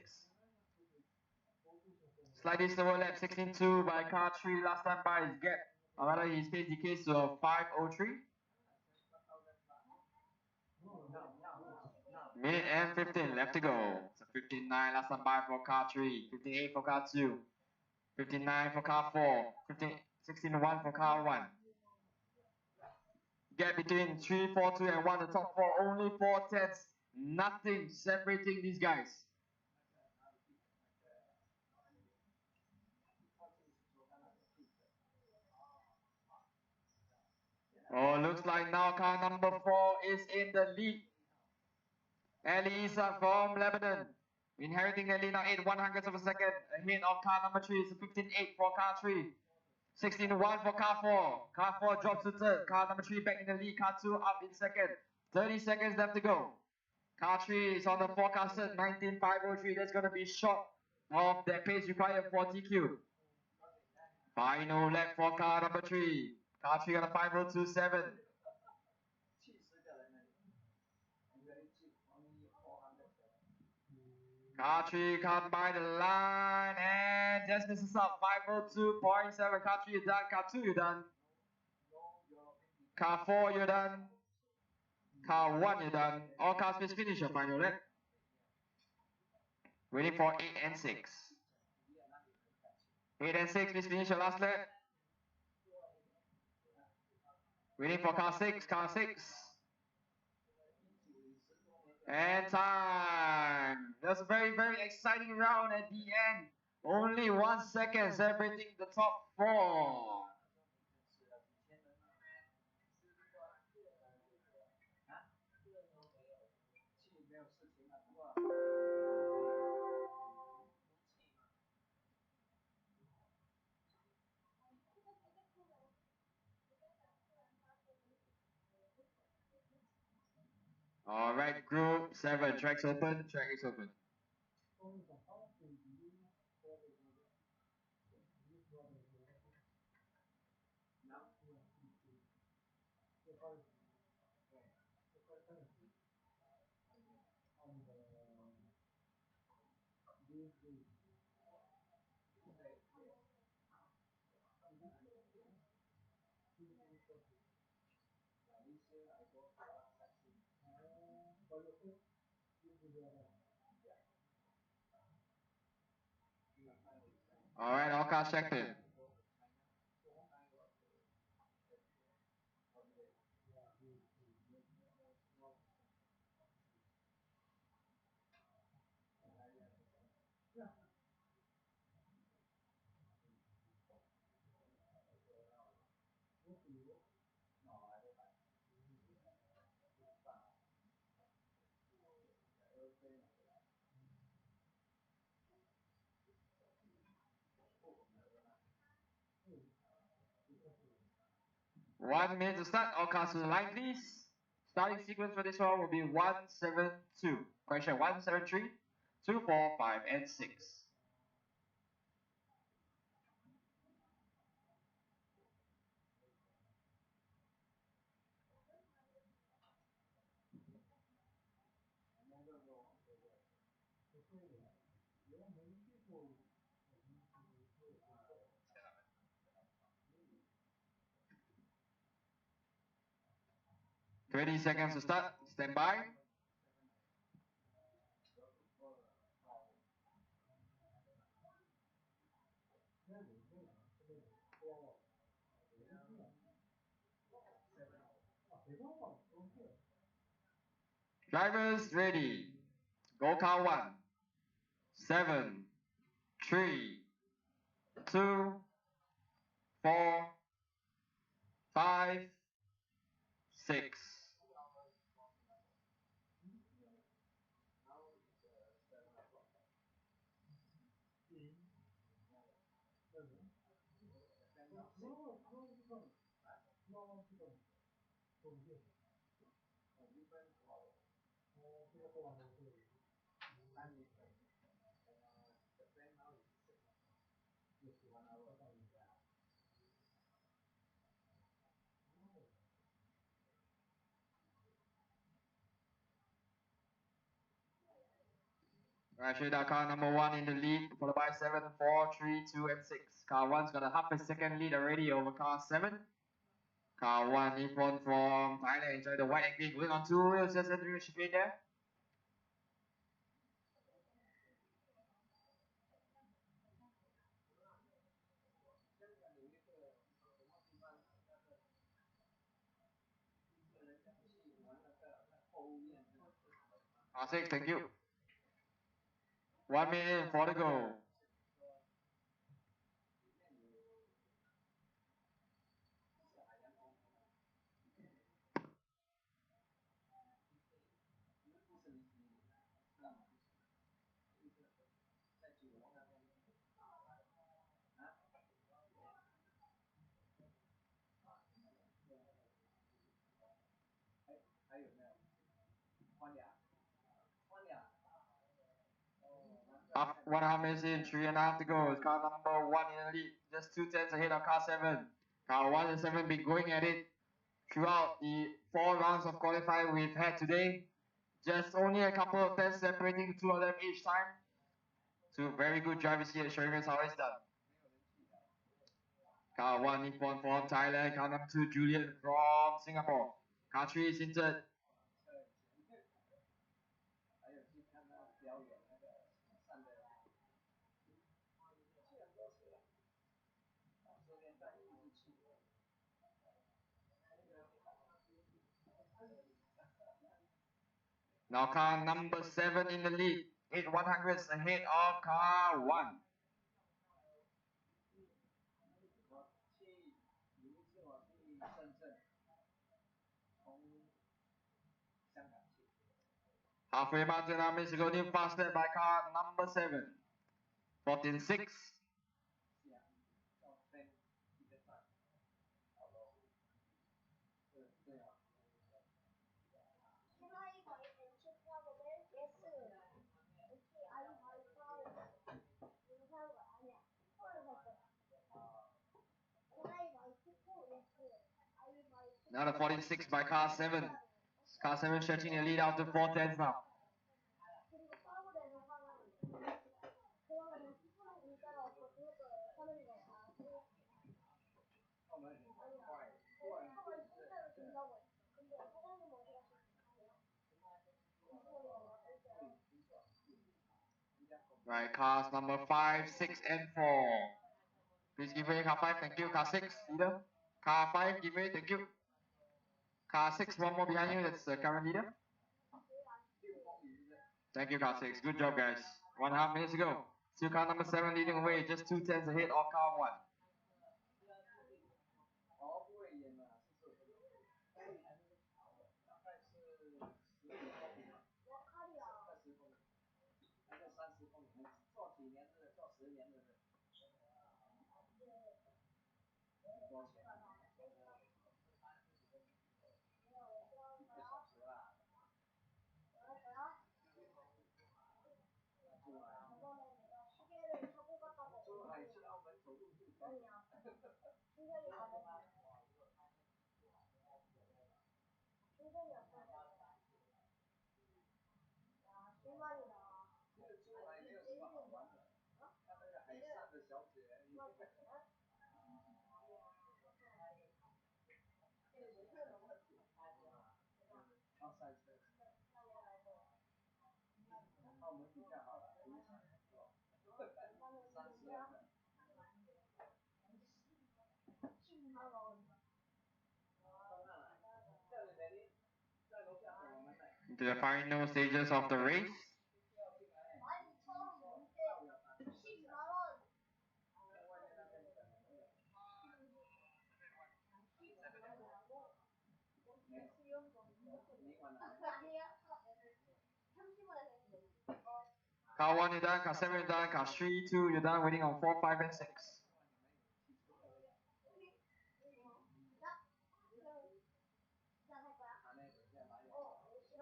Slightly slower lap 16.2 by car 3 last time by his gap. Or rather his pace decays to a 503. Minute and 15 left to go. So 59 last time by for car 3, 58 for car 2, 59 for car 4, 61 for car 1. Gap between 3, 4, 2 and 1, the top 4, only 4 tenths, nothing separating these guys. Oh, looks like now car number 4 is in the lead. Ali Isa from Lebanon, inheriting the lead now 8/100ths of a second ahead of car number 3. It's 15.8 for car 3, 16.1 for car 4. Car 4 drops to third. Car number 3 back in the lead. Car 2 up in second. 30 seconds left to go. Car 3 is on the forecasted 19.503. That's going to be short of that pace required for TQ. Final lap for car number 3. Car 3 on a 5:02.7. Car 3 come by the line and just misses up 5:02.7. Car 3 you're done. Car 2 you're done. Car 4 you're done. Car 1 you're done. All cars please finish your final lap. Waiting for 8 and 6. 8 and 6 please finish your last lap. Waiting for car 6. Car 6. And time. That's a very, very exciting round at the end. Only 1 second separating the top 4. Alright, group 7. Tracks open. Track is open. Alright, all cars checked in. One minute to start. All cars to the line, please. Starting sequence for this one will be 172. Correction, 173, 2, 4, 5, and 6. Twenty seconds to start. Stand by. Drivers ready. Go car 1. 7, 3, 2, 4, 5, 6. Rashid car number 1 in the lead, followed by 7, 4, 3, 2, and 6. Car 1's got a half a second lead already over car 7. Car 1 in front from Thailand, enjoy the white and green, going on 2 wheels, just entering the chicane there. Car 6, thank you. 1 minute for the goal. Up 1.5 minutes in, 3.5 to go. It's car number 1 in the lead, just 2 tenths ahead of car 7. Car 1 and 7 been going at it throughout the 4 rounds of qualifying we've had today. Just only a couple of tenths separating the two of them each time. Two very good drivers here showing us how it's done. Car 1, Nippon from Thailand. Car number 2, Julian from Singapore. Car 3 is in third. Now car number 7 in the lead. 8/100ths ahead of car 1. Halfway mark, 2.5 minutes to go. New faster by car number 7. 14.6. Sungei Bai and Chicago Bears, yes sir. Okay, I my power. 영상과 아니야. 폴을 할 거야. Sungei Bai Chicago, yes sir. I my. Another 14.6 by car 7. Car 7 stretching the lead out to 4 tenths now. 그리고 파워되는 상황. 그러면은 10분은 일자로 없고 그것도 하는 거야. 아니야. 그걸 진짜로 준다고 했어. 근데 사장님 어디 가셨어? Right, cars number 5, 6, and 4. Please give way car 5, thank you. Car 6, leader. Car 5, give way, thank you. Car 6, one more behind you, that's the current leader. Thank you, car 6. Good job, guys. 1.5 minutes to go. Still car number 7 leading away, just 2 tenths ahead of car 1. 저번에 내가 시계를 사고 갔다고. 아니야. 충전이 안 됐어. 충전이 없어서. 야, 실망이다. 어? Into the final stages of the race. 12,000원 뭔데? 12만원. 아니야. 30원에 샀어. Car 1 you're done, car 7 you're done, car 3, 2 you're done, waiting on 4, 5, and 6.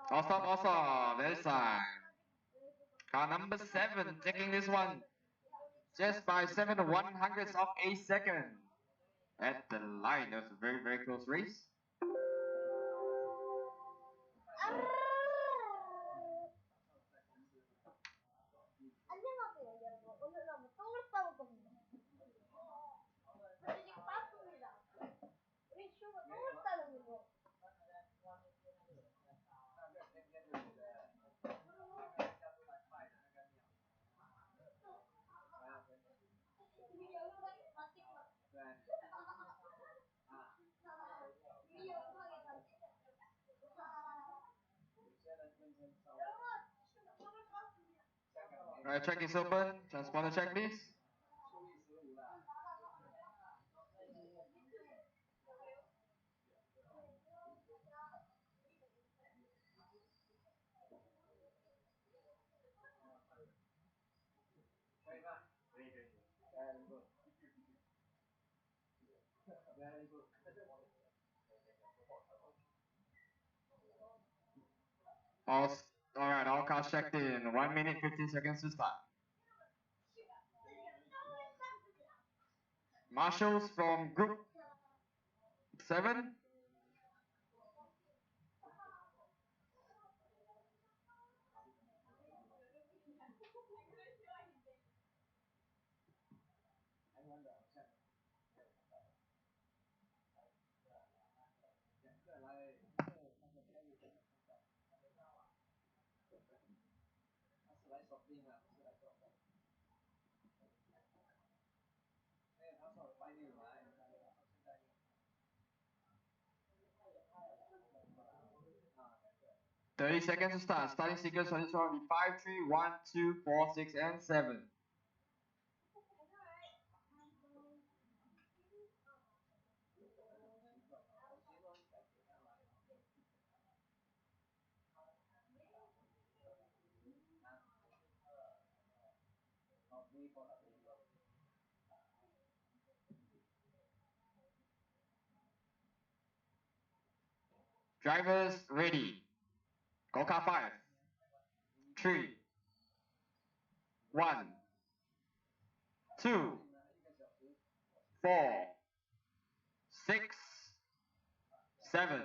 Awesome, that's time. Car number 7 taking this one just by 7/100ths of a second. At the line, that was a very, very close race. 안녕하세요 여러분. 오늘 한번 똥을 싸울 겁니다. 우리 지금 땄습니다. 우리 슈가 똥을 싸는 거. 이 영상에 다 찍어. 이 영상에 다 찍어. Alright, track is open. Transponder check, please. Alright, all cars checked in. 1 minute 15 seconds to start. Marshals from group 7. Thirty seconds to start. Starting sequence on this one will be 5, 3, 1, 2, 4, 6, and 7. Drivers ready. Go car 5, 3, 1, 2, 4, 6, 7.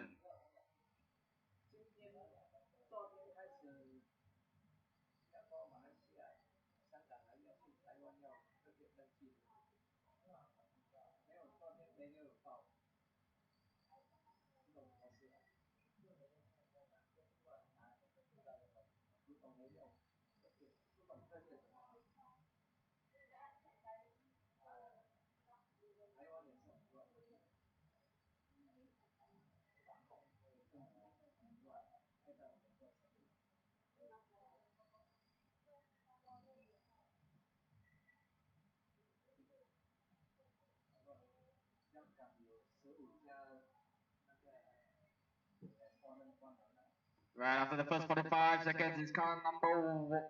Right after the first 45 seconds is car number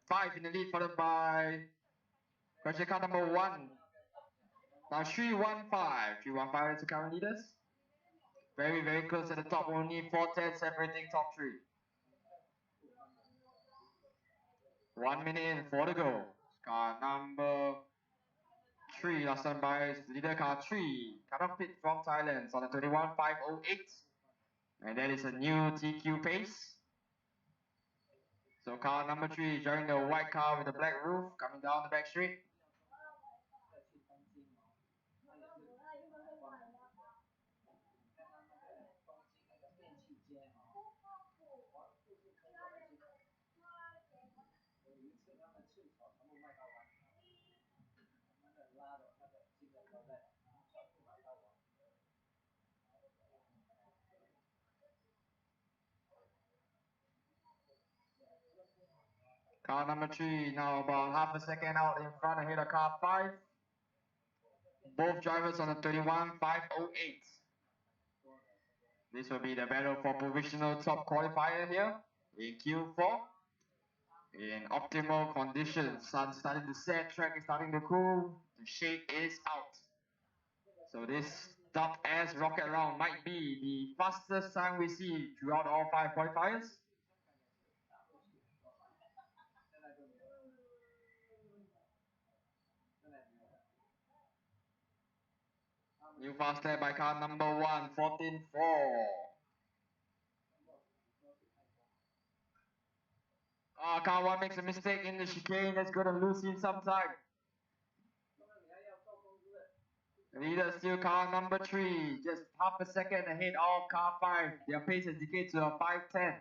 5 in the lead, followed by question car number 1. Now 315. 315 is the current leaders. Very, very close at the top, only 4 tenths separating top 3. 1 minute and 4 to go. Car number 3, last time by is leader car 3. Cut off pit from Thailand on the 21.508. And that is a new TQ pace. So car number 3 joining the white car with the black roof coming down the back straight. Car number 3 now about half a second out in front ahead of car 5. Both drivers on the 21.508. This will be the battle for provisional top qualifier here in Q4. In optimal conditions, sun starting to set, track is starting to cool, the shade is out. So this top S rocket round might be the fastest time we see throughout all 5 qualifiers. New fast lap by car number 1, 14.4. Car 1 makes a mistake in the chicane, that's going to lose him some time. Leader still car number 3, just half a second ahead of car 5. Their pace has decayed to a 5:10.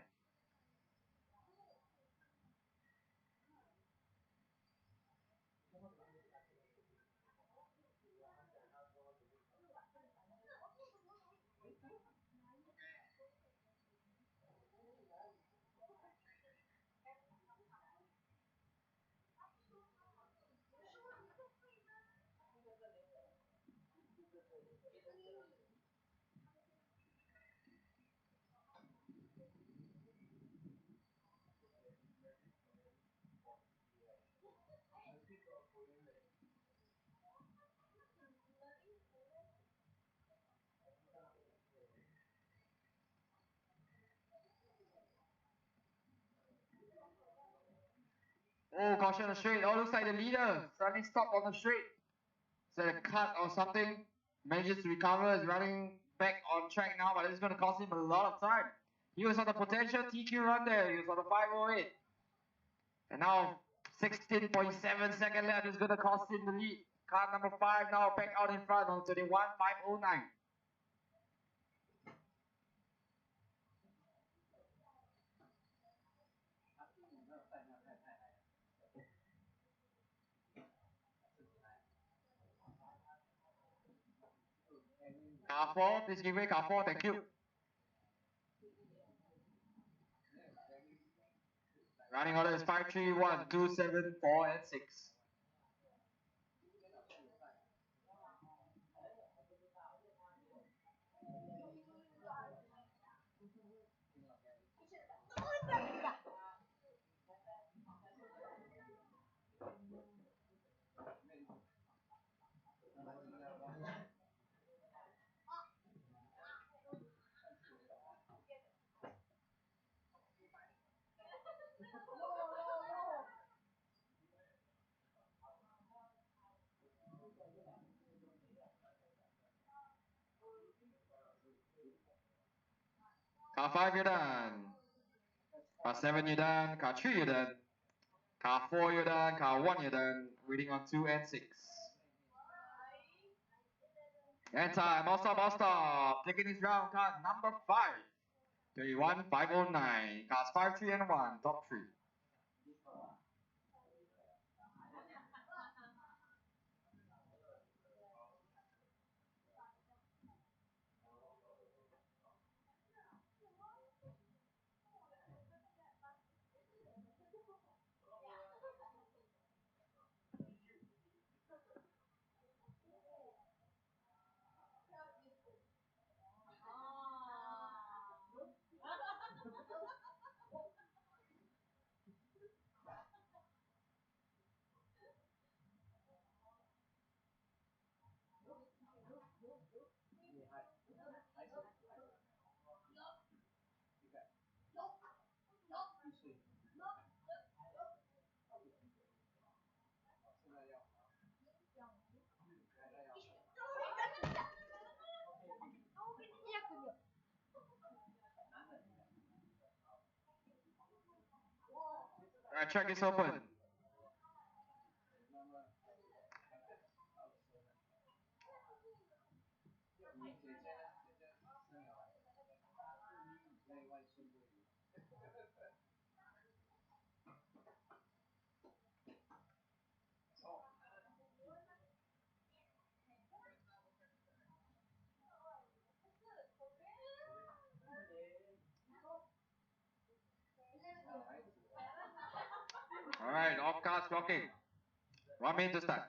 Oh, caution on the straight. Oh, looks like the leader suddenly stopped on the straight. Is that a cut or something? Manages to recover, is running back on track now, but it's going to cost him a lot of time. He was on the potential TQ run there. He was on the 508. And now 16.7 second left is going to cost him the lead. Car number 5 now back out in front on 21.509. Car 4, please give way car 4, thank you. Running order is 5, 3, 1, 2, 7, 4, and 6. Car 5, you're done. Car 7, you're done. Car 3, you're done. Car 4, you're done. Car 1, you're done. Waiting on 2 and 6. And time, all stop. Taking this round, car number 5. 31.509. Cars 5, 3, and 1, top 3. Alright, track is open. Alright, off cards blocking. 1 minute to start.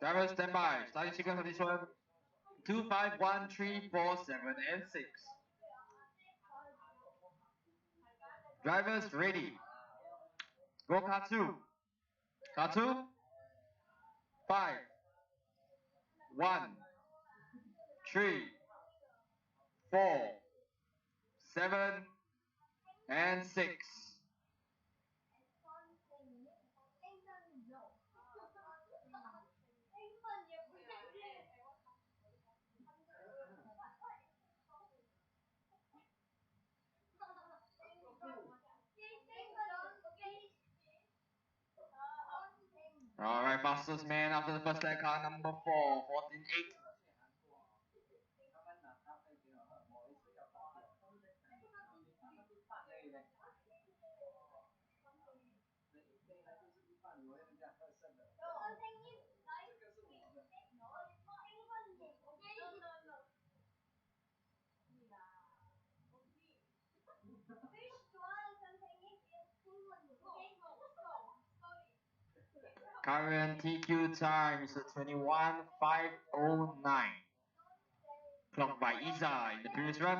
Driver standby. Starting sequence of this one. 2, 5, 1, 3, 4, 7, and 6. Drivers ready. Go car 2. Car 2. 5, 1, 3, 4, 7, and 6. Alright, fastest man after the first lap, car number 4, 14.8. Current TQ time is 21.509. Clocked by Isa in the previous run.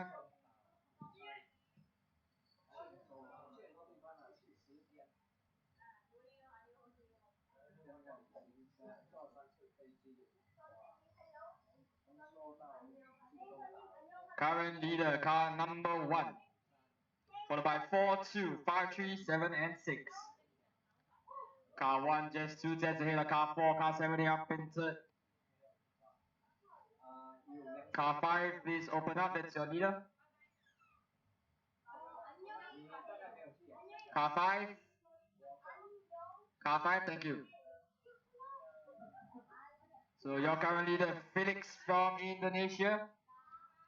Current leader, car number 1. Followed by 4, 2, 5, 3, 7, and 6. Car 1 just 2 tenths ahead of car 4, car 7 up in third. Car 5, please open up, that's your leader. Car 5. Car 5, thank you. So your current leader, Felix from Indonesia.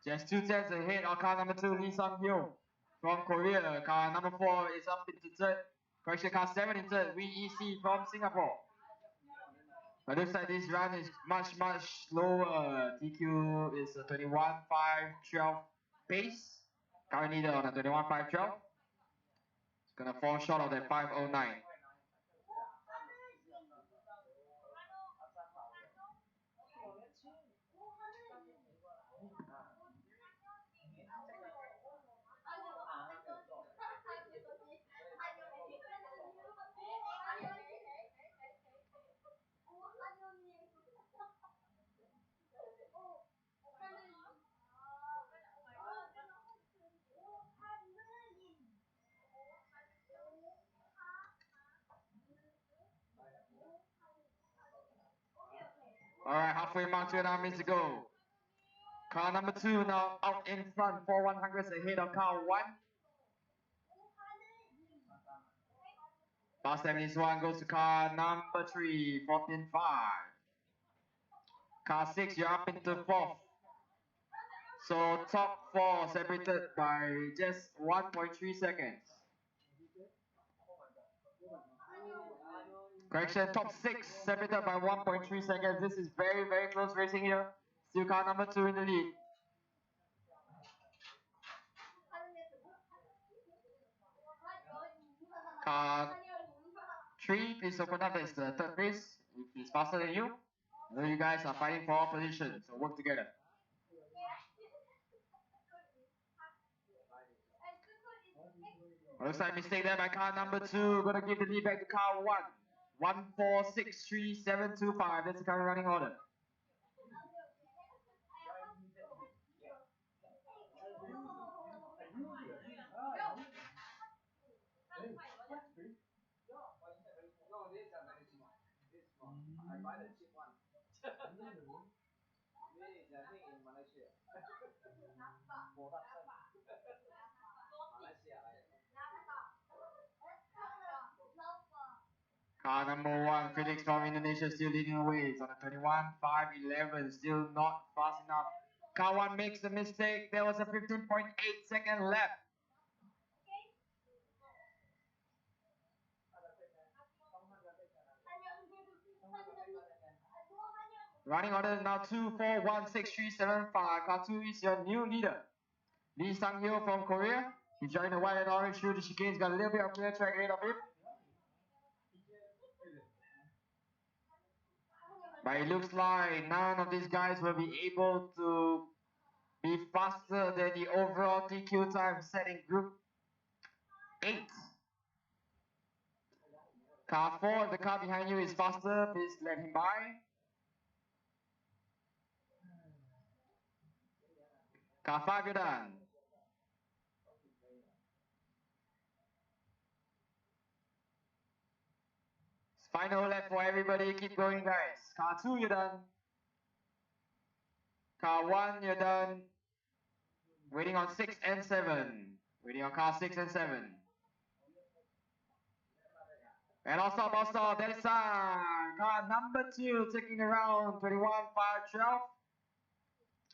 Just 2 tenths ahead of car number 2, Lee Sung-hyo from Korea. Car number 4 is up into third. Correction, car 7 in third, VEC from Singapore. But looks like this run is much slower. TQ is a 21.512 pace. Current leader on a 21.512. It's gonna fall short of that 509. Alright, halfway mark, 2.5 minutes to go. Car number 2 now out in front, 4 100s ahead of car 1. Last 7 minutes 1 goes to car number 3, 14.5. Car 6, you're up into 4th. So top 4 separated by just 1.3 seconds. Correction, top 6 separated by 1.3 seconds. This is very close racing here. Still car number 2 in the lead. Car 3, please open up as the third race. If he's faster than you, I know you guys are fighting for position, so work together. Looks like mistake there by car number 2. Gonna give the lead back to car 1. 1, 4, 6, 3, 7, 2, 5. That's the current running order. Car number 1, Felix from Indonesia, still leading away. It's on the 21.511, still not fast enough. Car 1 makes the mistake. There was a 15.8 second left. Running order now 2, 4, 1, 6, 3, 7, 5. Car 2 is your new leader. Lee Sung-hyo from Korea. He's joined the white and orange through the chicane. He's got a little bit of clear track ahead of him. But it looks like none of these guys will be able to be faster than the overall TQ time set in Group 8. Car 4, if the car behind you is faster, please let him by. Car 5, you're done. Final lap for everybody, keep going guys. Car 2, you're done. Car 1, you're done. Waiting on 6 and 7. Waiting on car 6 and 7. And also, that is car number 2 taking around 21,512.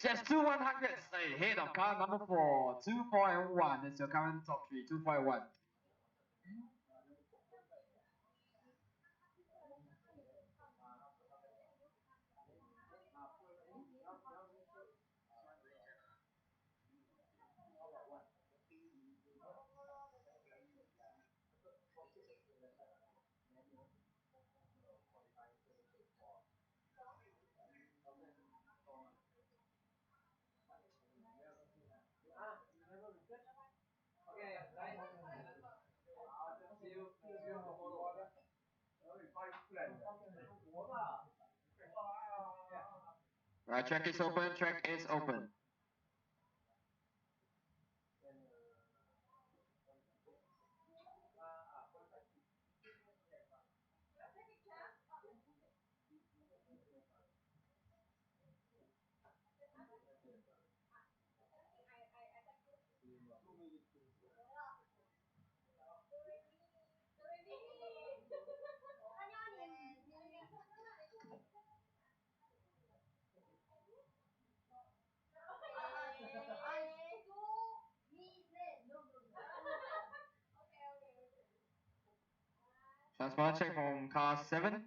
Just 2/100 ahead of car number 4, 2, 4, and 1. That's your current top 3, 2, 4, and 1. Right, track is open, track is open. Transponder check from car 7.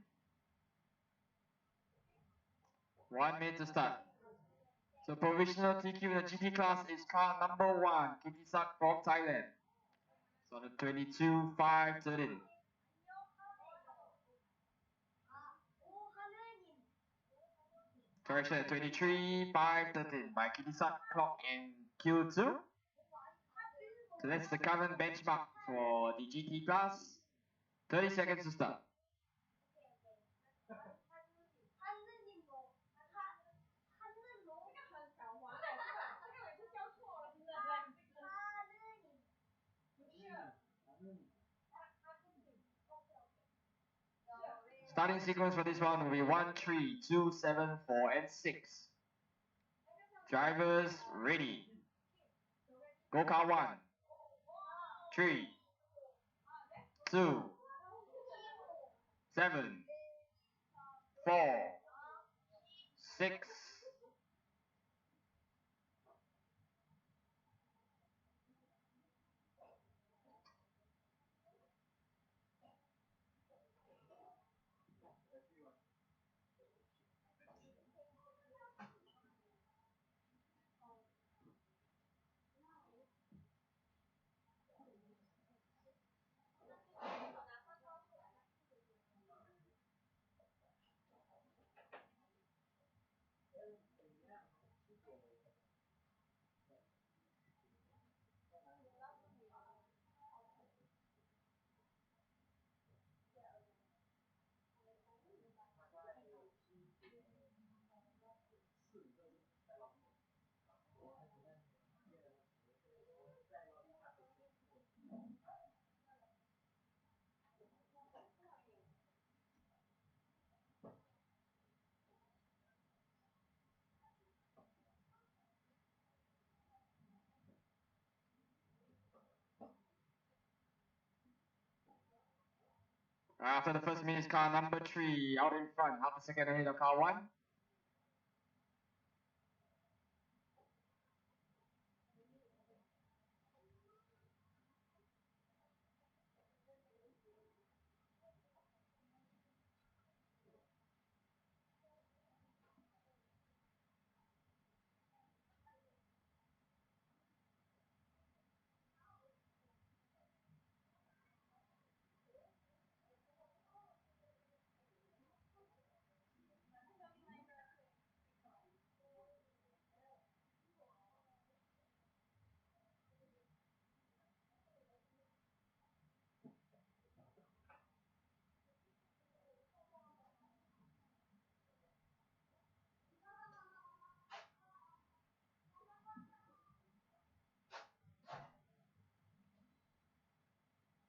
1 minute to start. So provisional TQ in the GT class is car number 1, Kitisak from Thailand. So on the 22,513. Correction at 23,513 by Kitisak clock in Q2. So that's the current benchmark for the GT class. 30 seconds to start. Starting sequence for this one will be 1, 3, 2, 7, 4, and 6. Drivers ready. Go car 1, 3, 2, 7, 4, 6. After the first minute is car number 3 out in front, half a second ahead of car 1.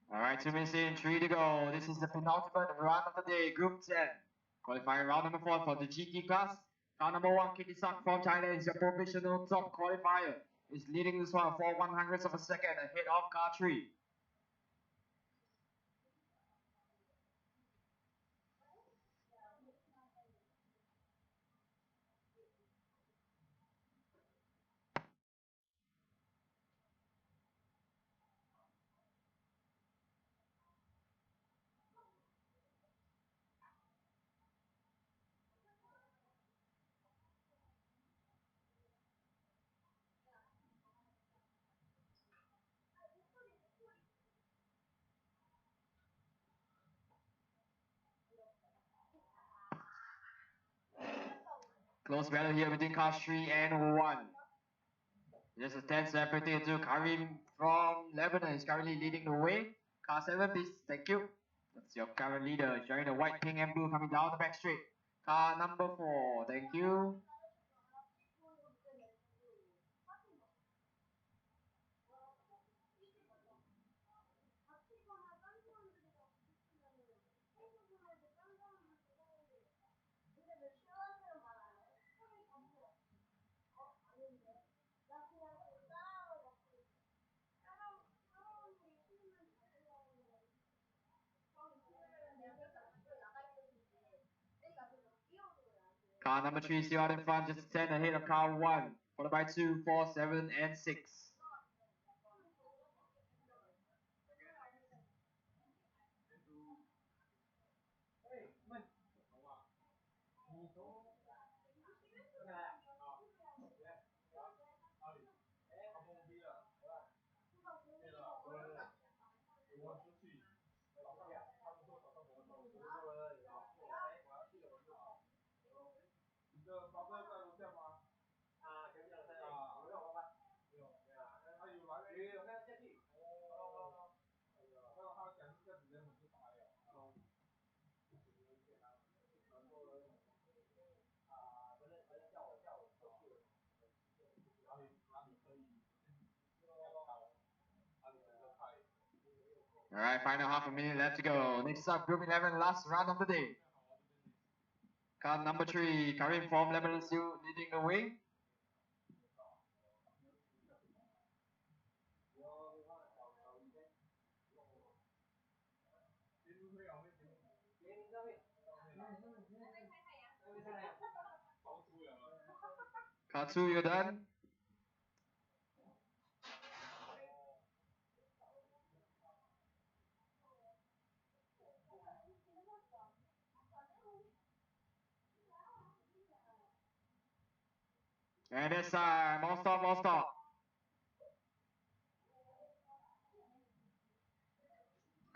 Alright, 2 minutes in, 3 to go. This is the penultimate run of the day, Group 10. Qualifying round number 4 for the GT class. Car number 1, Kitisak from Thailand is your provisional top qualifier. Is leading this one for 1/100 of a second ahead of car 3. Close battle here between cars 3 and 1. There's a tense separating to Karim from Lebanon is currently leading the way. Car 7, please, thank you. That's your current leader, showing the white, pink, and blue coming down the back straight. Car number 4, thank you. Car number 3 still out in front, just 10 ahead of car 1, followed by 2, 4, 7, and 6. Alright, final half a minute left to go. Next up, Group 11, last round of the day. Car number 3, Karim from Lebanon still leading the way. Car 2, you're done. And this time, all stop, all stop.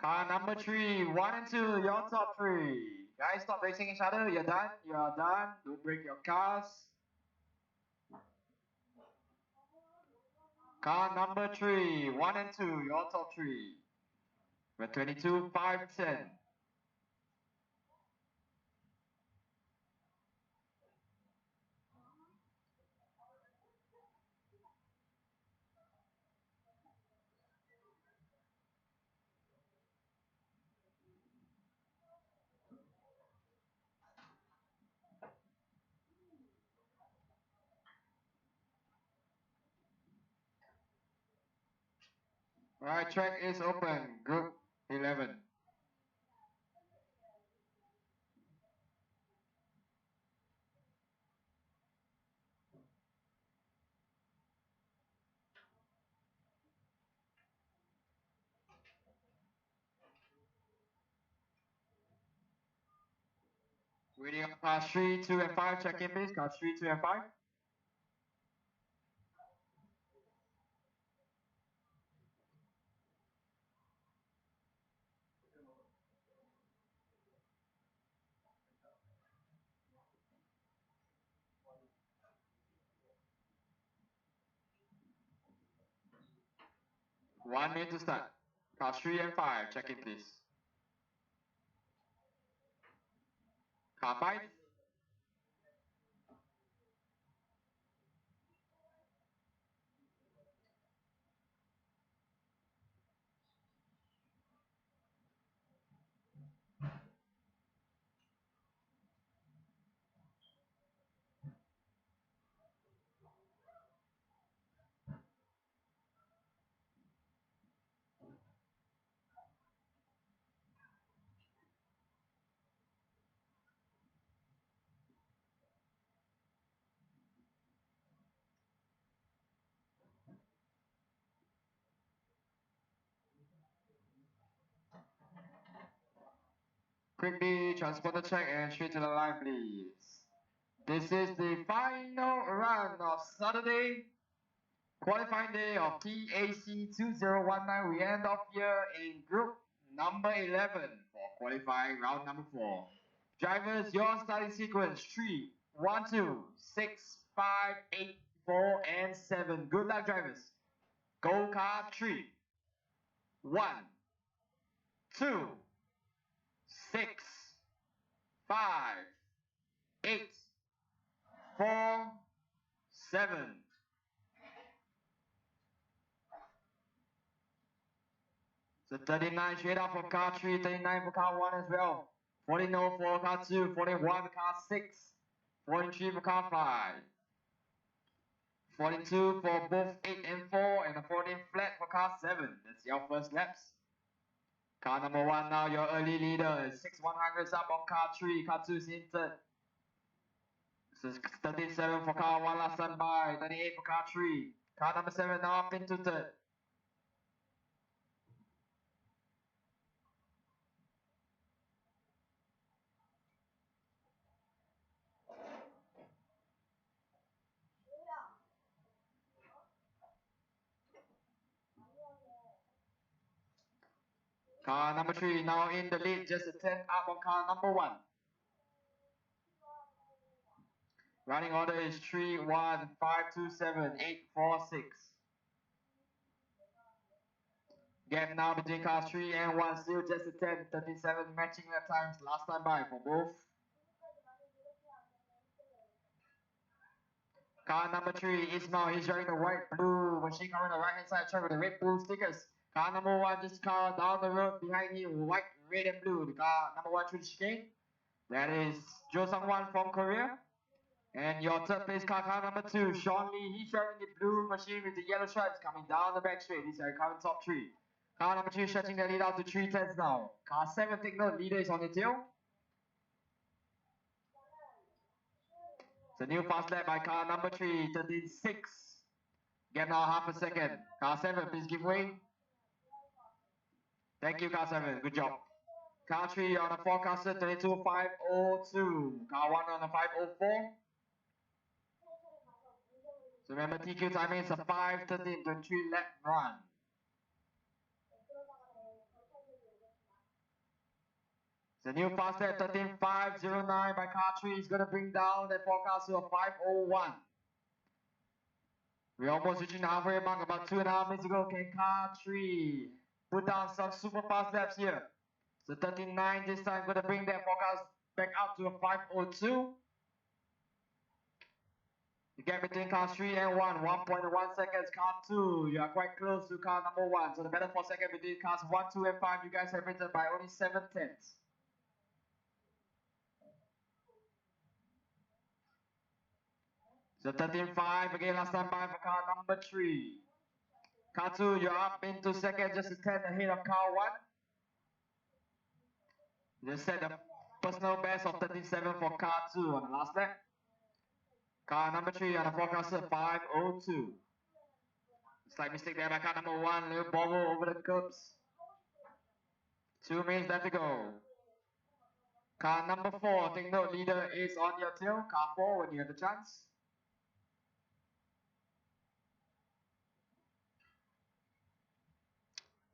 Car number 3, 1 and 2, your top 3. Guys, stop racing each other. You're done. You are done. Don't break your cars. Car number 3, 1 and 2, your top 3. We're 22, 5, 10. Alright, track is open. Group 11. Waiting on cars 3, 2, and 5. Check in, please. Cars 3, 2, and 5. One minute to start. Cars 3 and 5. Check in, please. Car 5. Quickly transport the check and straight to the line, please. This is the final run of Saturday, qualifying day of TAC 2019. We end off here in group number 11 for qualifying round number 4. Drivers, your starting sequence 3, 1, 2, 6, 5, 8, 4, and 7. Good luck, drivers. Go car 3. 1, 2, 6, 5, 8, 4, 7. So 39 straight up for car 3, 39 for car 1 as well. 40 no for car 2, 41 for car 6, 43 for car 5. 42 for both 8 and 4, and a 14 flat for car 7. That's your first laps. Car number 1 now, your early leader. 6/100s up on car 3, car 2 is in third. So 37 for car 1 last time by, 38 for car 3. Car number 7 now up into third. Car number 3 now in the lead, just a 10 up on car number 1. Running order is 3, 1, 5, 2, 7, 8, 4, 6. Gap now between cars 3 and 1, still just a 10, 37 matching lap times last time by for both. Car number 3, Ismail, he's wearing the white blue machine car on the right hand side track with the red blue stickers. Car number 1, just car down the road behind him, white, red and blue. The car number 1 through the chicane. That is Jo Sang-wan from Korea. And your third place car number 2, Sean Lee, he's wearing the blue machine with the yellow stripes coming down the back straight. He's coming top 3. Car number 3 stretching the lead out to 3 tenths now. Car 7, take note, leader is on the tail. It's a new fast lap by car number 3, 13.6. Gap now half a second. Car 7, please give way. Thank you, car 7. Good job. Car 3 on the forecaster, 22.502. Car 1 on the 504. So remember, TQ timing is a 5:13.23 lap run. The new fast lap 13.509 by car 3 is going to bring down the forecast to a 5:01. We're almost reaching the halfway mark, about 2.5 minutes ago. Can car 3 put down some super fast laps here? So 13.9 this time, going to bring their forecast back up to a 5:02. The gap between car 3 and 1, 1.1 seconds. Car 2, you are quite close to car number 1. So the battle for second between cars 1, 2, and 5, you guys have written by only 7 tenths. So 13.5 again last time by for car number 3. Car 2, you're up into second, just a 10 ahead of car 1. You just set a personal best of 13.7 for car 2 on the last lap. Car number 3 on the forecaster 5:02. Slight mistake there by car number 1, little bobble over the curbs. 2 minutes left to go. Car number 4, take note, leader is on your tail. Car 4 when you have the chance.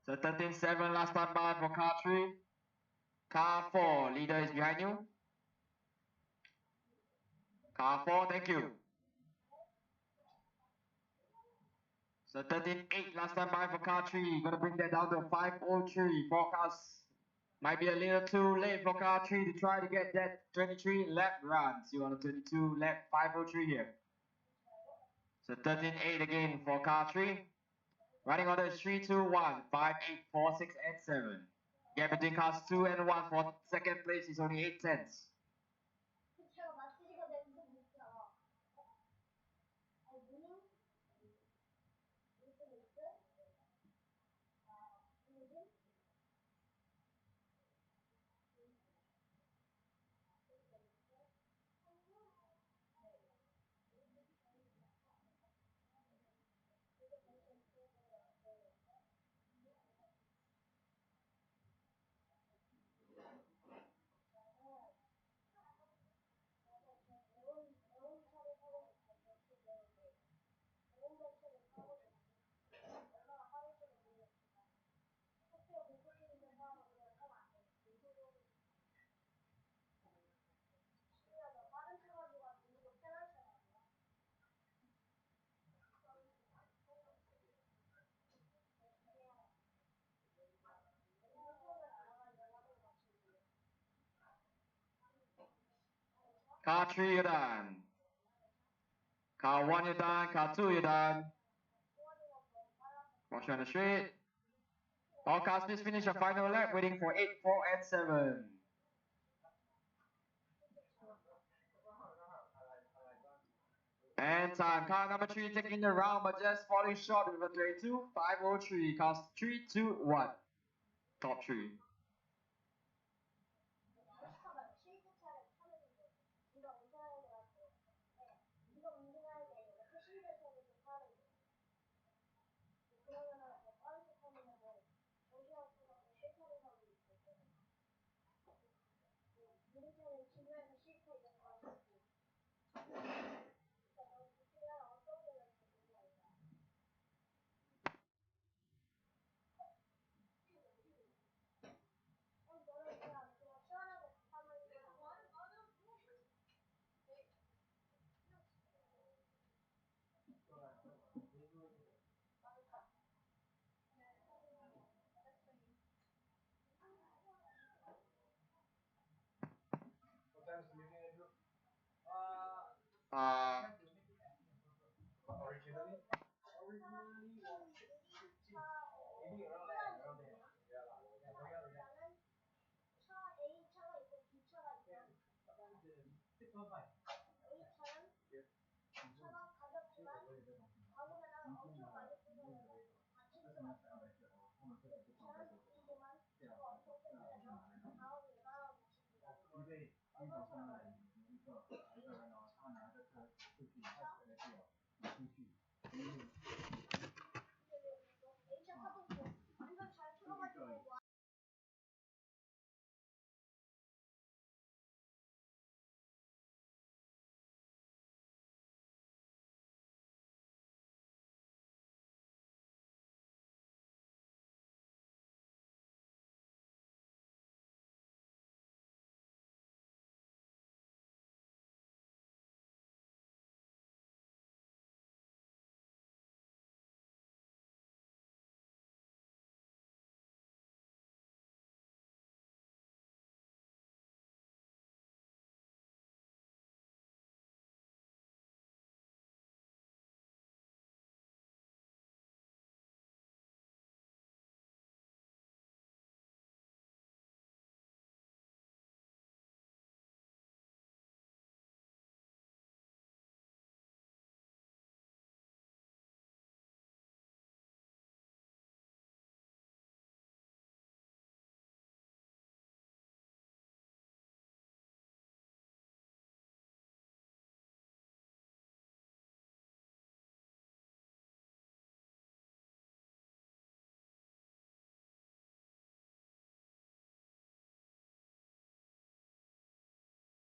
So 13.7 last time by for car 3. Car 4, leader is behind you. Car 4, thank you. So 13.8 last time by for car 3. Gonna bring that down to 5:03. Forecast might be a little too late for car 3 to try to get that 23 lap run. See you on the 22 lap 5:03 here. So 13.8 again for car 3. Running order is 3, 2, 1, 5, 8, 4, 6, and 7. Gap between cars 2 and 1 for second place is only 8 tenths. Car 3, you're done. Car 1, you're done. Car 2, you're done. Caution on the straight. All cars, please finish your final lap, waiting for 8, 4, and 7. And time. Car number 3 taking the round, but just falling short with a 32.503. Cars 3, 2, 1. Top 3. 잠깐만, 실드차를 타는데 네가 운전하는 거 같아. 네, 네가 운전하는 게 아니라 그 실드차를 타는 거. 그러면은 빠르게 타면은 정신없어서 실타를 하고 있거든. 우리차는 지구에서 실타 이런 거 하고 있고. 그러니까 너 그냥 어떤 게 좋은 거 알까? 너는 그냥 시원하게 타면 돼. What time is the meeting, Andrew? Originally? Meeting around there. 나는 차 A차가 있고 B차가 있어. A차는 차가 가볍지만 박으면 엄청 많이 부서져서 다칠 수가 있어. B차는 B지만 차가 엄청 세서 다음에 웬만하면 다칠 수가 있어. 이것처럼